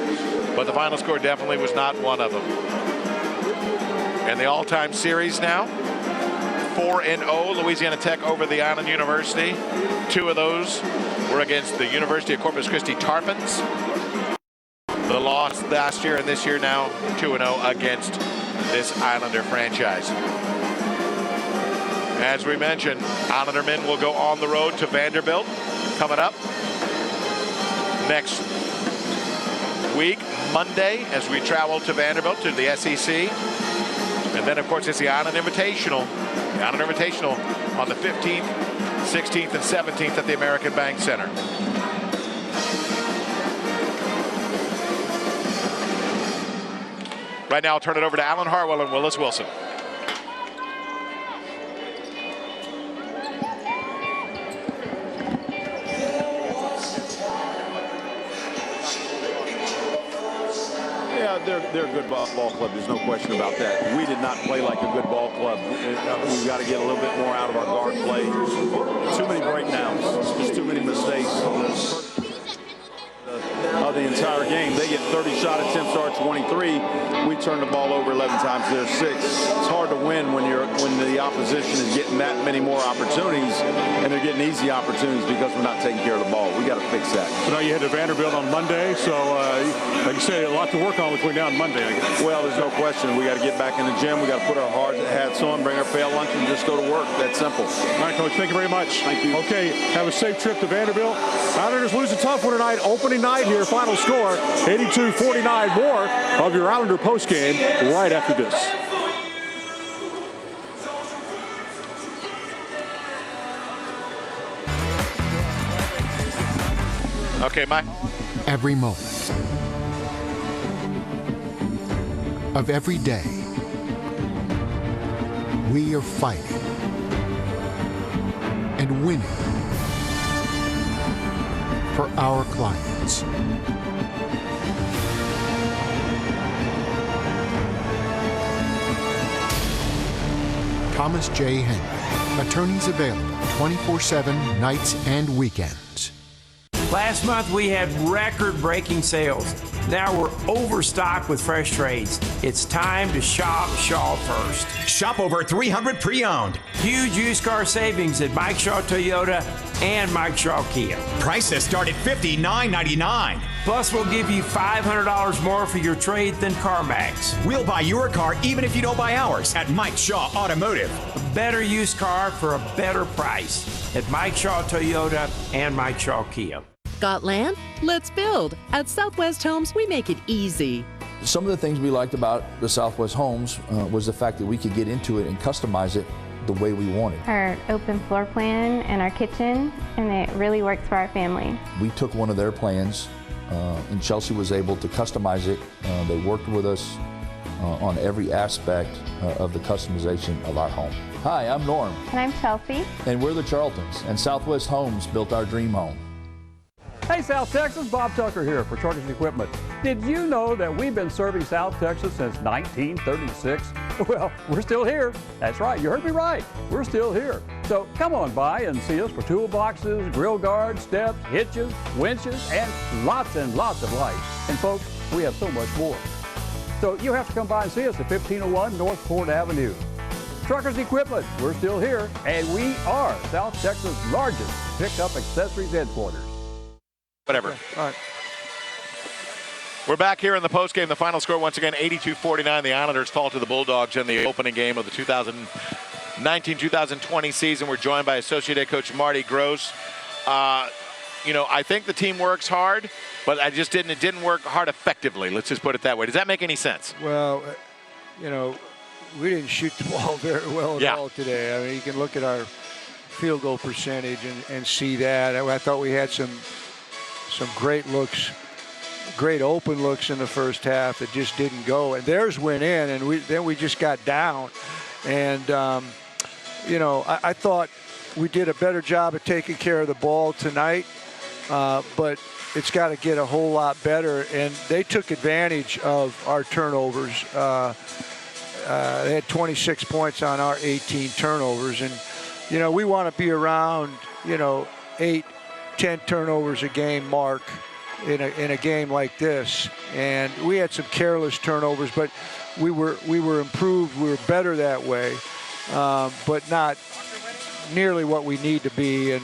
but the final score definitely was not one of them. And the all-time series now, 4-0, Louisiana Tech over the Island University. 2 of those were against the University of Corpus Christi Tarpons. The loss last year and this year now 2-0 against this Islander franchise. As we mentioned, Islander men will go on the road to Vanderbilt coming up next week, Monday, as we travel to Vanderbilt to the SEC. And then, of course, it's the Island Invitational. The Island Invitational on the 15th, 16th, and 17th at the American Bank Center. Right now, I'll turn it over to Alan Harwell and Willis Wilson. Yeah, They're a good ball club. There's no question about that. We did not play like a good ball club. We've got to get a little bit more out of our guard play. Too many breakdowns. Just too many mistakes. Of the entire game, they get 30 shot attempts, our 23. We turn the ball over 11 times. They're 6. It's hard to win when the opposition is getting that many more opportunities, and they're getting easy opportunities because we're not taking care of the ball. We got to fix that. So now you head to Vanderbilt on Monday, so like you say, a lot to work on between now and Monday, I guess. Well, there's no question. We got to get back in the gym. We got to put our hard hats on, bring our pail lunch, and just go to work. That's simple. All right, Coach. Thank you very much. Thank you. Okay, have a safe trip to Vanderbilt. Islanders lose a tough one tonight. Opening night here. Final score, 82-49. More of your Islander postgame right after this. Okay, Mike. Every moment of every day, we are fighting and winning for our clients. Thomas J. Henry. Attorneys available 24/7, nights and weekends. Last month we had record-breaking sales. Now we're overstocked with fresh trades. It's time to shop Shaw first. Shop over 300 pre-owned. Huge used car savings at Mike Shaw Toyota and Mike Shaw Kia. Prices start at $59.99. Plus we'll give you $500 more for your trade than CarMax. We'll buy your car even if you don't buy ours at Mike Shaw Automotive. A better used car for a better price at Mike Shaw Toyota and Mike Shaw Kia. Got land? Let's build. At Southwest Homes, we make it easy. Some of the things we liked about the Southwest Homes was the fact that we could get into it and customize it the way we wanted. Our open floor plan and our kitchen, and it really works for our family. We took one of their plans, and Chelsea was able to customize it. They worked with us on every aspect of the customization of our home. Hi, I'm Norm. And I'm Chelsea. And we're the Charltons, and Southwest Homes built our dream home. Hey South Texas, Bob Tucker here for Truckers and Equipment. Did you know that we've been serving South Texas since 1936? Well, we're still here. That's right, you heard me right. We're still here. So come on by and see us for toolboxes, grill guards, steps, hitches, winches, and lots of lights. And folks, we have so much more. So you have to come by and see us at 1501 North Court Avenue. Truckers and Equipment, we're still here, and we are South Texas' largest pickup accessories headquarters. Whatever. All right. We're back here in the postgame. The final score, once again, 82-49. The Islanders fall to the Bulldogs in the opening game of the 2019-2020 season. We're joined by Associate Head Coach Marty Gross. I think the team works hard, but it didn't work hard effectively. Let's just put it that way. Does that make any sense? Well, we didn't shoot the ball very well at all today. I mean, you can look at our field goal percentage and see that. I thought we had some great looks, great open looks in the first half that just didn't go. And theirs went in, and then we just got down. And, I thought we did a better job of taking care of the ball tonight, but it's got to get a whole lot better. And they took advantage of our turnovers. They had 26 points on our 18 turnovers. And, we want to be around, 8, 10 turnovers a game mark in a game like this. And we had some careless turnovers, but we were improved. We were better that way, but not nearly what we need to be. And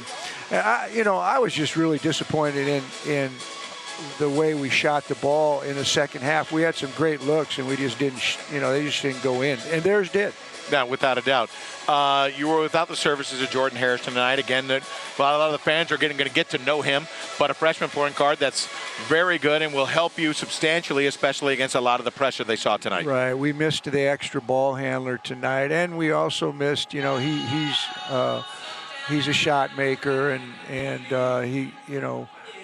I was just really disappointed in the way we shot the ball in the second half. We had some great looks, and we just didn't, they just didn't go in. And theirs did. Yeah, without a doubt. You were without the services of Jordan Harris tonight. Again, a lot of the fans are going to get to know him, but a freshman point guard that's very good and will help you substantially, especially against a lot of the pressure they saw tonight. Right. We missed the extra ball handler tonight, and we also missed, he's a shot maker, and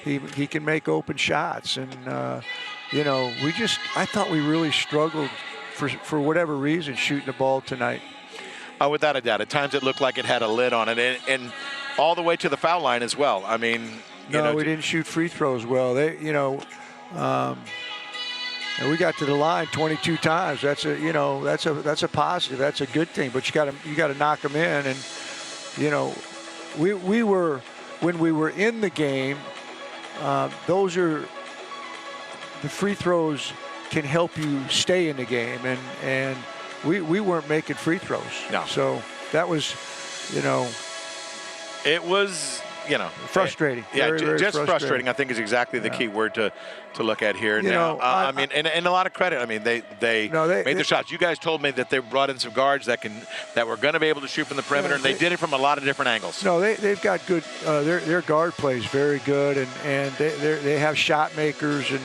he can make open shots. And, I thought we really struggled for whatever reason shooting the ball tonight. Without a doubt. At times it looked like it had a lid on it, and all the way to the foul line as well. I mean, we didn't shoot free throws well. They, And we got to the line 22 times. That's a positive. That's a good thing. But you got to knock them in. And we were, when we were in the game, those are the free throws can help you stay in the game. And we weren't making free throws. No. So that was, it was. Frustrating. Yeah, very just frustrating. I think is exactly the key word to look at here. I mean, and a lot of credit. I mean, they made the shots. You guys told me that they brought in some guards that were going to be able to shoot from the perimeter, and they did it from a lot of different angles. No, they've got good. Their guard play is very good, and they have shot makers, and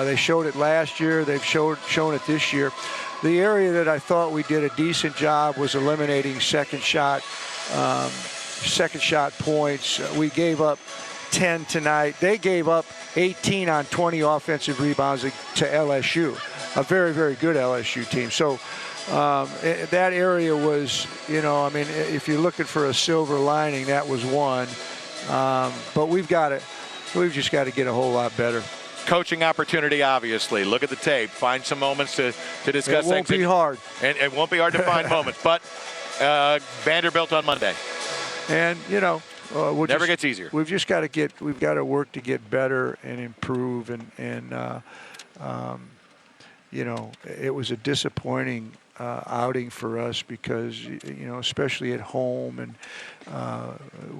they showed it last year. They've shown it this year. The area that I thought we did a decent job was eliminating second shot points. We gave up 10 tonight. They gave up 18 on 20 offensive rebounds to LSU, a very, very good LSU team. So that area was, if you're looking for a silver lining, that was one. But we've just got to get a whole lot better. Coaching opportunity, obviously. Look at the tape. Find some moments to discuss things. It won't be hard. And it won't be hard to find moments. But Vanderbilt on Monday. And never gets easier. We've got to work to get better and improve. And it was a disappointing outing for us because especially at home, and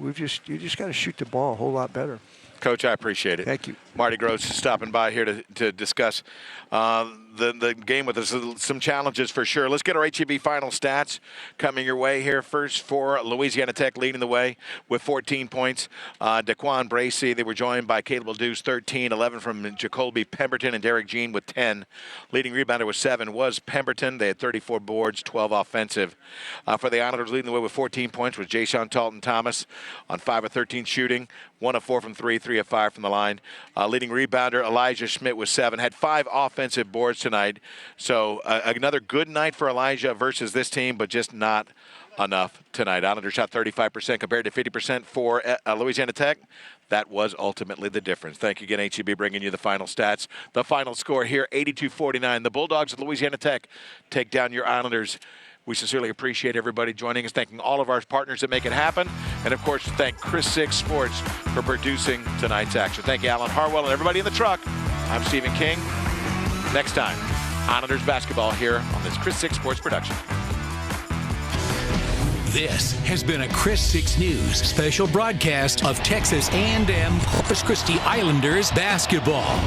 you just got to shoot the ball a whole lot better. Coach, I appreciate it. Thank you. Marty Gross stopping by here to discuss the game with us. Some challenges for sure. Let's get our HEB final stats coming your way here. First for Louisiana Tech leading the way with 14 points. Daquan Bracey, they were joined by Caleb Deuce, 13, 11 from Jacoby Pemberton and Derek Jean with 10. Leading rebounder with 7 was Pemberton. They had 34 boards, 12 offensive. For the Islanders leading the way with 14 points was Jayshawn Talton Thomas on 5 of 13 shooting. 1 of 4 from 3, 3 of 5 from the line. Leading rebounder Elijah Schmidt with 7. Had 5 offensive boards tonight. So another good night for Elijah versus this team, but just not enough tonight. Islanders shot 35% compared to 50% for Louisiana Tech. That was ultimately the difference. Thank you again, HEB, bringing you the final stats. The final score here, 82-49. The Bulldogs of Louisiana Tech take down your Islanders. We sincerely appreciate everybody joining us, thanking all of our partners that make it happen, and, of course, thank Chris 6 Sports for producing tonight's action. Thank you, Alan Harwell, and everybody in the truck. I'm Stephen King. Next time, Islanders basketball here on this Chris 6 Sports production. This has been a Chris 6 News special broadcast of Texas A&M Corpus Christi Islanders basketball.